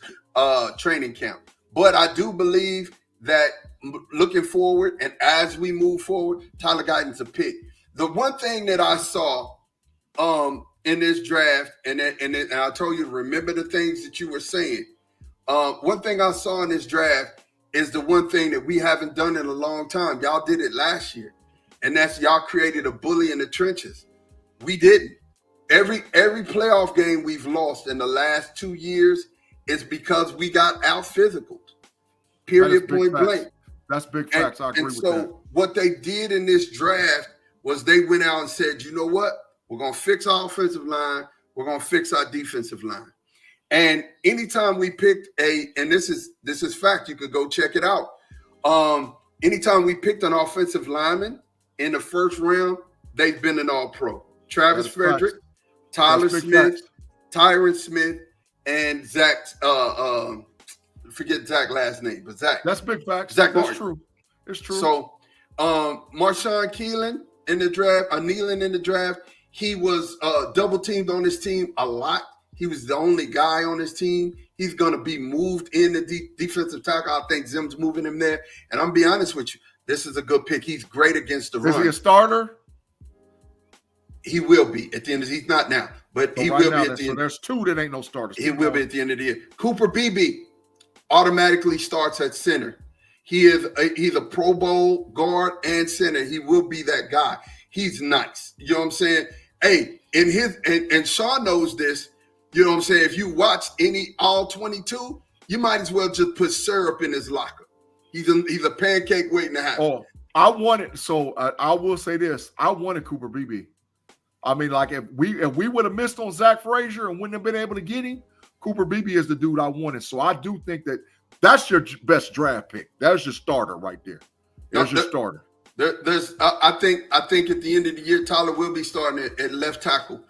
training camp. But I do believe that looking forward and as we move forward, Tyler Guyton's a pick. The one thing that I saw in this draft, and I told you to remember the things that you were saying. One thing I saw in this draft is the one thing that we haven't done in a long time. Y'all did it last year, and that's y'all created a bully in the trenches. We didn't. Every playoff game we've lost in the last 2 years is because we got out physical. Period, point blank. That's big facts. I agree with that. So what they did in this draft was they went out and said, you know what? We're going to fix our offensive line. We're going to fix our defensive line. And anytime we picked and this is fact, you could go check it out. Anytime we picked an offensive lineman in the first round, they've been an all-pro. Travis Frederick, Tyler Smith, Tyron Smith, and Zach, forget Zach's last name, but Zach. That's big facts. Zach That's Martin. true. It's true. So Marshawn Keelan in the draft, Nealon in the draft, he was double teamed on his team a lot. He was the only guy on his team. He's going to be moved in the defensive tackle. I think Zim's moving him there. And I'm going to be honest with you, this is a good pick. He's great against the run. Is he a starter? He will be at the end of he's not now, but he will be at the end. So there's two that ain't no starters. He will be at the end of the year. Cooper Beebe automatically starts at center. He's a Pro Bowl guard and center. He will be that guy. He's nice. You know what I'm saying? Hey, and Sean knows this. You know what I'm saying? If you watch any all 22, you might as well just put syrup in his locker. He's a pancake waiting to happen. Oh, I wanted. So I will say this: I wanted Cooper Beebe. I mean, like if we would have missed on Zach Frazier and wouldn't have been able to get him, Cooper Beebe is the dude I wanted. So I do think that's your best draft pick. That's your starter right there. That's your starter. I think at the end of the year, Tyler will be starting at left tackle,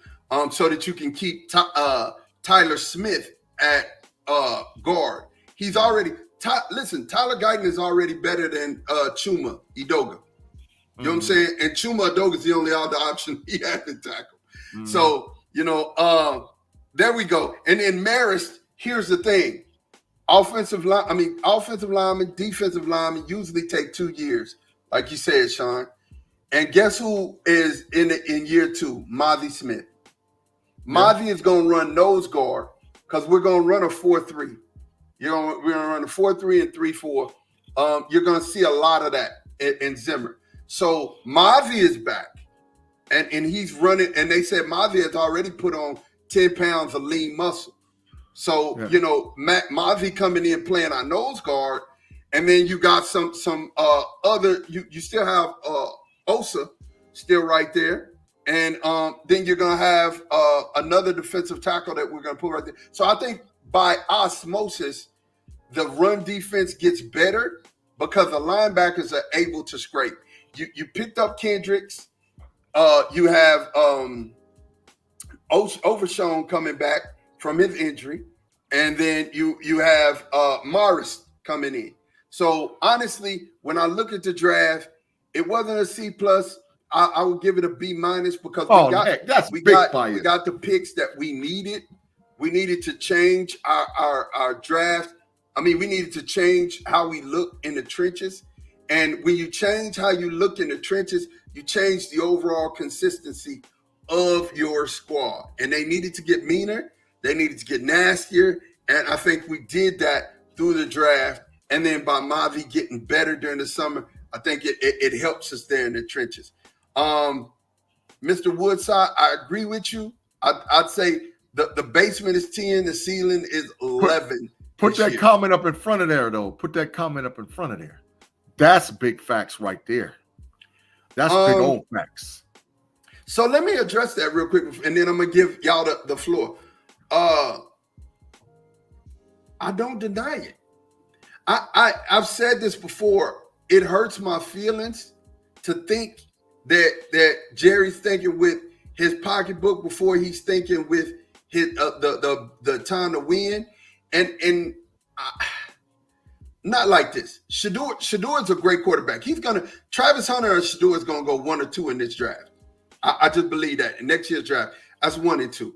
so that you can keep Tyler Smith at guard. He's already Tyler Guyton is already better than Chuma Edoga. You know what I'm saying? And Chuma Edoga is the only other option he had to tackle. Mm-hmm. So there we go. And then Marist, here's the thing: offensive linemen, defensive linemen usually take 2 years. Like you said, Sean. And guess who is in year 2? Mazi Smith. Mazi is going to run nose guard because we're going to run a 4-3. We're going to run a 4-3 and 3-4. You're going to see a lot of that in Zimmer. So Mazi is back. And he's running. And they said Mazi has already put on 10 pounds of lean muscle. So, Mazi coming in playing our nose guard. And then you got some other. You still have Osa still right there, and then you're gonna have another defensive tackle that we're gonna put right there. So I think by osmosis, the run defense gets better because the linebackers are able to scrape. You picked up Kendricks. You have Overshown coming back from his injury, and then you have Morris coming in. So honestly, when I look at the draft, it wasn't a C+. I would give it a B- because we got the picks that we needed. We needed to change our draft. I mean, we needed to change how we look in the trenches. And when you change how you look in the trenches, you change the overall consistency of your squad. And they needed to get meaner. They needed to get nastier. And I think we did that through the draft. And then by Mavi getting better during the summer, I think it helps us there in the trenches. Mr. Woodside, I agree with you. I'd say the basement is 10, the ceiling is 11. Put that comment up in front of there, though. Put that comment up in front of there. That's big facts right there. That's big old facts. So let me address that real quick, and then I'm going to give y'all the floor. I don't deny it. I've said this before. It hurts my feelings to think that Jerry's thinking with his pocketbook before he's thinking with hit the time to win, and not like this. Shador is a great quarterback. Travis Hunter or Shador is gonna go 1 or 2 in this draft. I just believe that in next year's draft, that's 1 and 2,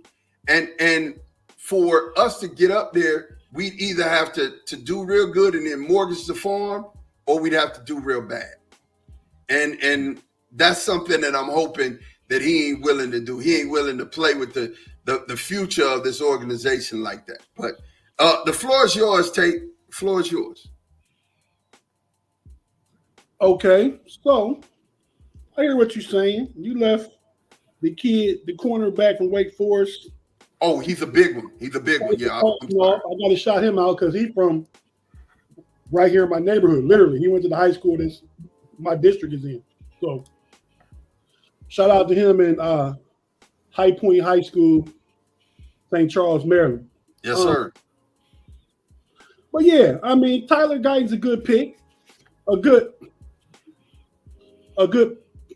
and for us to get up there, we'd either have to do real good and then mortgage the farm, or we'd have to do real bad, and that's something that I'm hoping that he ain't willing to do. He ain't willing to play with the future of this organization like that. But the floor is yours, Tate. The floor is yours. Okay, so I hear what you're saying. You left the cornerback from Wake Forest. Oh, he's a big one. He's a big one. Yeah, I got to shout him out because he's from right here in my neighborhood. Literally, he went to the high school that my district is in. So, shout out to him in High Point High School, St. Charles, Maryland. Yes, sir. But yeah, I mean, Tyler Guyton's a good pick, a good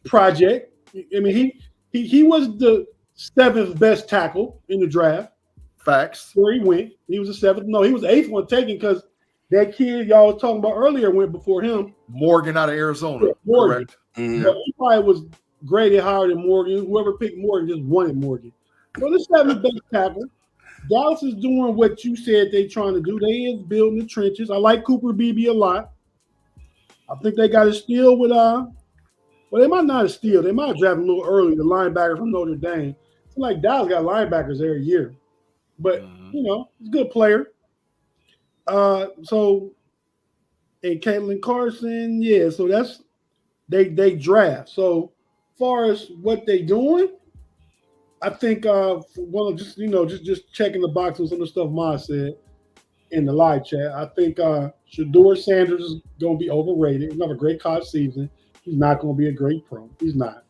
project. I mean, he was the 7th best tackle in the draft. Facts. Where he went, he was the 7th. No, he was the 8th one taken because that kid y'all was talking about earlier went before him. Morgan out of Arizona. Yeah, Morgan. Correct. Mm-hmm. So he probably was graded higher than Morgan. Whoever picked Morgan just wanted Morgan. So the 7th best tackle. Dallas is doing what you said they trying to do. They is building the trenches. I like Cooper Beebe a lot. I think they got a steal with well, they might not have steal. They might draft a little early, the linebacker from Notre Dame. It's like Dallas got linebackers every year. But you know, he's a good player. So and Caitlin Carson, yeah, so that's they draft. So far as what they doing, I think just checking the box on some of the stuff Ma said in the live chat. I think Shador Sanders is gonna be overrated. He's not a great college season. He's not gonna be a great pro. He's not.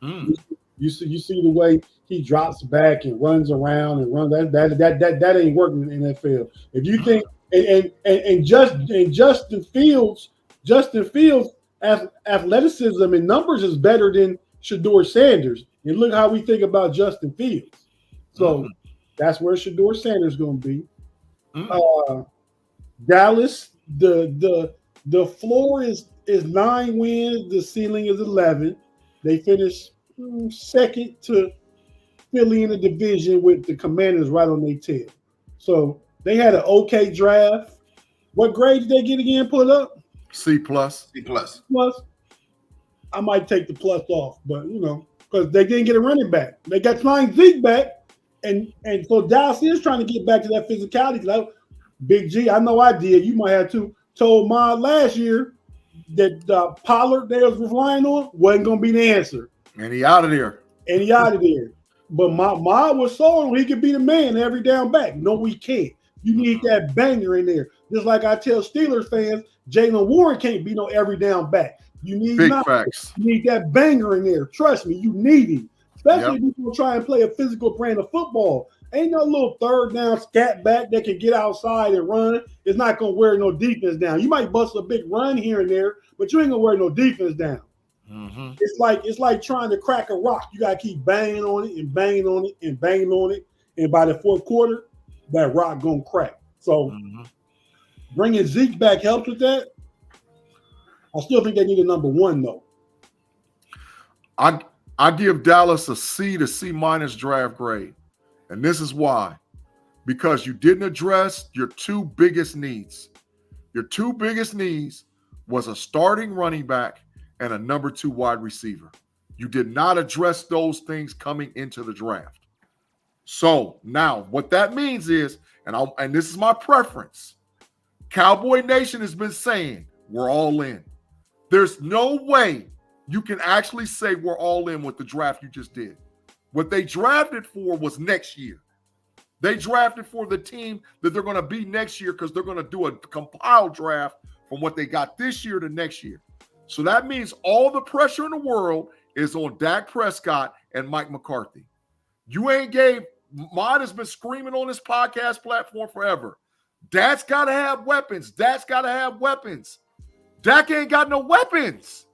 You see the way he drops back and runs around and runs that ain't working in the NFL. If you think and Justin Fields athleticism and numbers is better than Shador Sanders. And look how we think about Justin Fields. So that's where Shador Sanders is going to be. Dallas, the floor is 9 wins. The ceiling is 11. They finished second to Philly in the division with the Commanders right on their tail. So they had an okay draft. What grade did they get again? Pull it up. C+. C+. Plus. I might take the plus off, but because they didn't get a running back. They got flying Zeke back, and so Dallas is trying to get back to that physicality. Like Big G, I know I did. You might have told Ma last year that Pollard they was relying on wasn't going to be the answer. And he out of there. But Ma was sold he could be the man every down back. No, we can't. You need that banger in there. Just like I tell Steelers fans, Jalen Warren can't be no every down back. You need facts. You need that banger in there. Trust me, you need him. Especially if you try and play a physical brand of football. Ain't no little third down scat back that can get outside and run. It's not gonna wear no defense down. You might bust a big run here and there, but you ain't gonna wear no defense down. It's like trying to crack a rock. You gotta keep banging on it and banging on it and banging on it, and by the fourth quarter, that rock gonna crack. So bringing Zeke back helps with that. I still think they need a number 1 though. I give Dallas a C to C- draft grade, and this is why: because you didn't address your 2 biggest needs. Your 2 biggest needs was a starting running back and a number 2 wide receiver. You did not address those things coming into the draft. So now what that means is, and this is my preference, Cowboy Nation has been saying we're all in. There's no way you can actually say we're all in with the draft you just did. What they drafted for was next year. They drafted for the team that they're going to be next year because they're going to do a compiled draft from what they got this year to next year. So that means all the pressure in the world is on Dak Prescott and Mike McCarthy. Mod has been screaming on this podcast platform forever. Dak's got to have weapons. Dak ain't got no weapons.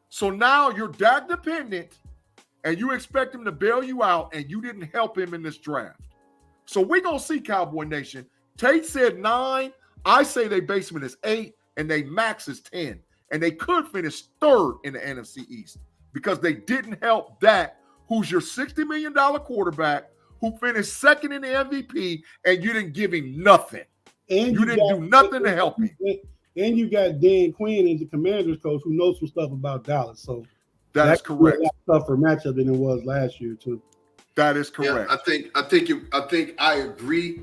So now you're Dak dependent and you expect him to bail you out, and you didn't help him in this draft. So we're going to see, Cowboy Nation. Tate said 9. I say their basement is 8, and they max is 10. And they could finish 3rd in the NFC East because they didn't help Dak, who's your $60 million quarterback, who finished 2nd in the MVP, and you didn't give him nothing. And you didn't do nothing to help him. And you got Dan Quinn as the Commanders coach who knows some stuff about Dallas. So that's correct. A tougher matchup than it was last year too. That is correct. Yeah, I think I agree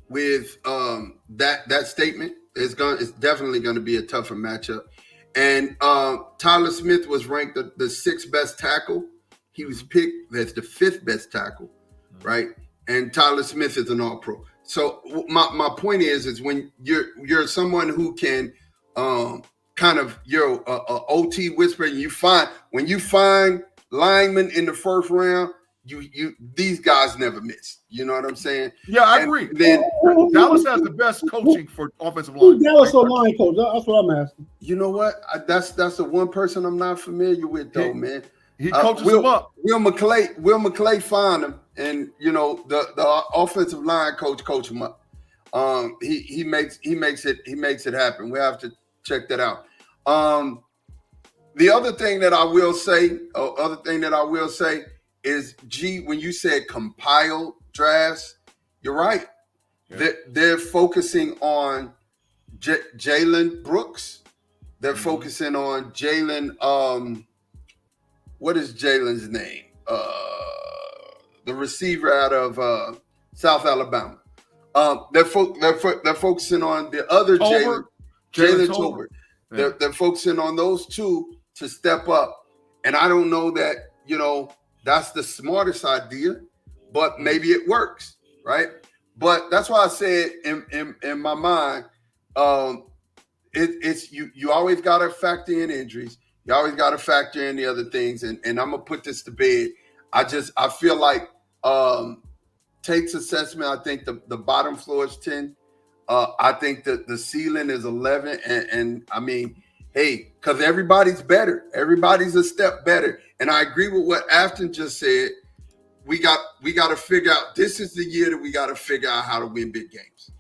with that statement. It's definitely going to be a tougher matchup. And Tyler Smith was ranked the 6th best tackle. He was picked as the 5th best tackle, right? And Tyler Smith is an All-Pro. So my point is when you're someone who can kind of you're a OT whisperer, and when you find linemen in the 1st round, you these guys never miss. You know what I'm saying? Yeah, I agree. Then Dallas has the best coaching for offensive line. Who's Dallas line coach? That's what I'm asking. You know what? That's the one person I'm not familiar with though, man. He coaches them up. Will McClay found him, and you know the offensive line coach him up. He makes it happen. We have to check that out. The other thing that I will say is, when you said compiled drafts, you're right. Yeah. They're focusing on Jalen Brooks. They're focusing on Jalen. What is Jalen's name? The receiver out of South Alabama. They're focusing on the other Jalen Tolbert. Yeah. They're focusing on those two to step up. And I don't know that, that's the smartest idea, but maybe it works, right? But that's why I said in my mind, it's you always got to factor in injuries. You always got to factor in the other things. And I'm going to put this to bed. I feel like Tate's assessment, I think the bottom floor is 10. I think that the ceiling is 11. And I mean, hey, because everybody's better. Everybody's a step better. And I agree with what Afton just said. We got to figure out, this is the year that we got to figure out how to win big games.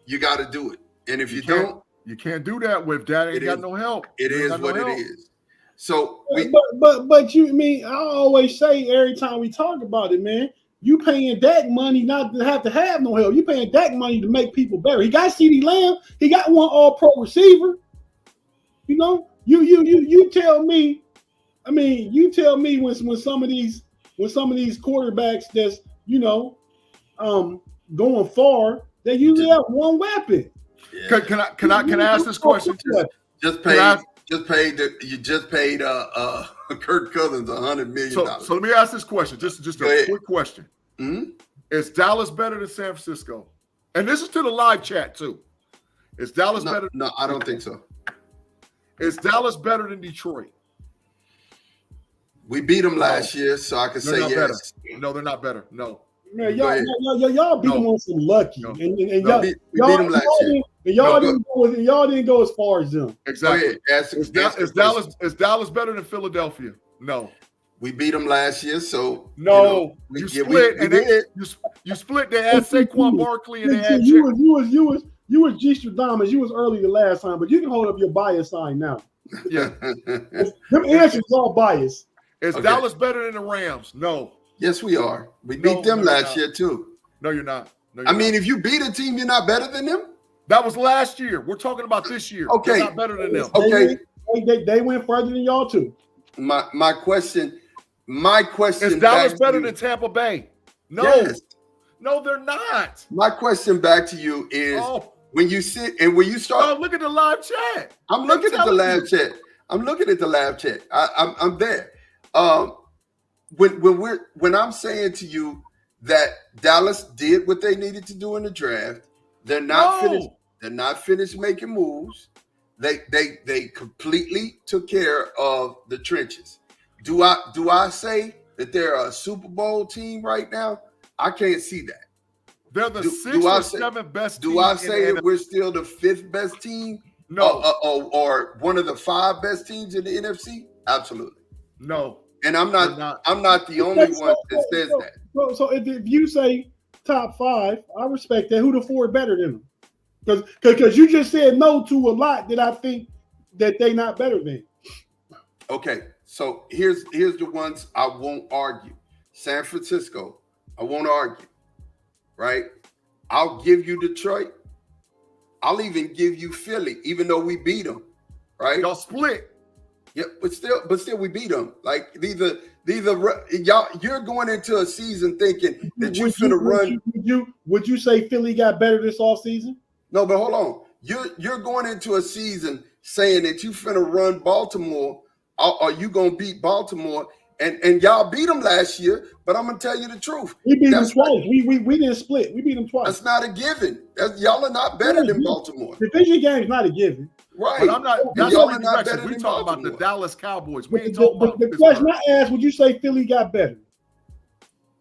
You got to do it. And if you don't, you can't do that with that. Ain't got no help. It is what it is. So but you mean, I always say every time we talk about it, man, you paying Dak money not to have no help. You paying Dak money to make people better. He got CeeDee Lamb. He got one All-Pro receiver. You tell me. I mean, you tell me when some of these quarterbacks that's going far, they usually have one weapon. Yeah. Can I ask this question? You just paid Kirk Cousins $100 million. So let me ask this question. Just a quick question. Mm-hmm. Is Dallas better than San Francisco? And this is to the live chat too. Is Dallas better? No, I don't think so. Is Dallas better than Detroit? We beat them last year, so I can say yes. Better. No, they're not better. No. Man, y'all beat them on some lucky, and we beat them last year. And y'all didn't go as far as them. Exactly. Is Dallas better than Philadelphia? No. We beat them last year, so no. You split. They had Saquon Barkley and they had you was G. Stradamus. You was early the last time, but you can hold up your bias sign now. Yeah. Them answers all biased. Is Dallas better than the Rams? No. Yes, we are. We beat them last year too. No, you're not. I mean, if you beat a team, you're not better than them. That was last year. We're talking about this year. Okay. You're not better than them. Okay. They went further than y'all too. My question. Is Dallas better than Tampa Bay? No. Yes. No, they're not. My question back to you is when you sit and when you start. Oh, look at the live chat. I'm looking at the live chat. I'm there. When I'm saying to you that Dallas did what they needed to do in the draft, they're not finished. They're not finished making moves. They completely took care of the trenches. Do I say that they're a Super Bowl team right now? I can't see that. They're the 6th or 7th best team. Do I say that we're still the 5th best team? No. Or one of the 5 best teams in the NFC? Absolutely. No. And I'm not the only one that says that. So if you say top 5. I respect that. Who the 4 better than them? Because you just said no to a lot that I think that they not better than. Okay, so here's the ones I won't argue. San Francisco, I won't argue. Right? I'll give you Detroit. I'll even give you Philly, even though we beat them. Right? Y'all split. Yeah, but still we beat them. Like these are y'all. You're going into a season thinking that you're finna run. Would you say Philly got better this offseason? No, but hold on. You're going into a season saying that you finna run Baltimore. Are you gonna beat Baltimore? And y'all beat them last year. But I'm gonna tell you the truth. We beat them twice. We didn't split. We beat them twice. That's not a given. Y'all are not better than Baltimore. Division game's not a given. Right. But I'm not. That's y'all only are not direction. better We than talking Baltimore. about the Dallas Cowboys. We ain't The talking about the question I asked, would you say Philly got better?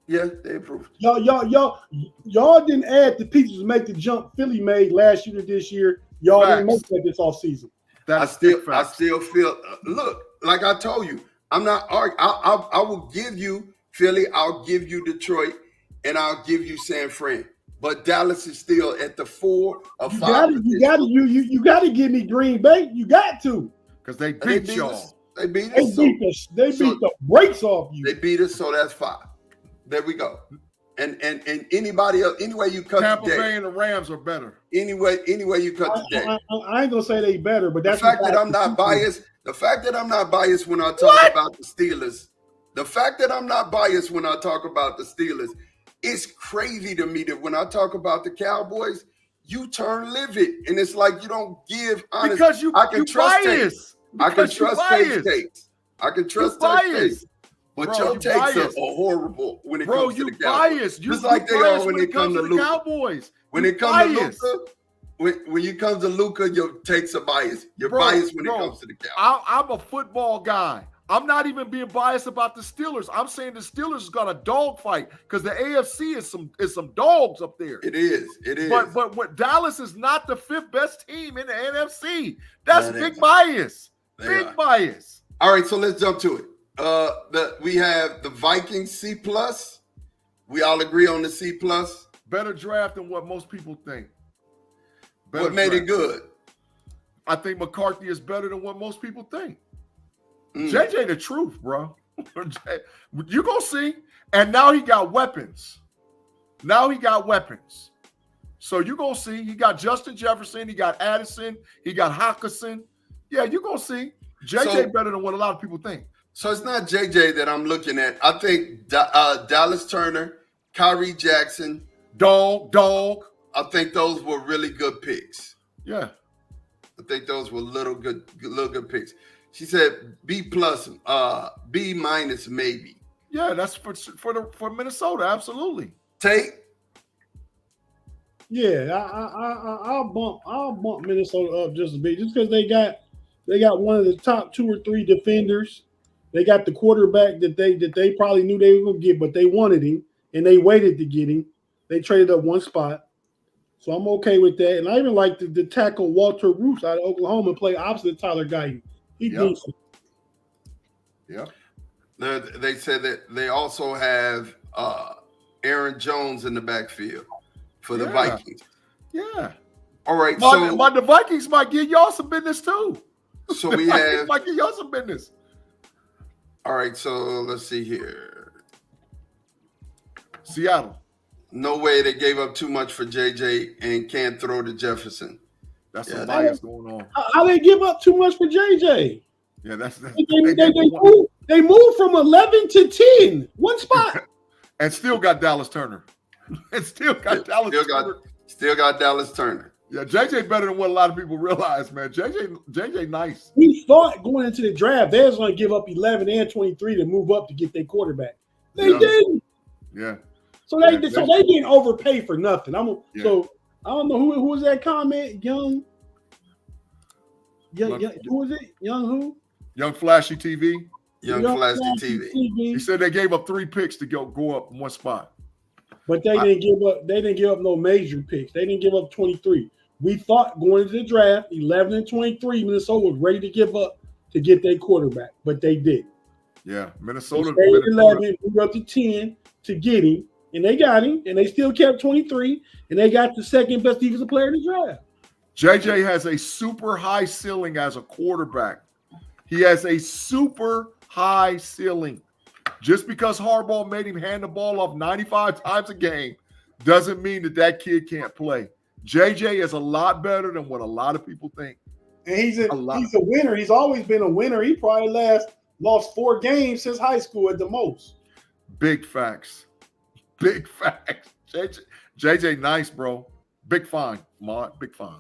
Yeah, they improved. Y'all didn't add the pieces to make the jump Philly made last year to this year. Y'all didn't make that this offseason. I still feel. Look, like I told you, I'm not arguing. I will give you Philly. I'll give you Detroit, and I'll give you San Fran. But Dallas is still at the 4 or 5. You got to give me Green Bay. You got to, because they beat y'all. Us. They beat They us. beat us. They beat the brakes off you. They beat us, so that's 5. There we go. And anybody else, anyway you cut Tampa today, Bay and the Rams are better. Anyway you cut today. I ain't gonna say they better, but that's the fact that I'm not biased. The fact that I'm not biased when I talk about the Steelers. The fact that I'm not biased when I talk about the Steelers. It's crazy to me that when I talk about the Cowboys, you turn livid, and it's like you don't give honest. Because I can trust biased. I can trust takes. I can trust takes. But bro, your takes are horrible when it comes to the Cowboys. Just like they are when it comes to the Cowboys. When it comes to Luka, when you come to Luka, your takes are biased. You're biased when it comes to the Cowboys. I'm a football guy. I'm not even being biased about the Steelers. I'm saying the Steelers has got a dog fight because the AFC is some dogs up there. It is. But what Dallas is not the 5th best team in the NFC. That's big bias. Big bias. All right, so let's jump to it. We have the Vikings C+. We all agree on the C+. Better draft than what most people think. What made it good? I think McCarthy is better than what most people think. JJ the truth, bro. You gonna see. And now he got weapons. So you gonna see. He got Justin Jefferson. He got Addison. He got Hawkinson. Yeah, you gonna see. JJ better than what a lot of people think. So it's not JJ that I'm looking at. I think Dallas Turner, Kyrie Jackson. Dog. I think those were really good picks. Yeah. I think those were little good picks. She said B+, B- maybe. Yeah, that's for Minnesota, absolutely. Tate. Yeah, I'll bump Minnesota up just a bit, just because they got one of the top 2 or 3 defenders. They got the quarterback that they probably knew they were gonna get, but they wanted him and they waited to get him. They traded up one spot. So I'm okay with that. And I even like the tackle Walter Roos out of Oklahoma and play opposite Tyler Guyton. He decent. Yeah. They said that they also have Aaron Jones in the backfield for the Vikings. Yeah. All right. The Vikings might give y'all some business too. So we have might give y'all some business. All right. So let's see here. Seattle. No way they gave up too much for JJ and can't throw to Jefferson. That's some bias going on. How they give up too much for JJ? Yeah, that's they moved from 11 to 10, one spot, and still got Dallas Turner. Still got Dallas Turner. Yeah, JJ better than what a lot of people realize, man. JJ nice. We thought going into the draft they was going to give up 11 and 23 to move up to get their quarterback. They didn't. Yeah. So they didn't overpay for nothing. So I don't know who was that comment. Young, who was it? Young who? Young Flashy TV. Young Flashy TV. He said they gave up 3 picks to go up in one spot. But they didn't give up. They didn't give up no major picks. They didn't give up 23. We thought going into the draft, 11 and 23, Minnesota was ready to give up to get their quarterback, but they did. Yeah, Minnesota. They stayed 11, moved up to 10 to get him, and they got him, and they still kept 23, and they got the second best defensive player in the draft. JJ has a super high ceiling as a quarterback. He has a super high ceiling. Just because Harbaugh made him hand the ball off 95 times a game doesn't mean that kid can't play. JJ is a lot better than what a lot of people think. And he's a winner. He's always been a winner. He probably lost 4 games since high school at the most. Big facts. Big facts. JJ nice, bro. Big fine, Mont. Big fine.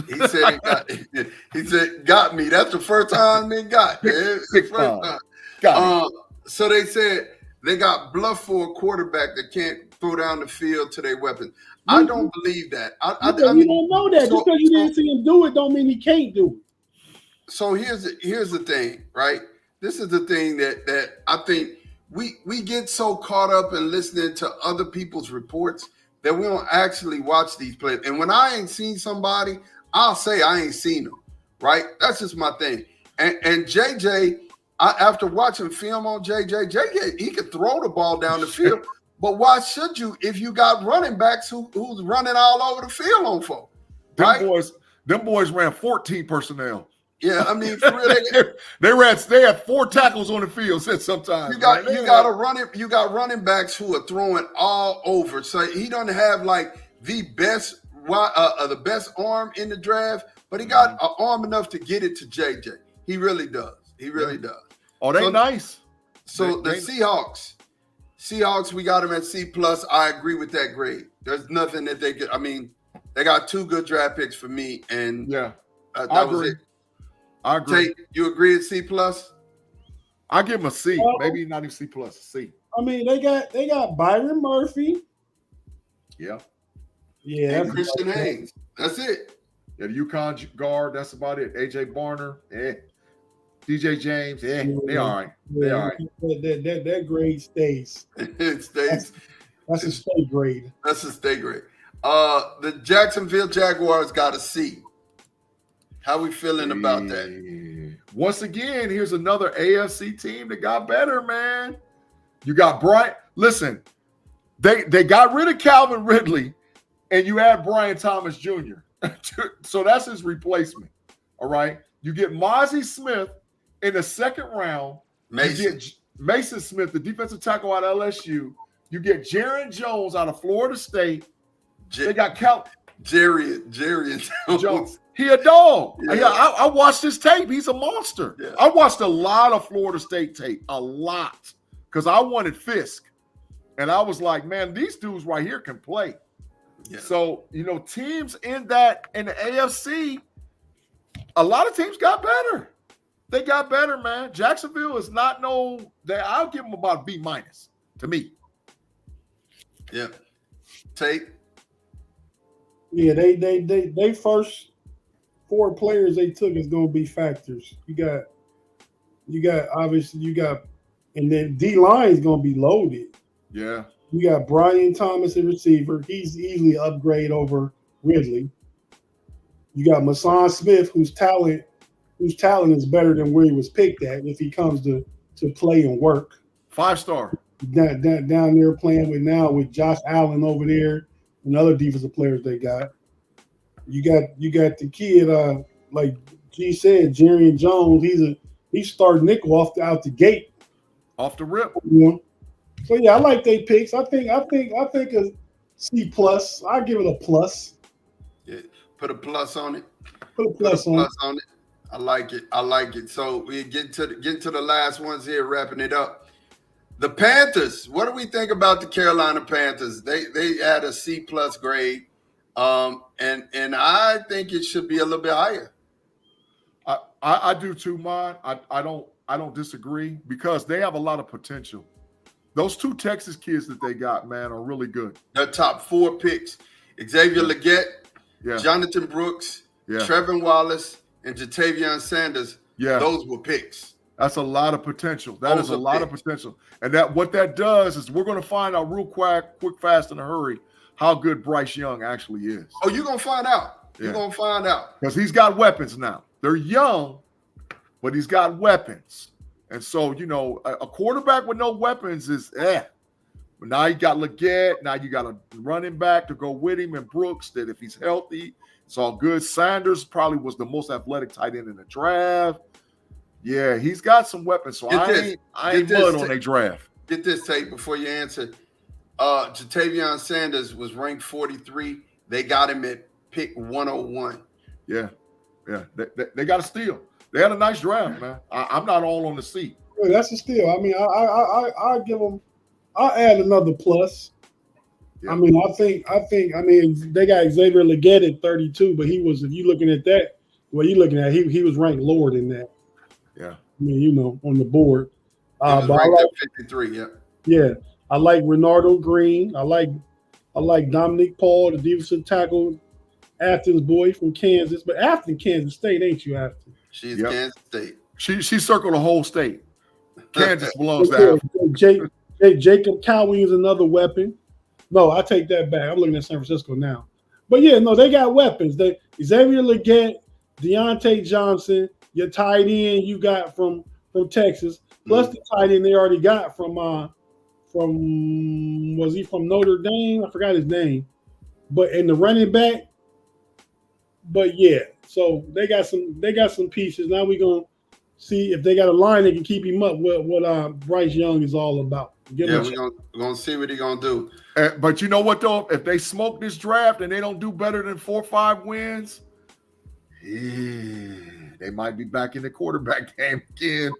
He said, got me. That's the first time they got. Big fine. Got me. So they said they got bluff for a quarterback that can't throw down the field to their weapons. I don't believe that. I mean, don't know that. Just because you didn't see him do it don't mean he can't do it. So here's the thing, right? This is the thing that I think we get so caught up in listening to other people's reports that we don't actually watch these plays. And when I ain't seen somebody, I'll say I ain't seen them, right? That's just my thing. And JJ, after watching film on JJ, he could throw the ball down the field. But why should you if you got running backs who's running all over the field on folk? Right? Them boys ran 14 personnel. Yeah, I mean, for real, they had 4 tackles on the field sometimes. You got running backs who are throwing all over. So he doesn't have like the best arm in the draft, but he got an arm enough to get it to JJ. He really does. He really does. Oh, they nice. So the Seahawks, we got them at C+. I agree with that grade. There's nothing that they could. I mean, they got 2 good draft picks for me, and that was it. I agree. Tate, you agree at C+? I give them a C. Maybe not even C+, a C. I mean, they got Byron Murphy. Yeah. Yeah. And Christian Haynes. That's it. Yeah, the UConn guard. That's about it. AJ Barner. DJ James. They all right. They all right. That grade stays. It stays. That's a state grade. That's a state grade. The Jacksonville Jaguars got a C. How we feeling about that? Once again, here's another AFC team that got better, man. You got Brian. Listen, they got rid of Calvin Ridley, and you add Brian Thomas Jr. So that's his replacement. All right. You get Mozzie Smith in the second round. You get Mason Smith, the defensive tackle out of LSU. You get Jaron Jones out of Florida State. They got Jerry Jones. He a dog. Yeah. I watched his tape. He's a monster. Yeah. I watched a lot of Florida State tape, a lot, because I wanted Fisk. And I was like, man, these dudes right here can play. Yeah. So, teams in the AFC, a lot of teams got better. They got better, man. Jacksonville is not I'll give them about B- to me. Yeah. Tate. Yeah, they first 4 players they took is going to be factors. You got and then D line is going to be loaded. Yeah. You got Brian Thomas, the receiver. He's easily upgrade over Ridley. You got Mason Smith, whose talent is better than where he was picked at if he comes to play and work. 5-star. Down there playing with Josh Allen over there and other defensive players they got. You got the kid, like G said, Jerry Jones. He's starting nickel out the gate, off the rip. So yeah, I like they picks. I think a C+. I give it a plus. Yeah, put a plus on it. Put a plus on it. I like it. So we get to the last ones here, wrapping it up. The Panthers. What do we think about the Carolina Panthers? They had a C+ grade. And I think it should be a little bit higher. I do too, man. I don't disagree because they have a lot of potential. Those 2 Texas kids that they got, man, are really good. Their top 4 picks: Xavier Legette, Jonathan Brooks, Trevin Wallace, and Jatavion Sanders. Yeah, those were picks. That's a lot of potential. That is a lot of potential. And what that does is we're going to find out real quick, fast, in a hurry how good Bryce Young actually is. Oh, you're going to find out. You're going to find out. Because he's got weapons now. They're young, but he's got weapons. And so, a quarterback with no weapons is But now you got Leggett. Now you got a running back to go with him and Brooks that if he's healthy, it's all good. Sanders probably was the most athletic tight end in the draft. Yeah, he's got some weapons. So I ain't mud on their draft. Get this, Tate, before you answer. Jatavion Sanders was ranked 43. They got him at pick 101. Yeah. They got a steal. They had a nice draft, man. I'm not all on the seat. Yeah, that's a steal. I mean, I give them. I'll add another plus. Yeah. I mean, I mean, they got Xavier Leggett at 32, but he was, if you're looking at that, well, you're looking at he was ranked lower than that. Yeah. I mean, you know, on the board. But I like 53. Yeah. Yeah, I like Renardo Green. I like Dominique Paul, the defensive tackle, Afton's boy from Kansas. But Afton, Kansas State, ain't you, Afton? She's Kansas State. She circled the whole state. Kansas belongs to Afton. Jacob Cowing is another weapon. No, I take that back. I'm looking at San Francisco now. But yeah, no, they got weapons. Xavier Leggett, Deontay Johnson, your tight end you got from Texas, plus the tight end they already got from was he from Notre Dame? I forgot his name. But in the running back, but yeah, so they got some pieces. Now we're gonna see if they got a line that can keep him up. What Bryce Young is all about. We're gonna see what he's gonna do. But you know what though? If they smoke this draft and they don't do better than 4 or 5 wins, they might be back in the quarterback game again.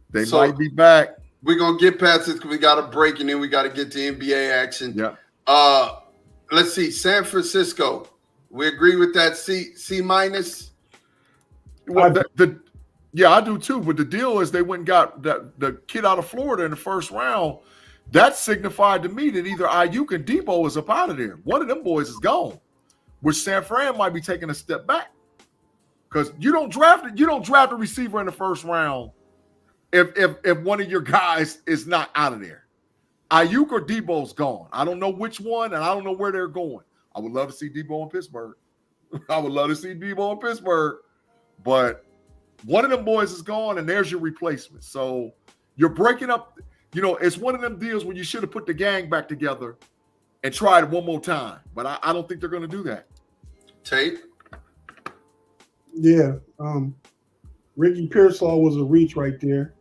They might be back. We're gonna get past this because we got a break and then we got to get to NBA action. Yeah. Let's see. San Francisco. We agree with that C minus. Well, yeah, I do too. But the deal is they went and got the kid out of Florida in the first round. That signified to me that either Ayuk and Debo is up out of there. One of them boys is gone, which San Fran might be taking a step back. Because you don't draft a receiver in the first round if one of your guys is not out of there. Ayuk or Debo's gone. I don't know which one, and I don't know where they're going. I would love to see Debo in Pittsburgh. But one of them boys is gone, and there's your replacement. So you're breaking up. You know, it's one of them deals where you should have put the gang back together and tried it one more time. But I don't think they're going to do that. Tate? Yeah. Ricky Pearsall was a reach right there.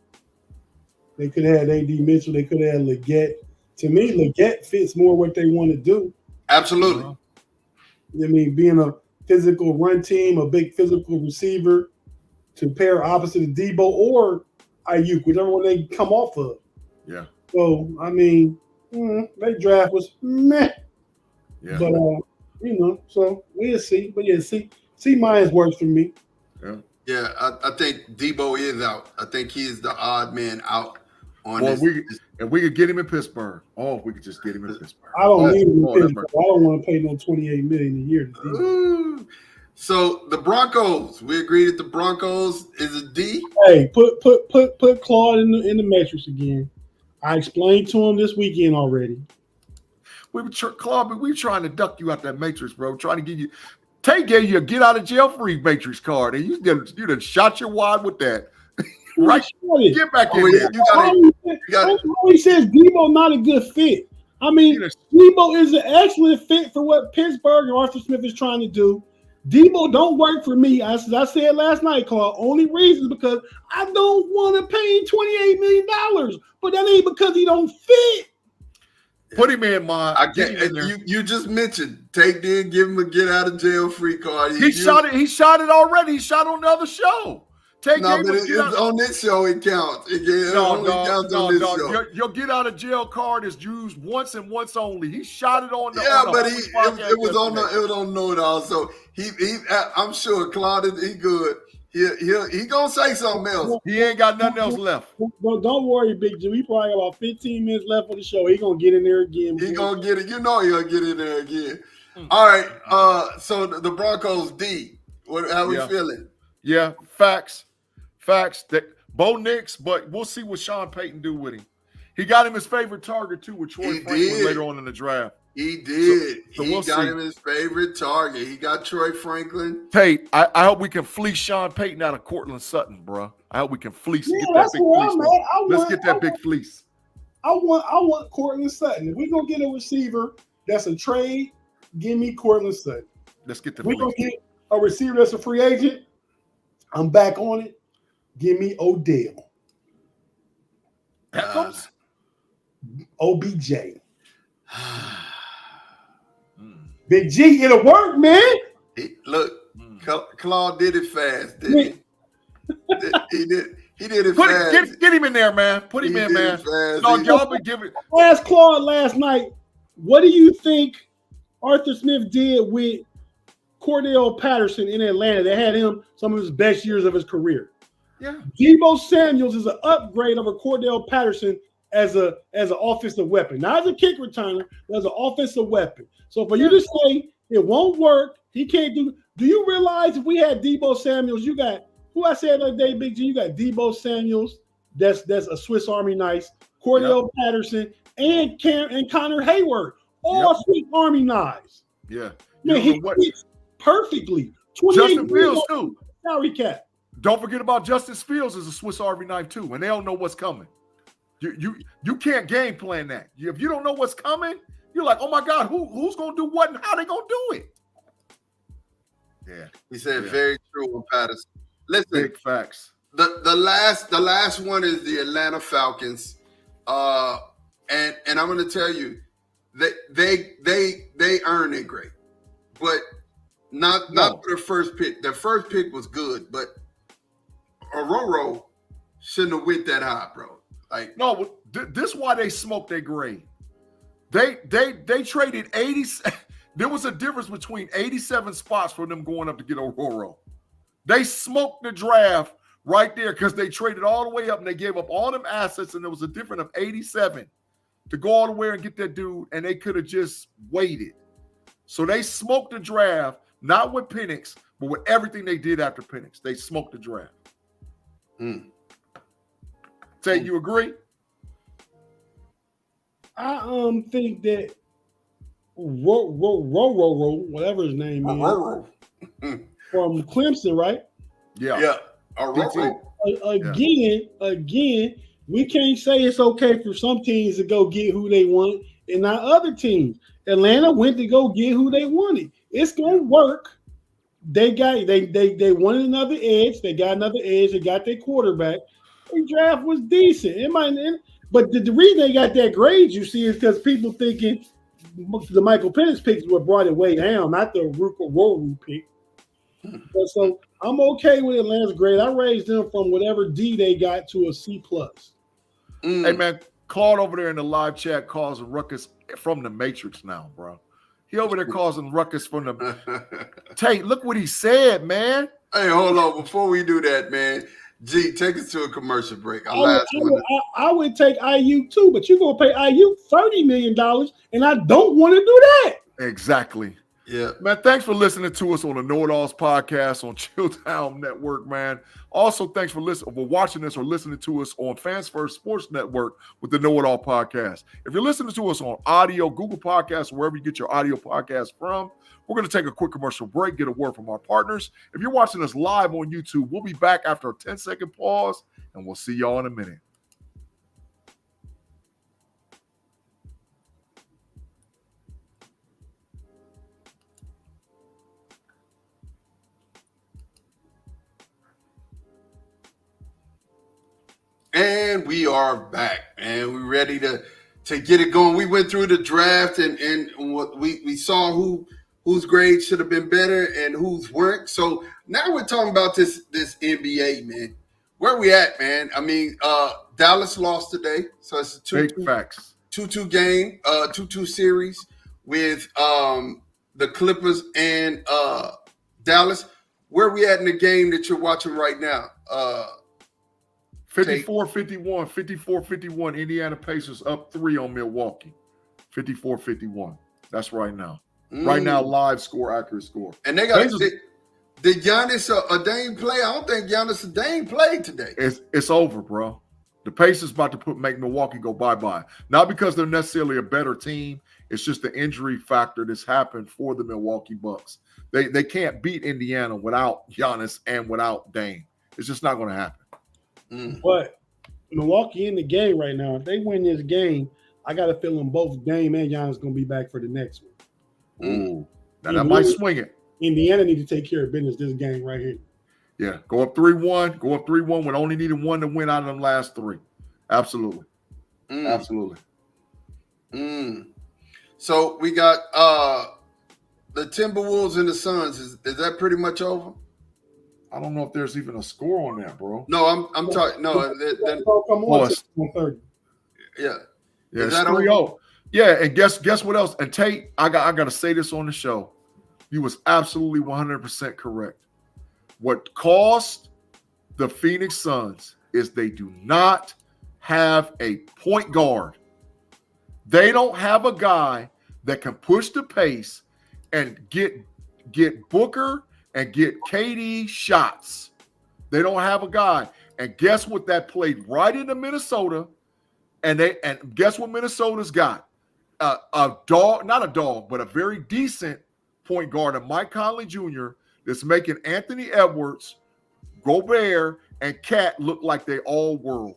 They could have had A.D. Mitchell. They could have had Leggett. To me, Leggett fits more what they want to do. Absolutely. I mean, being a physical run team, a big physical receiver to pair opposite of Debo or Ayuk, whichever one they come off of. Yeah. So, I mean, that draft was meh. Yeah. But, you know, so we'll see. But, yeah, C minus works for me. Yeah. Yeah, I think Debo is out. I think he is the odd man out on Well, this. if we could get him in Pittsburgh. Oh, if we could just get him in Pittsburgh. I don't need him in Pittsburgh. I don't want to pay no $28 million a year. So the Broncos, we agreed that the Broncos is a D. Hey, put Claude in the matrix again. I explained to him this weekend already. Claude, we were trying to duck you out that matrix, bro. Trying to give you. Tay gave you a get out of jail free matrix card, and you done shot your wad with that. Right? Get back in there. He says Debo not a good fit. I mean, Debo is an excellent fit for what Pittsburgh and Arthur Smith is trying to do. Debo don't work for me. As I said last night, Claude. Only reason is because I don't want to pay $28 million. But that ain't because he don't fit. Put him in, man. You just mentioned Tate did give him a get out of jail free card. He shot it already. He shot on the other show. But on this show it counts. Your get out of jail card is used once and once only. He shot it on the it was on KnoItAllz. So he I'm sure Claude he good. He gonna say something else. He ain't got nothing else left. Don't worry, Big Jim. He probably got about 15 minutes left of the show. He gonna get in there again. He gonna get it. You know he gonna get in there again. All right. So the Broncos D. How we feeling? Yeah. Facts. That Bo Nix, but we'll see what Sean Payton do with him. He got him his favorite target too with Troy Franklin later on in the draft. He did. So he got him his favorite target. He got Troy Franklin. Tate, I hope we can fleece Sean Payton out of Cortland Sutton, bro. I hope we can fleece. Let's get that big fleece. I want Cortland Sutton. If we're gonna get a receiver that's a trade, give me Cortland Sutton. Let's get the. We're gonna get a receiver that's a free agent. I'm back on it. Give me Odell. Beckham's? OBJ. Big G, it'll work, man. Look, Claude did it fast, didn't he? He did it fast. Get him in there, man. Put him in, man. No, y'all been giving. I asked Claude last night, what do you think Arthur Smith did with Cordell Patterson in Atlanta? They had him some of his best years of his career. Yeah. Deebo Samuels is an upgrade over Cordell Patterson as an offensive weapon. Not as a kick returner, but as an offensive weapon. So for you to say it won't work, he can't do you realize if we had Deebo Samuels, you got who I said the other day, Big G, you got Deebo Samuels, that's a Swiss Army knife, Cordell Patterson, and Connor Hayward, all Swiss Army knives. Yeah. Man, he fits perfectly. Justin Fields too. Salary cap. Don't forget about Justice Fields as a Swiss Army knife too, and they don't know what's coming. You can't game plan that. If you don't know what's coming, you're like, oh my God, who's gonna do what and how they gonna do it? Yeah, he said very true on Patterson. Listen, big facts. The last one is the Atlanta Falcons, and I'm gonna tell you that they earned it great, but not for the first pick. The first pick was good, but Ororo shouldn't have went that high, bro. Like no, this is why they smoked their grade. They traded 80. There was a difference between 87 spots for them going up to get Ororo. They smoked the draft right there because they traded all the way up and they gave up all them assets, and there was a difference of 87 to go all the way and get that dude, and they could have just waited. So they smoked the draft, not with Penix, but with everything they did after Penix. They smoked the draft. Say, you agree? I think that whatever his name is, from Clemson, right? Yeah. Again, we can't say it's okay for some teams to go get who they want and not other teams. Atlanta went to go get who they wanted. It's gonna work. They wanted another edge. They got another edge. They got their quarterback. Their draft was decent. But the reason they got that grade, you see, is because people thinking the Michael Penix picks what brought it way down, not the Ruka pick. So I'm okay with Atlanta's grade. I raised them from whatever D they got to a C+. Hey man, Claude over there in the live chat calls a ruckus from the Matrix now, bro. He over there causing ruckus from the Tate. Look what he said, man. Hey, hold on. Before we do that, man, G, take us to a commercial break. I would take IU too, but you're gonna pay IU $30 million, and I don't want to do that. Exactly. Yeah, man. Thanks for listening to us on the KnoItAllz podcast on Chilltown Network, man. Also, thanks for watching us or listening to us on Fans First Sports Network with the KnoItAllz podcast. If you're listening to us on audio, Google Podcasts, wherever you get your audio podcast from, we're going to take a quick commercial break, get a word from our partners. If you're watching us live on YouTube, we'll be back after a 10-second pause, and we'll see y'all in a minute. And we are back, and we're ready to get it going. We went through the draft and what we saw whose grades should have been better and whose weren't. So now we're talking about this NBA, man. Where we at, man? I mean, Dallas lost today, so it's a 2-2 game, 2-2 series with the Clippers and Dallas. Where we at in the game that you're watching right now? 54-51, Indiana Pacers up 3 on Milwaukee. 54-51. That's right now. Right now, live score, accurate score. And they got did Giannis or Dame play? I don't think Giannis or Dame played today. It's over, bro. The Pacers about to make Milwaukee go bye-bye. Not because they're necessarily a better team. It's just the injury factor that's happened for the Milwaukee Bucks. They can't beat Indiana without Giannis and without Dame. It's just not going to happen. But Milwaukee in the game right now. If they win this game, I got a feeling both Dame and Giannis going to be back for the next one. Ooh, now that might swing it. Indiana need to take care of business this game right here. Yeah, go up 3-1. Go up 3-1 when only needed one to win out of them last three. Absolutely. Absolutely. So we got the Timberwolves and the Suns. Is that pretty much over? I don't know if there's even a score on that, bro. No, I'm talking. No, come on, 130. Yeah, it's 3-0. Yeah, and guess what else? And Tate, I got to say this on the show. You was absolutely 100% correct. What cost the Phoenix Suns is they do not have a point guard. They don't have a guy that can push the pace and get Booker and get KD shots. They don't have a guy. And guess what? That played right into Minnesota. And guess what Minnesota's got? A dog, not a dog, but a very decent point guard, and Mike Conley Jr. that's making Anthony Edwards, Gobert, and Cat look like they all world.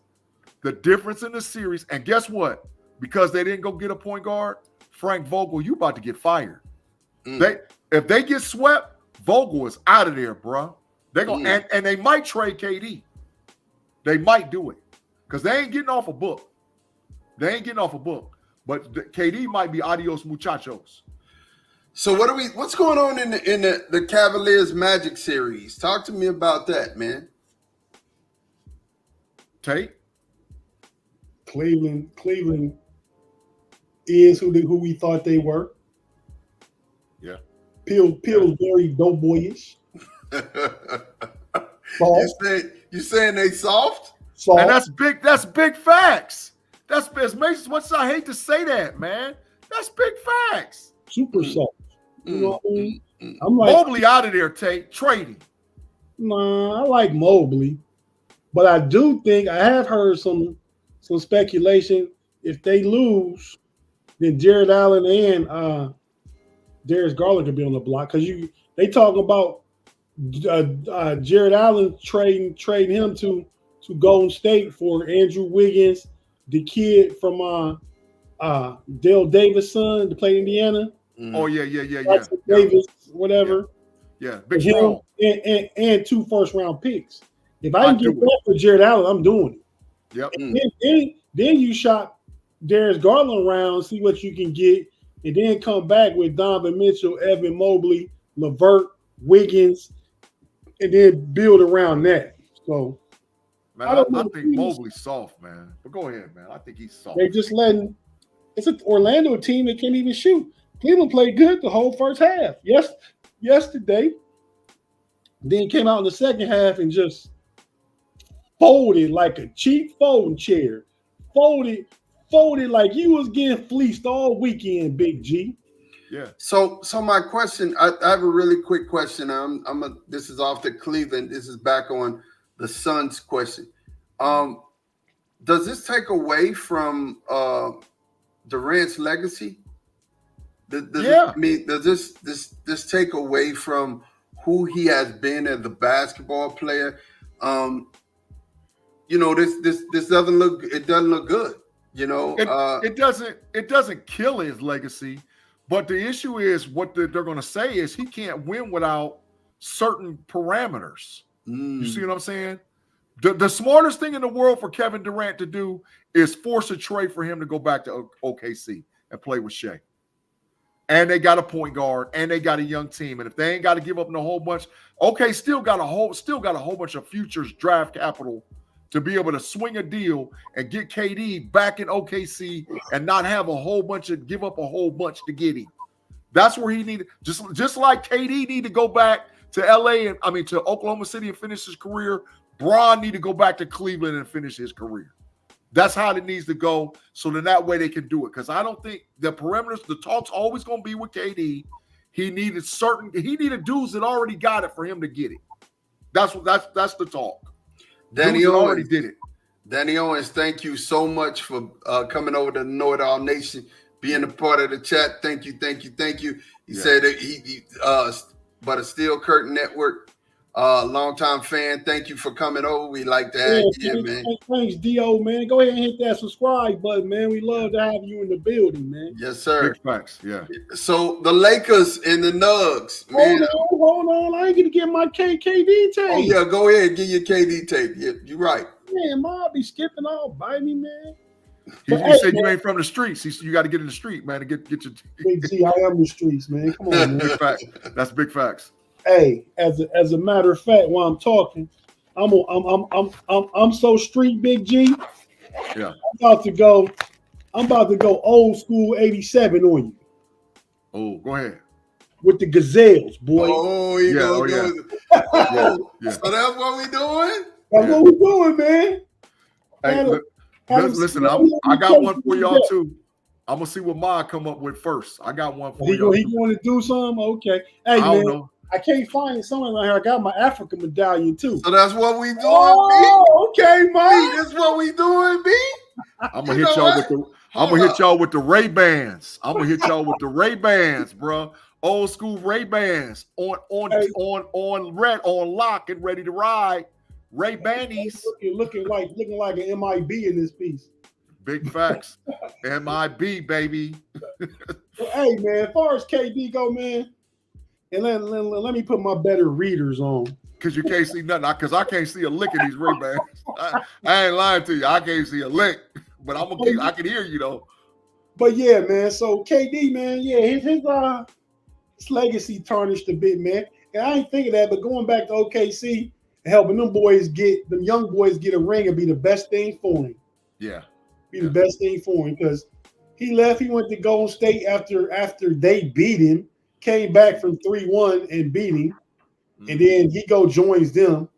The difference in the series, and guess what? Because they didn't go get a point guard, Frank Vogel, you about to get fired. If they get swept, Vogel is out of there, bro. They're gonna and they might trade KD. They might do it because they ain't getting off a book. But KD might be adios muchachos. So what's going on in the Cavaliers Magic series? Talk to me about that, man. Tate? Cleveland is who we thought they were. Yeah. Peel very doughboyish. You saying they soft? And that's big facts. That's as much as I hate to say that, man. That's big facts. Super soft. You know what I mean? I'm like Mobley out of there, Tate. Trading. Nah, I like Mobley. But I do think I have heard some speculation. If they lose, then Jared Allen and Darius Garland could be on the block because they talk about Jared Allen trading him to Golden State for Andrew Wiggins, the kid from Dale Davis' son to play Indiana. Oh yeah. Davis, whatever. Yeah. Big strong. And 2 first-round picks. If I can get that for Jared Allen, I'm doing it. Yep. Then you shop Darius Garland around, see what you can get, and then come back with Donovan Mitchell, Evan Mobley, LeVert, Wiggins, and then build around that. So man, I think Mobley's soft, man. But go ahead, man. I think he's soft. They're just letting it's an Orlando team that can't even shoot. Cleveland played good the whole first half. Yesterday. Then came out in the second half and just folded like a cheap folding chair. Folded like you was getting fleeced all weekend, Big G. Yeah. So my question, I have a really quick question. This is off the Cleveland. This is back on the Suns question. Does this take away from Durant's legacy? Does this take away from who he has been as a basketball player? This doesn't look. It doesn't look good. It doesn't kill his legacy, but the issue is what they're going to say is he can't win without certain parameters. You see what I'm saying? The smartest thing in the world for Kevin Durant to do is force a trade for him to go back to OKC and play with Shea. And they got a point guard, and they got a young team. And if they ain't got to give up a whole bunch, still got a whole bunch of futures draft capital to be able to swing a deal and get KD back in OKC and not have give up a whole bunch to get him. That's where he needed, just like KD need to go back to to Oklahoma City and finish his career. Bron need to go back to Cleveland and finish his career. That's how it needs to go. So then that way they can do it. Because I don't think the parameters, the talk's always going to be with KD. He needed dudes that already got it for him to get it. That's the talk. Danny Owens already did it. Danny Owens, thank you so much for coming over to KnoItAllz Nation, being a part of the chat. Thank you. He said that he but a Steel Curtain Network. longtime fan. Thank you for coming over. We like to have you, man. Thanks, D.O., man. Go ahead and hit that subscribe button, man. We love to have you in the building, man. Yes, sir. Big facts, yeah. So the Lakers and the Nugs, man. Hold on. I ain't gonna get my KD tape. Oh yeah, go ahead, get your KD tape. You're right. Man, I'll be skipping all by me, man. You said you ain't from the streets. You got to get in the street, man, to get your. Big G, I am the streets, man. Come on, man. Big facts. That's big facts. Hey, as a matter of fact, while I'm talking, I'm so street, Big G. Yeah. I'm about to go old school 87 on you. Oh, go ahead. With the Gazelles, boy. Oh, yeah. So that's what we doing? That's what we doing, man. Hey, listen, I got one for y'all too. I'm gonna see what Ma come up with first. I got one for y'all. He going to do something? Okay. Hey, man, I can't find something around here. I got my African medallion too. So that's what we doing, oh, B? Okay, man. That's what we doing, B? I'm gonna hit y'all with the Ray-Bans. I'm gonna hit y'all with the Ray-Bans, bro. Old school Ray-Bans on lock and ready to ride. Ray-Bannies. Looking like an MIB in this piece. Big facts. MIB, baby. Hey, man, as far as KD go, man, and let me put my better readers on. Because you can't see nothing. Because I can't see a lick in these Ray-Bans. I ain't lying to you. I can't see a lick. But I can hear you, though. But, yeah, man, so KD, man, yeah, his legacy tarnished a bit, man. And I ain't thinking that, but going back to OKC, helping them young boys get a ring and be the best thing for him. Yeah. The best thing for him because he left. He went to Golden State after they beat him, came back from 3-1 and beat him, and then he joins them.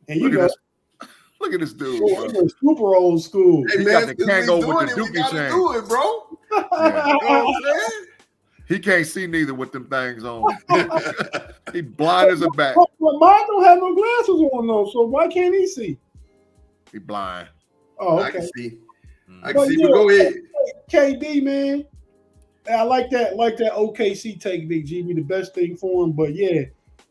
And look at this dude. Super old school. Hey, he man, got the Kango with the Dookie chain. Do it, bro. Yeah. You know what I'm saying? He can't see neither with them things on. He blind as a bat. But mine don't have no glasses on though, so why can't he see? He blind. Oh, okay. I can see. But go ahead. KD, man. I like that OKC take, Big G. Be the best thing for him. But yeah,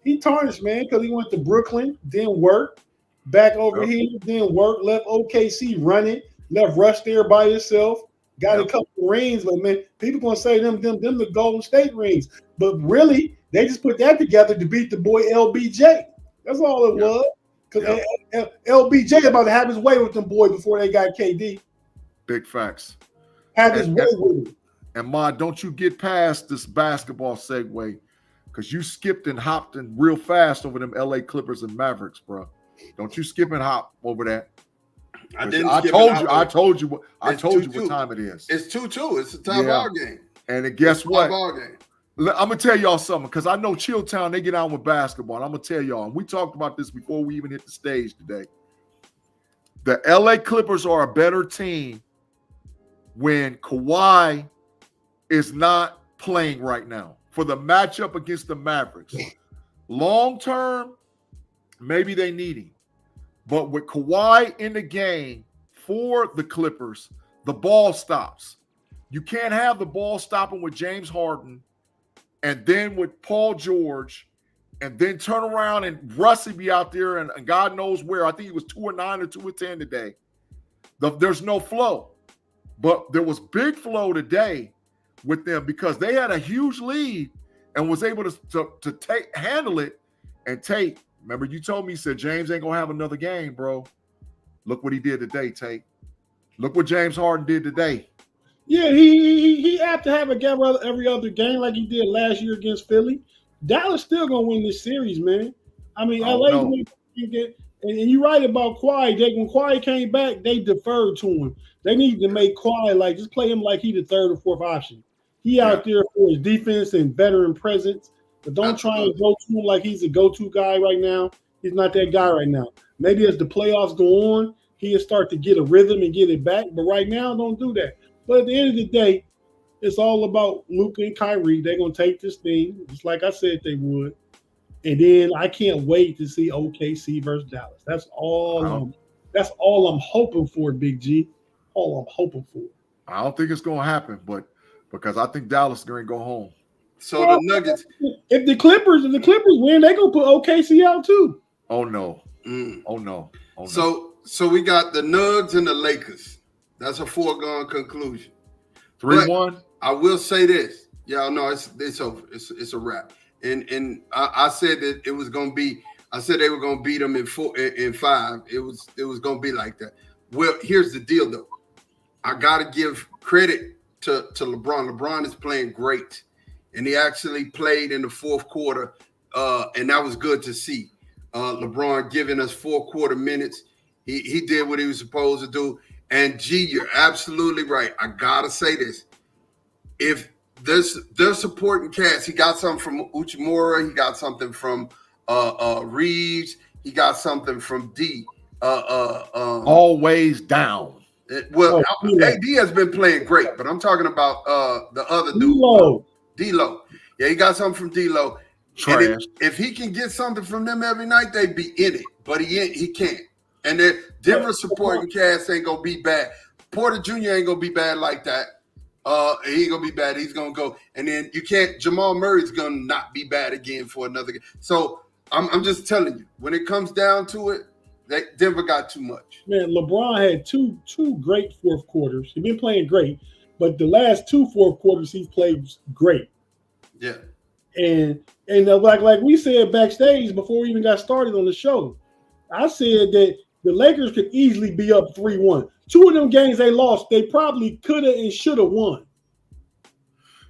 he tarnished, man, because he went to Brooklyn, didn't work. Back over here, didn't work. Left OKC running. Left Rush there by himself. Got a couple rings, but man, people gonna say them the Golden State rings. But really, they just put that together to beat the boy LBJ. That's all it was. Because LBJ about to have his way with them boys before they got KD. Big facts. Have his way with him. And Ma, don't you get past this basketball segue, because you skipped and hopped and real fast over them LA Clippers and Mavericks, bro. Don't you skip and hop over that. I told you what time it is. It's 2-2. It's a tie-ball game. And guess what? Game. I'm gonna tell y'all something, because I know Chilltown, they get on with basketball. And I'm gonna tell y'all, and we talked about this before we even hit the stage today. The LA Clippers are a better team when Kawhi is not playing right now for the matchup against the Mavericks. Long term, maybe they need him. But with Kawhi in the game for the Clippers, the ball stops. You can't have the ball stopping with James Harden and then with Paul George and then turn around and Rusty be out there and God knows where. I think he was 2-9 or 2-10 today. There's no flow. But there was big flow today with them because they had a huge lead and was able to handle it and take. Remember, you told me, you said James ain't gonna have another game, bro. Look what he did today, Tate. Look what James Harden did today. Yeah, he had to have a game every other game like he did last year against Philly. Dallas still gonna win this series, man. I mean, LA and you're right about Kawhi. When Kawhi came back, they deferred to him. They need to make Kawhi just play him like he the third or fourth option. He out there for his defense and veteran presence. But don't try and go to him like he's a go-to guy right now. He's not that guy right now. Maybe as the playoffs go on, he'll start to get a rhythm and get it back. But right now, don't do that. But at the end of the day, it's all about Luka and Kyrie. They're going to take this thing, just like I said they would. And then I can't wait to see OKC versus Dallas. That's all I'm hoping for, Big G. All I'm hoping for. I don't think it's going to happen, but because I think Dallas is going to go home. So the Nuggets. If the Clippers win, they're gonna put OKC out too. Oh no. Mm. Oh no. Oh no. So we got the Nugs and the Lakers. That's a foregone conclusion. 3-1. I will say this. Y'all know it's over. It's a wrap. And I said that it was gonna be. I said they were gonna beat them in 5. It was gonna be like that. Well, here's the deal though. I gotta give credit to LeBron. LeBron is playing great, and he actually played in the fourth quarter, and that was good to see. LeBron giving us 4 quarter minutes. He did what he was supposed to do. And G, you're absolutely right. I gotta say this. If their supporting cast, he got something from Uchimura, he got something from Reeves, he got something from D. Always down. AD has been playing great, but I'm talking about the other dude, D-Lo. Yeah, he got something from D-Lo. Trash. If he can get something from them every night, they'd be in it. But he can't. And then Denver supporting cast ain't gonna be bad. Porter Jr. ain't gonna be bad like that. He ain't gonna be bad. He's gonna go. And then you can't. Jamal Murray's gonna not be bad again for another game. So I'm just telling you, when it comes down to it, Denver got too much. Man, LeBron had two great fourth quarters. He's been playing great, but the last 2 fourth quarters he's played great. Yeah. And like we said backstage before we even got started on the show, I said that the Lakers could easily be up 3-1. 2 of them games they lost, they probably could have and should have won.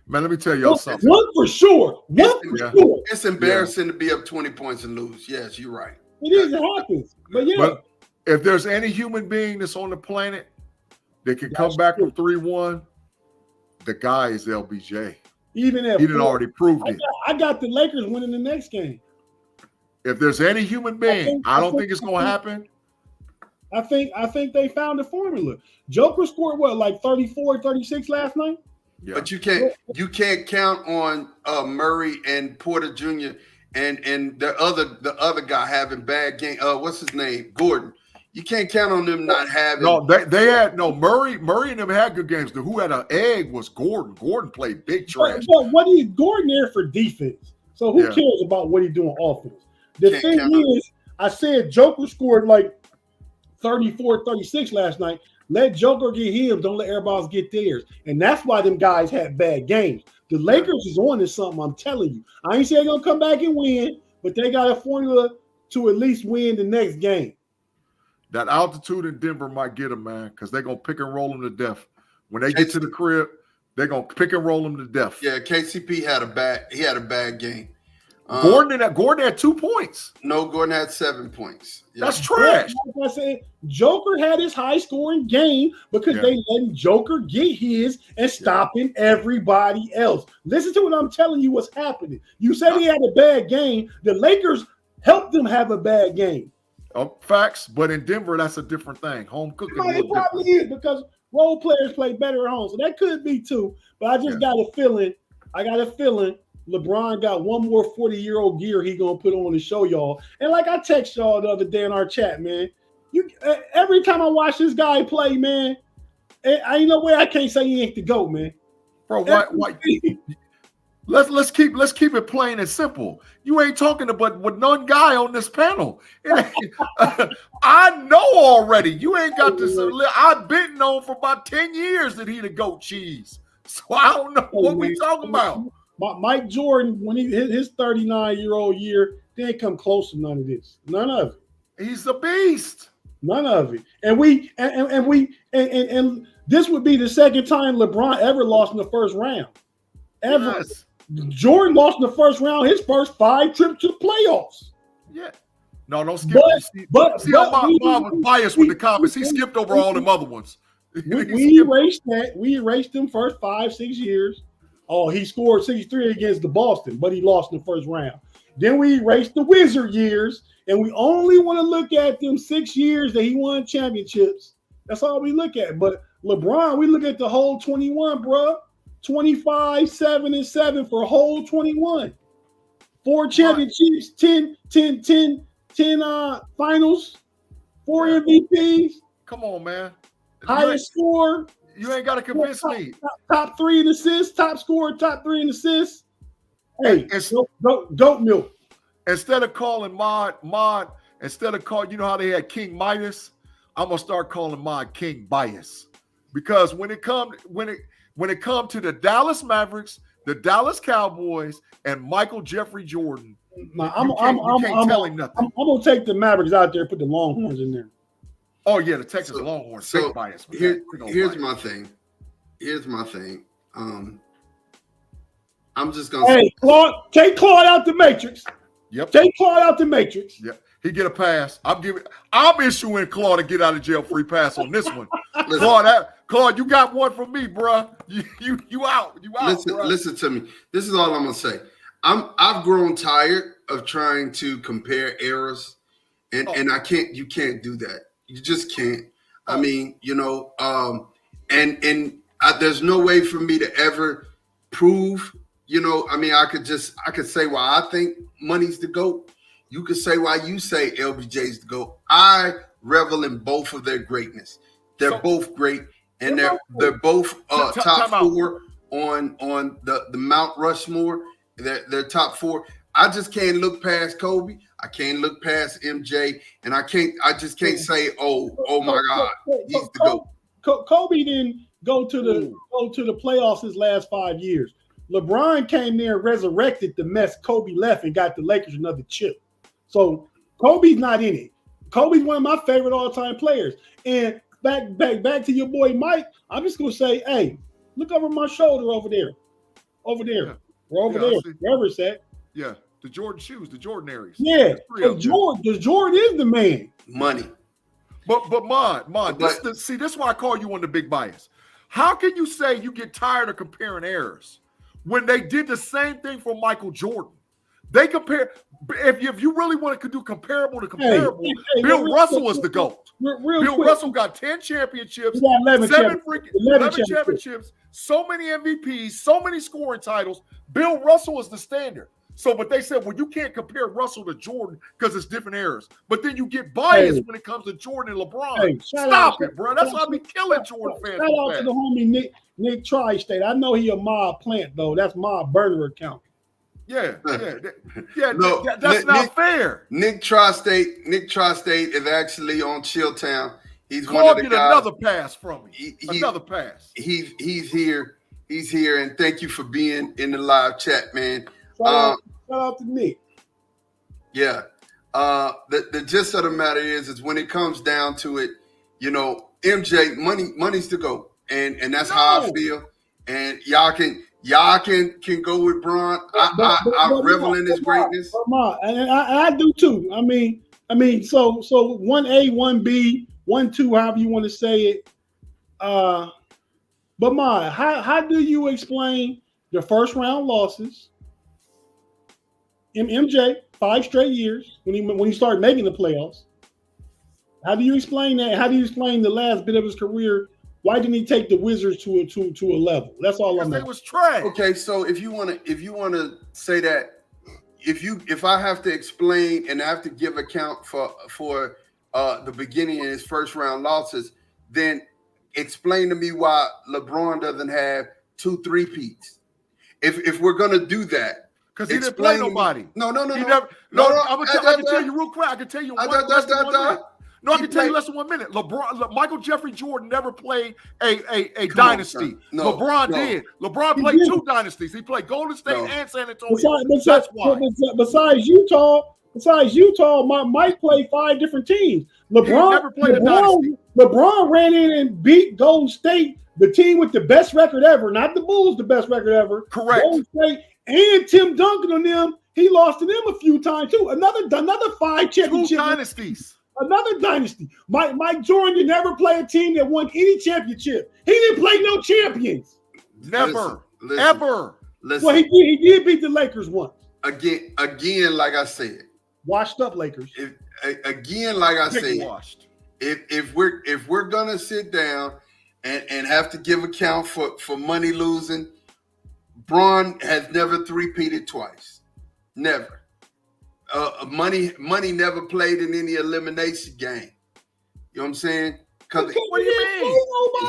Man, let me tell y'all something. One for sure. Sure. It's embarrassing to be up 20 points and lose. Yes, you're right. It is. It happens. But if there's any human being that's on the planet that can come back from 3-1, the guy is LBJ. Even if he done already proved it. I got the Lakers winning the next game. If there's any human being, I don't think it's going to happen. I think they found the formula. Joker scored what, like 34, 36 last night? Yeah. But you can't count on Murray and Porter Jr. and the other guy having bad game. What's his name? Gordon. You can't count on them not having. No, they had Murray and them had good games. Who had an egg was Gordon. Gordon played big trash. But what is Gordon there for defense? So who cares about what he's doing offense? The thing is, I said Joker scored like 34, 36 last night. Let Joker get his. Don't let everybody else get theirs. And that's why them guys had bad games. The Lakers is on to something, I'm telling you. I ain't saying they're going to come back and win, but they got a formula to at least win the next game. That altitude in Denver might get them, man, because they're going to pick and roll them to death. When they get to the crib, they're going to pick and roll them to death. Yeah, KCP had a bad game. Gordon had 2 points. No, Gordon had 7 points. Yeah. That's trash. Like I said, Joker had his high-scoring game because they letting Joker get his and stopping everybody else. Listen to what I'm telling you what's happening. You said he had a bad game. The Lakers helped them have a bad game. Facts, but in Denver, that's a different thing. Home cooking. It probably is because role players play better at home. So that could be too. But I just got a feeling. LeBron got one more 40-year-old gear he gonna put on to show y'all. And like I text y'all the other day in our chat, man. Every time I watch this guy play, man, I ain't no way I can't say he ain't the GOAT, man. Bro, why? Let's keep it plain and simple. You ain't talking about with none guy on this panel. I know already. You ain't got to. I've been known for about 10 years that he the GOAT cheese. So I don't know what we talking about. Mike Jordan, when he hit his 39-year-old year, they ain't come close to none of this. None of it. He's a beast. None of it. And this would be the second time LeBron ever lost in the first round. Ever. Yes. Jordan lost in the first round his first 5 trips to the playoffs. Yeah. No, don't skip. But Bob was biased with the comments. He skipped over all them other ones. We erased that. We erased them first 5-6 years. Oh, he scored 63 against the Boston, but he lost in the first round. Then we erased the Wizard years, and we only want to look at them 6 years that he won championships. That's all we look at. But LeBron, we look at the whole 21, bro. 25, 7-7 for a whole 21. 4 championships, 10 finals, 4 MVPs. Come on, man. Highest score. You ain't got to convince me. Top 3 in assists, top scorer, top 3 in assists. Hey, goat milk. Instead of calling Mod instead of calling, you know how they had King Midas, I'm gonna start calling mine King Bias, because when it come to the Dallas Mavericks, the Dallas Cowboys, and Michael Jeffrey Jordan, you can't tell him nothing. I'm gonna take the Mavericks out there, put the Longhorns in there. Oh yeah, the Texas Longhorns. So big bias. Here's my thing. I'm just gonna Claude, take Claude out the Matrix. Yep. Take Claude out the Matrix. Yep. He get a pass. I'm issuing Claude a get out of jail free pass on this one. Claude, you got one from me, bro. You out. Listen to me. This is all I'm gonna say. I've grown tired of trying to compare eras, and you can't do that. You just can't. I mean, there's no way for me to ever prove. I could say why I think money's the GOAT. You could say why you say LBJ's the GOAT. I revel in both of their greatness. They're both great, and they're both top four on the Mount Rushmore. They're top four. I just can't look past Kobe. I can't look past MJ, and I just can't say, oh my God, he's the GOAT. Kobe didn't go to the playoffs his last 5 years. LeBron came there and resurrected the mess Kobe left and got the Lakers another chip. So Kobe's not in it. Kobe's one of my favorite all-time players. And back to your boy Mike, I'm just gonna say, hey, look over my shoulder over there. Yeah. We're over there. Wherever it's at. Yeah, the Jordan shoes, the Jordan Aries. Yeah, Jordan is the man. Money. But this is why I call you on the big bias. How can you say you get tired of comparing errors when they did the same thing for Michael Jordan? They compare. If you really want to do comparable to comparable, Bill Russell was the GOAT. Bill Russell got 10 championships, 11 championships, so many MVPs, so many scoring titles. Bill Russell is the standard. But they said, well, you can't compare Russell to Jordan because it's different eras. But then you get biased when it comes to Jordan and LeBron. Stop it, bro. That's why I be killing Jordan fans. Shout out to the homie Nick Tri-State. I know he a mob plant, though. That's my burner account. Yeah. No, that's not fair. Nick Tri-State is actually on Chilltown. He's one of the guys. Another pass from me. Another pass. He's here. He's here, and thank you for being in the live chat, man. Shout out to Nick. Yeah. The gist of the matter is when it comes down to it, MJ, money's to go. And that's how I feel. And y'all can go with Bron. I revel in his greatness. And I do too. I mean, so 1A, 1B, 1-2, however you want to say it. But how do you explain the first round losses? MJ 5 straight years when he started making the playoffs. How do you explain that? How do you explain the last bit of his career? Why didn't he take the Wizards to a level? That's all I'm saying. It was trash. Okay, so if you want to say that, if I have to explain and I have to give account for the beginning of his first round losses, then explain to me why LeBron doesn't have 2 3-peats. If we're gonna do that. Because he didn't play nobody. No. I can tell you real quick. I can tell you less than 1 minute. No, I can tell you less than 1 minute. Michael Jeffrey Jordan never played a dynasty. LeBron did. LeBron played 2 dynasties. He played Golden State and San Antonio. That's why. Besides Utah, Mike played 5 different teams. LeBron never played a dynasty. LeBron ran in and beat Golden State, the team with the best record ever, not the Bulls, the best record ever. Correct. Golden State and Tim Duncan on them. He lost to them a few times too. Another 5 championships. 2 dynasties. Another dynasty. Mike Jordan never played a team that won any championship. He didn't play no champions. Never. Listen, ever. Listen. Well, he did beat the Lakers once. Again, like I said. Washed up Lakers. If we're gonna sit down and have to give account for money losing, Bron has never 3-peated twice. Never. Money never played in any elimination game. You know what I'm saying? What do you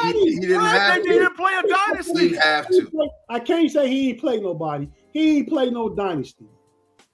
mean? He didn't have to. He didn't play a dynasty. He didn't have to. I can't say he ain't played nobody. He ain't played no dynasty.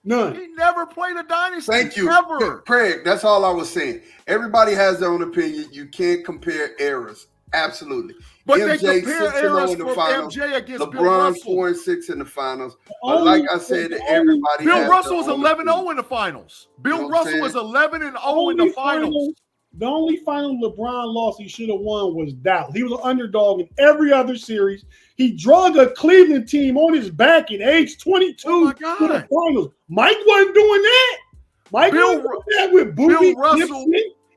None. He never played a dynasty. Thank you. Never. Craig, that's all I was saying. Everybody has their own opinion. You can't compare eras. Absolutely. But MJ they compare 6-0 eras in the from finals. MJ against Bill LeBron Russell. 4-6 in the finals. But like I said, everybody Bill has Russell was their own 11-0 opinion. in the finals. You Bill know what I'm Russell was saying? 11-0 in the finals. The only final LeBron loss he should have won was Dallas. He was an underdog in every other series. He drug a Cleveland team on his back at age 22 to the finals. Mike wasn't doing that. Mike wasn't doing that with Boogie Russell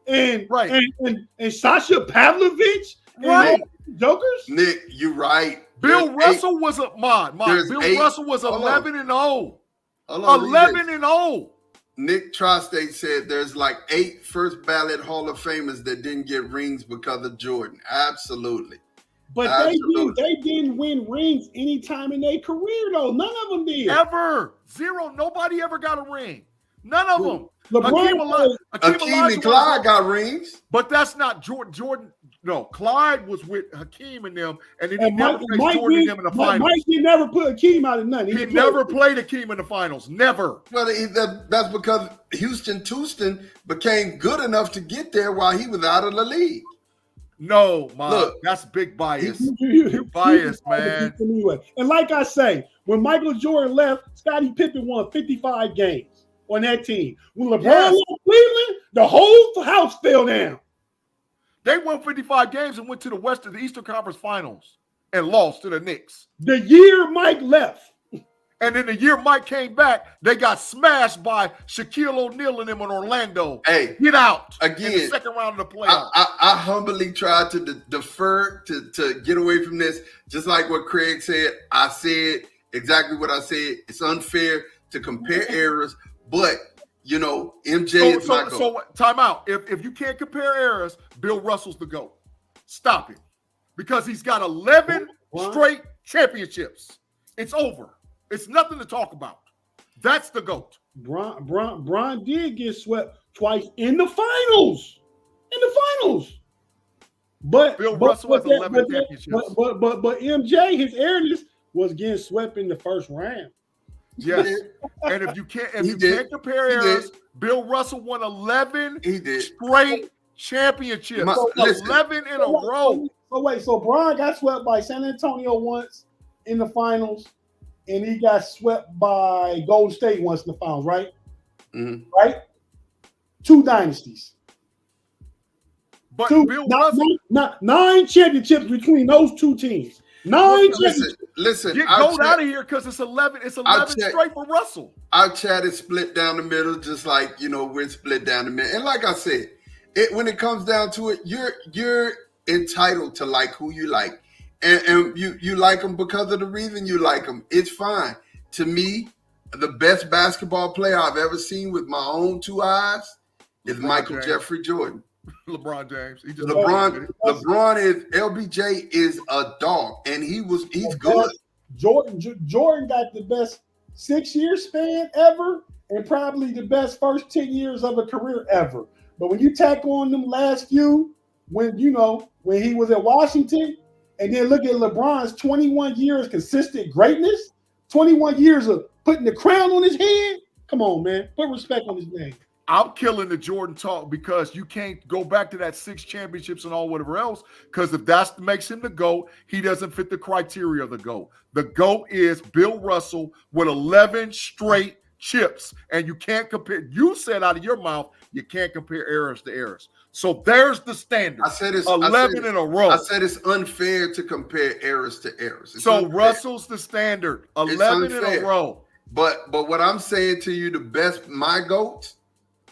and Sasha Pavlovich and jokers. Nick, you're right. Bill Russell was a Bill Russell was 11-0. 11-0. Nick Trostate said there's like 8 first ballot Hall of Famers that didn't get rings because of Jordan. Absolutely. But they didn't win rings anytime in their career, though. None of them did. Ever. Zero. Nobody ever got a ring. None of them. Hakeem and Clyde got rings. But that's not Jordan. No, Clyde was with Hakeem and them, and then he never Mike played Jordan and them in the finals. Mike never put Hakeem out of nothing. He never played Hakeem in the finals. Never. Well, that's because Houston became good enough to get there while he was out of the league. No, look, that's big bias. You're biased, man. And like I say, when Michael Jordan left, Scottie Pippen won 55 games on that team. When LeBron left Cleveland, the whole house fell down. They won 55 games and went to the Eastern Conference Finals and lost to the Knicks. The year Mike left. And then the year Mike came back, they got smashed by Shaquille O'Neal and them in Orlando. Hey, get out again in the second round of the playoffs. I humbly tried to defer to get away from this. Just like what Craig said, I said exactly what I said. It's unfair to compare eras, but you know, MJ is my GOAT. So time out. If you can't compare eras, Bill Russell's the GOAT. Stop it. Because he's got 11 straight championships. It's over. It's nothing to talk about. That's the GOAT. Bron did get swept twice in the finals. But Bill Russell has 11 championships. But MJ, his airness was getting swept in the first round. Yes. And if you can't compare eras, Bill Russell won 11 straight championships. 11 in a row. So Bron got swept by San Antonio once in the finals. And he got swept by Golden State once in the finals, right? Mm-hmm. Right? 2 dynasties. But Bill Russell, 9 championships between those 2 teams. 9 championships. Listen, get gold out of here because it's 11. It's 11 straight for Russell. Our chat is split down the middle, just like we're split down the middle. And like I said, when it comes down to it, you're entitled to like who you like. And you like them because of the reason you like them. It's fine. To me, the best basketball player I've ever seen with my own 2 eyes is Michael Jeffrey Jordan. LeBron James. LeBron is LBJ is a dog, and he's good. Jordan got the best 6-year span ever, and probably the best first 10 years of a career ever. But when you tack on them last few, when he was at Washington. And then look at LeBron's 21 years consistent greatness, 21 years of putting the crown on his head. Come on, man. Put respect on his name. I'm killing the Jordan talk because you can't go back to that 6 championships and all whatever else, because if that makes him the GOAT, he doesn't fit the criteria of the GOAT. The GOAT is Bill Russell with 11 straight chips, and you can't compare. You said out of your mouth, you can't compare eras to eras. So there's the standard. I said it's 11 in a row. I said it's unfair to compare eras to eras. So unfair. Russell's the standard. 11 in a row. But what I'm saying to you, the best, my GOAT,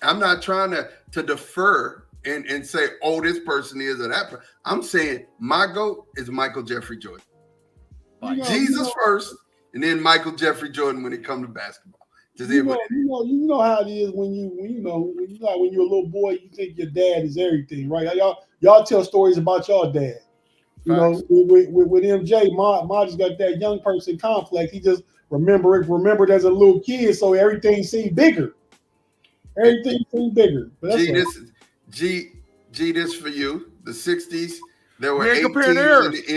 I'm not trying to defer and say, oh, this person is or that person. I'm saying my GOAT is Michael Jeffrey Jordan. Jesus first, and then Michael Jeffrey Jordan when it comes to basketball. You know how it is when you're a little boy, you think your dad is everything, right? Y'all tell stories about your dad. You know, with MJ, Ma just got that young person complex. He just remembered as a little kid, so everything seemed bigger. Everything seemed bigger. This for you. The 60s, there were 8 teams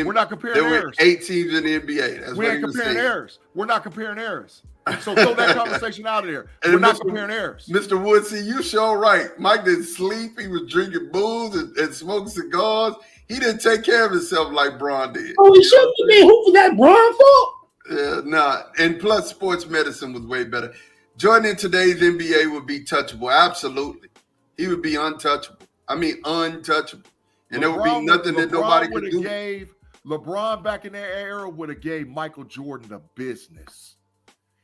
We're not comparing errors. There were 8 teams in the NBA. We ain't comparing errors. We're not comparing errors. So throw that conversation out of there. We're not comparing errors. Mr. Woodsy, you sure right. Mike didn't sleep. He was drinking booze and smoking cigars. He didn't take care of himself like Bron did. Oh, he should have been. Who was that, Bron for? Yeah, nah. And plus, sports medicine was way better. Jordan in today's NBA would be touchable. Absolutely. He would be untouchable. I mean, untouchable. And there would be nothing that nobody could do. LeBron back in that era would have gave Michael Jordan the business.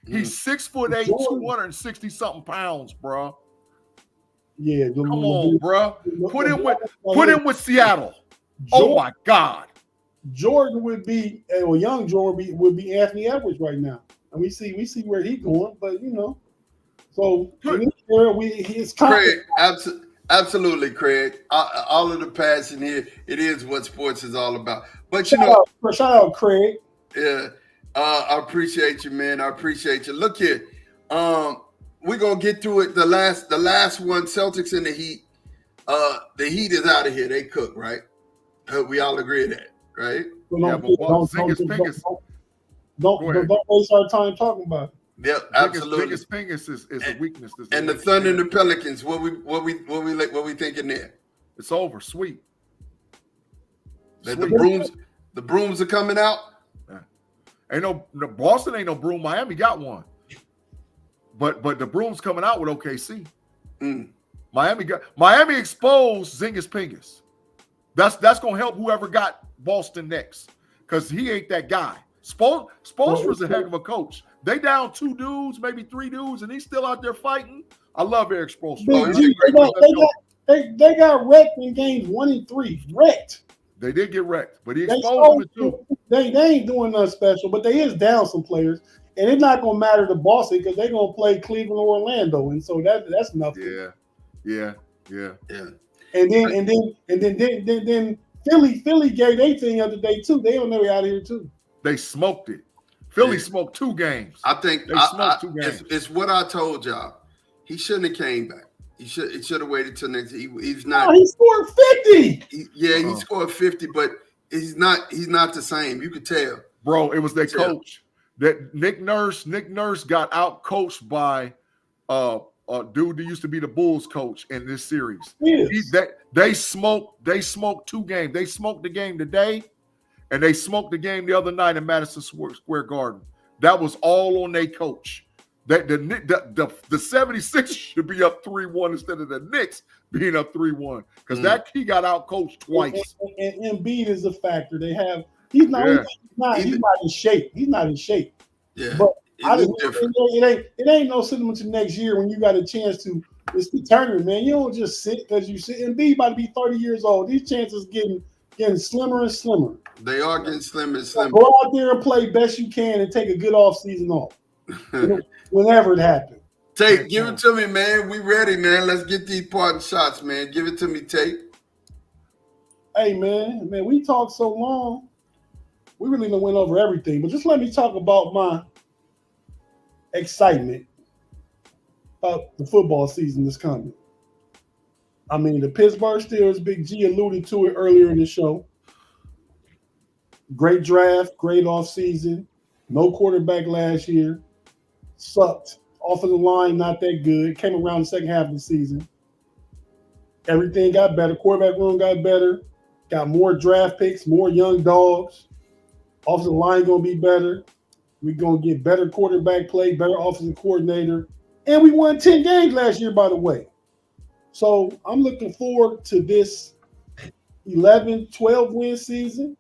He's 6'8", 260-something pounds, bro. Yeah, come on, bro. Put him with Seattle. Oh my God. Jordan would be, or young Jordan would be Anthony Edwards right now, and we see where he's going. But so in this era, his Craig, absolutely, Craig. All of the passion here, it is what sports is all about. But shout out, Craig. Yeah. I appreciate you, man. I appreciate you. Look here. We're gonna get through it. The last one, Celtics and the Heat. The Heat is out of here. They cook, right? We all agree to that, right? Don't waste our time talking about it. Yep, absolutely. Biggest Pingus is a weakness. And the Thunder and the Pelicans. What we thinking there? It's over. Sweet. The brooms are coming out. Ain't no Boston ain't no broom. Miami got one, but the broom's coming out with OKC. Miami exposed Zingas Pingus. That's gonna help whoever got Boston next, because he ain't that guy. Spoelstra's a heck of a coach. They down 2 dudes, maybe 3 dudes, and he's still out there fighting. I love Eric Spoelstra. They got wrecked in games 1 and 3. Wrecked. They did get wrecked, but he exposed them too. They ain't doing nothing special, but they is down some players, and it's not gonna matter to Boston because they're gonna play Cleveland or Orlando, and so that's nothing. Yeah. And then Philly gave their thing the other day too. They on their way out of here too. They smoked it. Philly smoked 2 games. I think they smoked 2 games. It's what I told y'all. He shouldn't have came back. He should have waited till next. He's not. Oh, he scored 50. He scored 50, but he's not the same. You could tell, bro. It was their coach. That Nick Nurse got out coached by a dude that used to be the Bulls coach in this series. Yes. They smoked 2 games. They smoked the game today, and they smoked the game the other night in Madison Square Garden. That was all on their coach. That the 76ers should be up 3-1 instead of the Knicks being up 3-1, because he got out coached twice. And Embiid is a factor. He's not in shape. He's not in shape. Yeah, but it ain't no sentiment to next year when you got a chance to. It's the tournament, man. You don't just sit because you sit. Embiid about to be 30 years old. These chances getting slimmer and slimmer. They are getting slimmer and slimmer. Go out there and play best you can and take a good off season off. Whenever it happens. Tate, give it to me, man. We ready, man. Let's get these parting shots, man. Give it to me, Tate. Hey, man, we talked so long. We really done went over everything, but just let me talk about my excitement about the football season that's coming. I mean, the Pittsburgh Steelers, Big G alluded to it earlier in the show. Great draft, great offseason. No quarterback last year. Sucked. Offensive line, not that good. Came around the second half of the season. Everything got better. Quarterback room got better. Got more draft picks, more young dogs. Offensive line going to be better. We're going to get better quarterback play, better offensive coordinator. And we won 10 games last year, by the way. So I'm looking forward to this 11, 12 win season.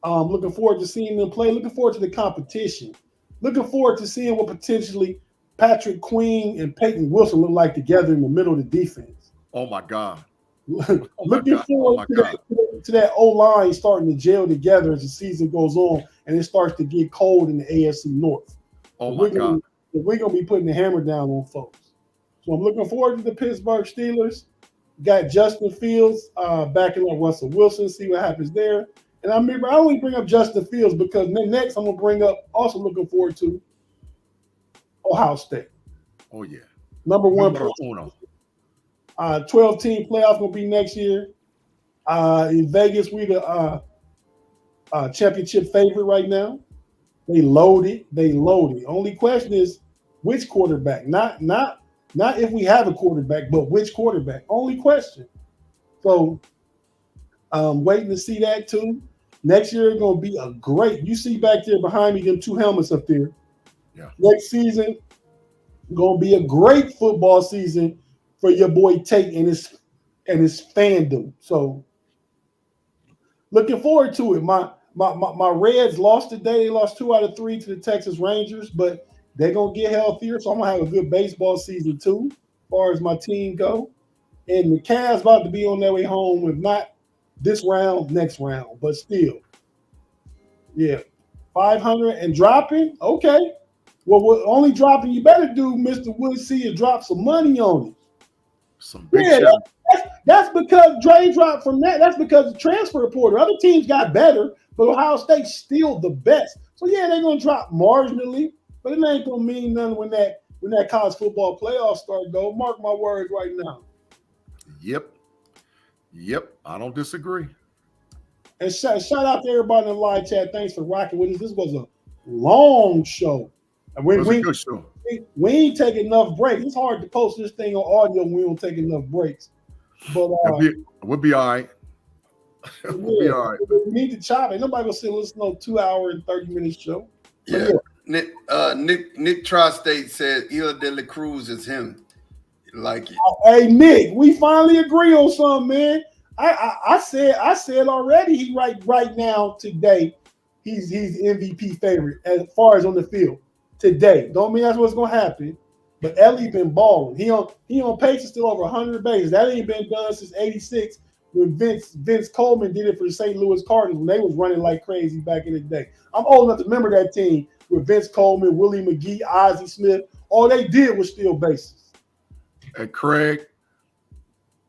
Looking forward to seeing them play. Looking forward to the competition. Looking forward to seeing what potentially Patrick Queen and Peyton Wilson look like together in the middle of the defense. Oh, my God. Looking forward to that O-line starting to gel together as the season goes on and it starts to get cold in the AFC North. Oh, my God. We're going to be putting the hammer down on folks. So I'm looking forward to the Pittsburgh Steelers. Got Justin Fields backing up Russell Wilson, see what happens there. And I remember I only bring up Justin Fields because next I'm going to bring up, also looking forward to Ohio State. Oh, yeah. Number 12-team playoff going to be next year. In Vegas, we the championship favorite right now. They loaded. Only question is which quarterback. Not if we have a quarterback, but which quarterback. Only question. So waiting to see that too. Next year is gonna be a great. You see back there behind me, them two helmets up there. Yeah. Next season gonna be a great football season for your boy Tate and his fandom. So looking forward to it. My Reds lost today. They lost 2 out of 3 to the Texas Rangers, but they're gonna get healthier. So I'm gonna have a good baseball season too, as far as my team go. And the Cavs about to be on their way home, if not this round, next round. But still, yeah, 500 and dropping. Okay, well, what only dropping you better do, Mr. Woodsey, is drop some money on it. Some big shit. That's because Dre dropped from that. That's because the transfer portal. Other teams got better, but Ohio State's still the best. So yeah, they're gonna drop marginally, but it ain't gonna mean nothing when that college football playoffs start. Go, mark my words right now. Yep. I don't disagree. And shout out to everybody in the live chat. Thanks for rocking with us. This was a long show. And It was a good show. We ain't taking enough breaks. It's hard to post this thing on audio when we don't take enough breaks. But we'll be all right. We'll be all right. We need to chop it. Nobody will sit and listen to a 2 hour and 30 minute show. Yeah. Nick Tri-State said Ila de la Cruz is him. You like it. Hey Nick, we finally agree on something, man. I said already he right now today he's MVP favorite as far as on the field today. Don't mean that's what's gonna happen, but Ellie been balling. He on pace to still over 100 bases. That ain't been done since '86 when Vince Coleman did it for the St. Louis Cardinals when they was running like crazy back in the day. I'm old enough to remember that team with Vince Coleman, Willie McGee, Ozzie Smith. All they did was steal bases. And Craig,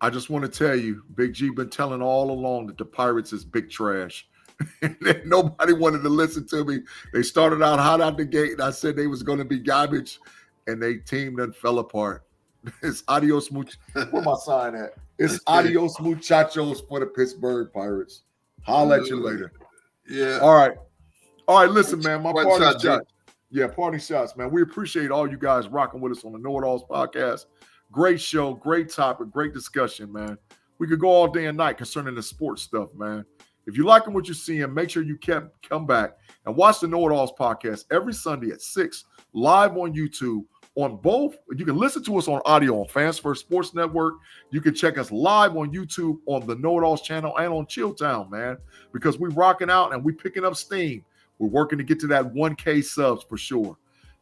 I just want to tell you, Big G been telling all along that the Pirates is big trash. Nobody wanted to listen to me. They started out hot out the gate, and I said they was going to be garbage, and they team then fell apart. It's adios where my sign at? It's adios muchachos for the Pittsburgh Pirates. Holla at you later. Yeah. All right. Listen, man, my party shot. Yeah, party shots, man. We appreciate all you guys rocking with us on the KnoItAllz podcast. Great show, great topic, great discussion, man. We could go all day and night concerning the sports stuff, man. If you're liking what you're seeing, make sure you come back and watch the KnoItAllz podcast every Sunday at 6 live on YouTube. On both, you can listen to us on audio on Fans First Sports Network. You can check us live on YouTube on the KnoItAllz channel and on Chilltown, man, because we're rocking out and we're picking up steam. We're working to get to that 1K subs for sure.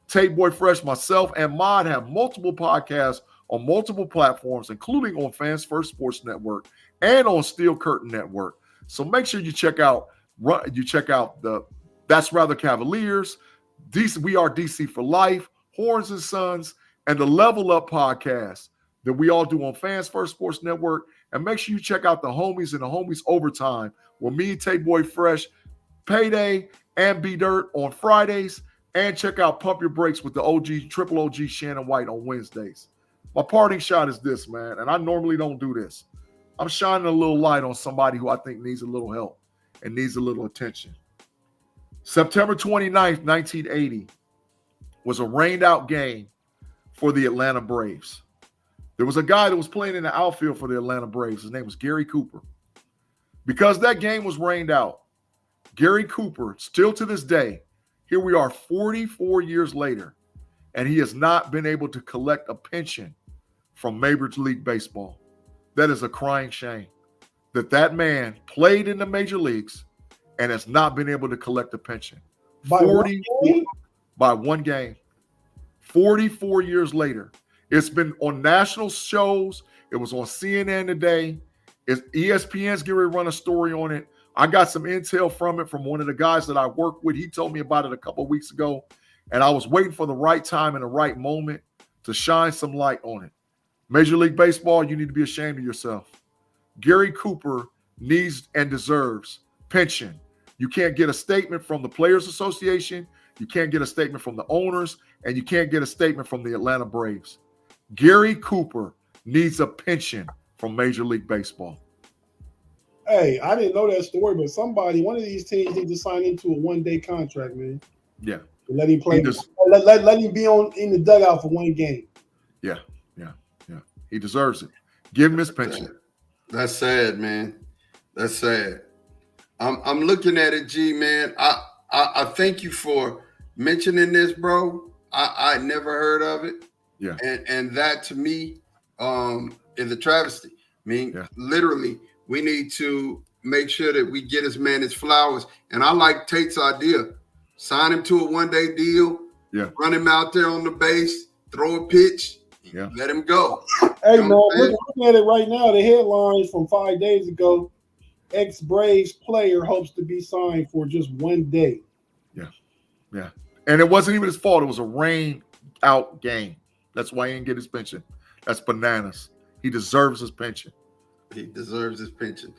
Tate Boy Fresh, myself, and Mod have multiple podcasts on multiple platforms, including on Fans First Sports Network and on Steel Curtain Network. So make sure you check out the That's Rather Cavaliers, DC, We Are DC for Life, Horns and Sons, and the Level Up podcast that we all do on Fans First Sports Network. And make sure you check out the Homies and the Homies Overtime with me and Tate Boy Fresh, Payday, and B Dirt on Fridays. And check out Pump Your Brakes with the Triple OG Shannon White on Wednesdays. My parting shot is this, man, and I normally don't do this. I'm shining a little light on somebody who I think needs a little help and needs a little attention. September 29th, 1980 was a rained-out game for the Atlanta Braves. There was a guy that was playing in the outfield for the Atlanta Braves. His name was Gary Cooper. Because that game was rained out, Gary Cooper, still to this day, here we are 44 years later, and he has not been able to collect a pension from Major League Baseball. That is a crying shame that man played in the major leagues and has not been able to collect a pension. By one game. 44 years later. It's been on national shows. It was on CNN today. ESPN's getting ready to run a story on it. I got some intel from it from one of the guys that I work with. He told me about it a couple of weeks ago, and I was waiting for the right time and the right moment to shine some light on it. Major League Baseball, you need to be ashamed of yourself. Gary Cooper needs and deserves pension. You can't get a statement from the Players Association. You can't get a statement from the owners, and you can't get a statement from the Atlanta Braves. Gary Cooper needs a pension from Major League Baseball. Hey, I didn't know that story, but one of these teams needs to sign into a one-day contract, man. Yeah. Let him play. Let him be in the dugout for one game. Yeah. He deserves it. Give him his pension. That's sad, man. That's sad. I'm looking at it, G, man. I thank you for mentioning this, bro. I never heard of it. Yeah. And that to me is a travesty. I mean, literally, we need to make sure that we get his man his flowers. And I like Tate's idea. Sign him to a one-day deal. Yeah. Run him out there on the base, throw a pitch, let him go. Hey, man, looking at it right now, the headlines from 5 days ago, ex-Braves player hopes to be signed for just 1 day. Yeah. And it wasn't even his fault. It was a rain-out game. That's why he didn't get his pension. That's bananas. He deserves his pension. He deserves his pension.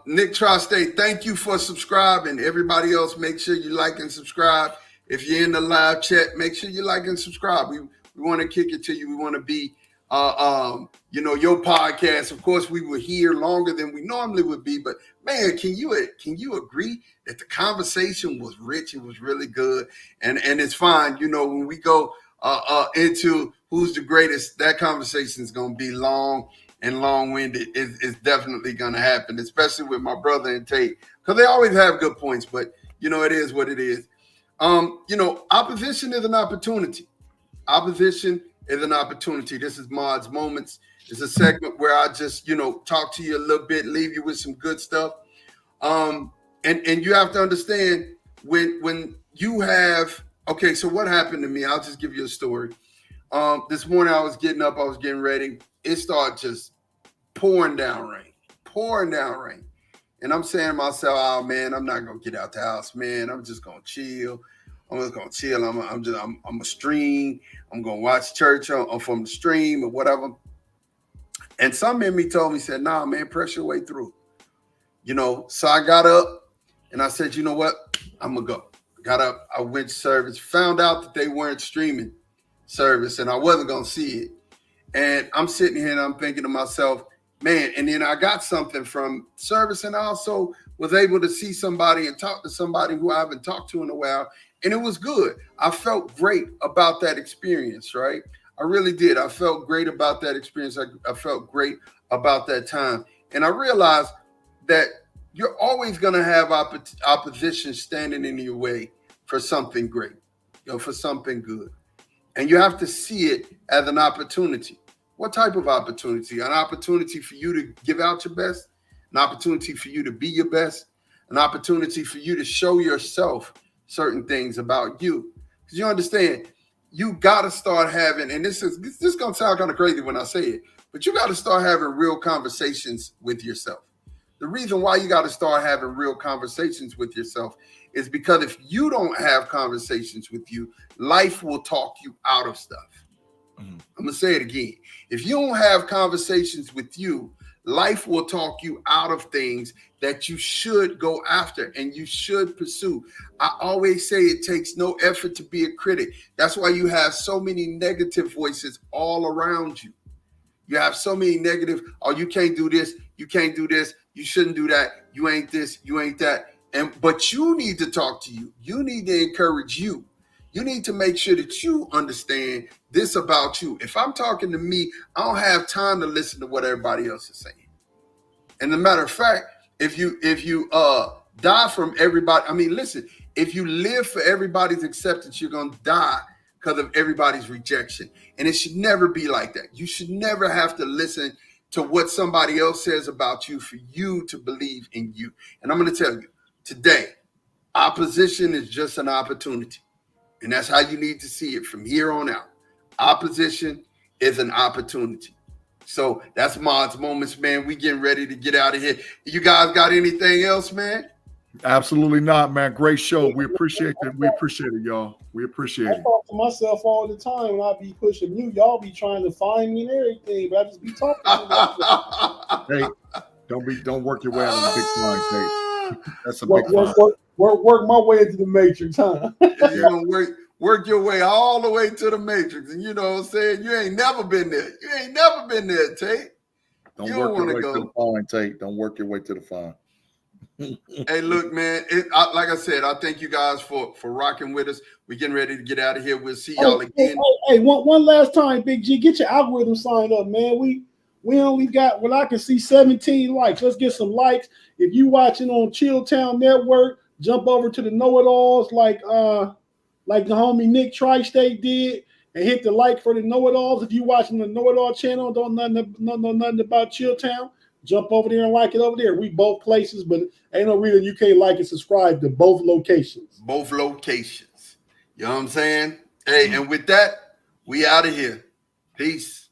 Nick Tri-State, thank you for subscribing. Everybody else, make sure you like and subscribe. If you're in the live chat, make sure you like and subscribe. We want to kick it to you. We want to be, your podcast. Of course, we were here longer than we normally would be. But man, can you agree that the conversation was rich? It was really good, and it's fine. You know, when we go into who's the greatest, that conversation is going to be long and long-winded. It's definitely going to happen, especially with my brother and Tate, because they always have good points. But it is what it is. Opposition is an opportunity. Opposition is an opportunity. This is Mod's Moments. It's a segment where I just, talk to you a little bit, leave you with some good stuff. And you have to understand when you have, okay, so what happened to me? I'll just give you a story. This morning I was getting up, I was getting ready. It started just pouring down rain. And I'm saying to myself, oh man, I'm not going to get out the house, man. I'm just going to chill. I'm a stream. I'm gonna watch church from the stream or whatever. And some in me told me, said, nah, man, press your way through. So I got up and I said, you know what? I'm gonna go. Got up, I went to service, found out that they weren't streaming service and I wasn't gonna see it. And I'm sitting here and I'm thinking to myself, man, and then I got something from service and I also was able to see somebody and talk to somebody who I haven't talked to in a while. And it was good. I felt great about that experience, right? I really did. I felt great about that experience. I felt great about that time. And I realized that you're always going to have opposition standing in your way for something great, for something good. And you have to see it as an opportunity. What type of opportunity? An opportunity for you to give out your best, an opportunity for you to be your best, an opportunity for you to show yourself certain things about you. Because you understand, you got to start having, and this is going to sound kind of crazy when I say it, but you got to start having real conversations with yourself. The reason why you got to start having real conversations with yourself is because if you don't have conversations with you, life will talk you out of stuff. I'm going to say it again. If you don't have conversations with you, life will talk you out of things that you should go after and you should pursue. I always say it takes no effort to be a critic. That's why you have so many negative voices all around you. You have so many negative, oh, you can't do this, you can't do this, you shouldn't do that, you ain't this, you ain't that. But you need to talk to you. You need to encourage you. You need to make sure that you understand this about you. If I'm talking to me, I don't have time to listen to what everybody else is saying. And as a matter of fact, if you die from everybody, I mean, listen, if you live for everybody's acceptance, you're going to die because of everybody's rejection. And it should never be like that. You should never have to listen to what somebody else says about you for you to believe in you. And I'm going to tell you, today, opposition is just an opportunity. And that's how you need to see it from here on out. Opposition is an opportunity. So that's Mod's Moments, man. We getting ready to get out of here. You guys got anything else, man? Absolutely not, man. Great show. We appreciate it. We appreciate it, y'all. We appreciate it. I talk to myself all the time when I be pushing you. Y'all be trying to find me and everything, but I just be talking to you. Hey, don't work your way out of the big fine, Tate. That's a big fine. Work my way into the matrix, huh? You're gonna work your way all the way to the matrix. And you know what I'm saying? You ain't never been there. You ain't never been there, Tate. Don't work your way to the fine, Tate. Don't work your way to the fine. Hey, look, man. Like I said, I thank you guys for rocking with us. We're getting ready to get out of here. We'll see y'all again. Hey, one last time, Big G, get your algorithm signed up, man. We only got what I can see 17 likes. Let's get some likes. If you watching on Chilltown Network, jump over to the KnoItAllz like the homie Nick Tri-State did, and hit the like for the KnoItAllz. If you watching the KnoItAll channel, don't know nothing about Chilltown, jump over there and like it over there. We both places, but ain't no reason you can't like and subscribe to both locations. Both locations. You know what I'm saying? Hey, and with that, we out of here. Peace.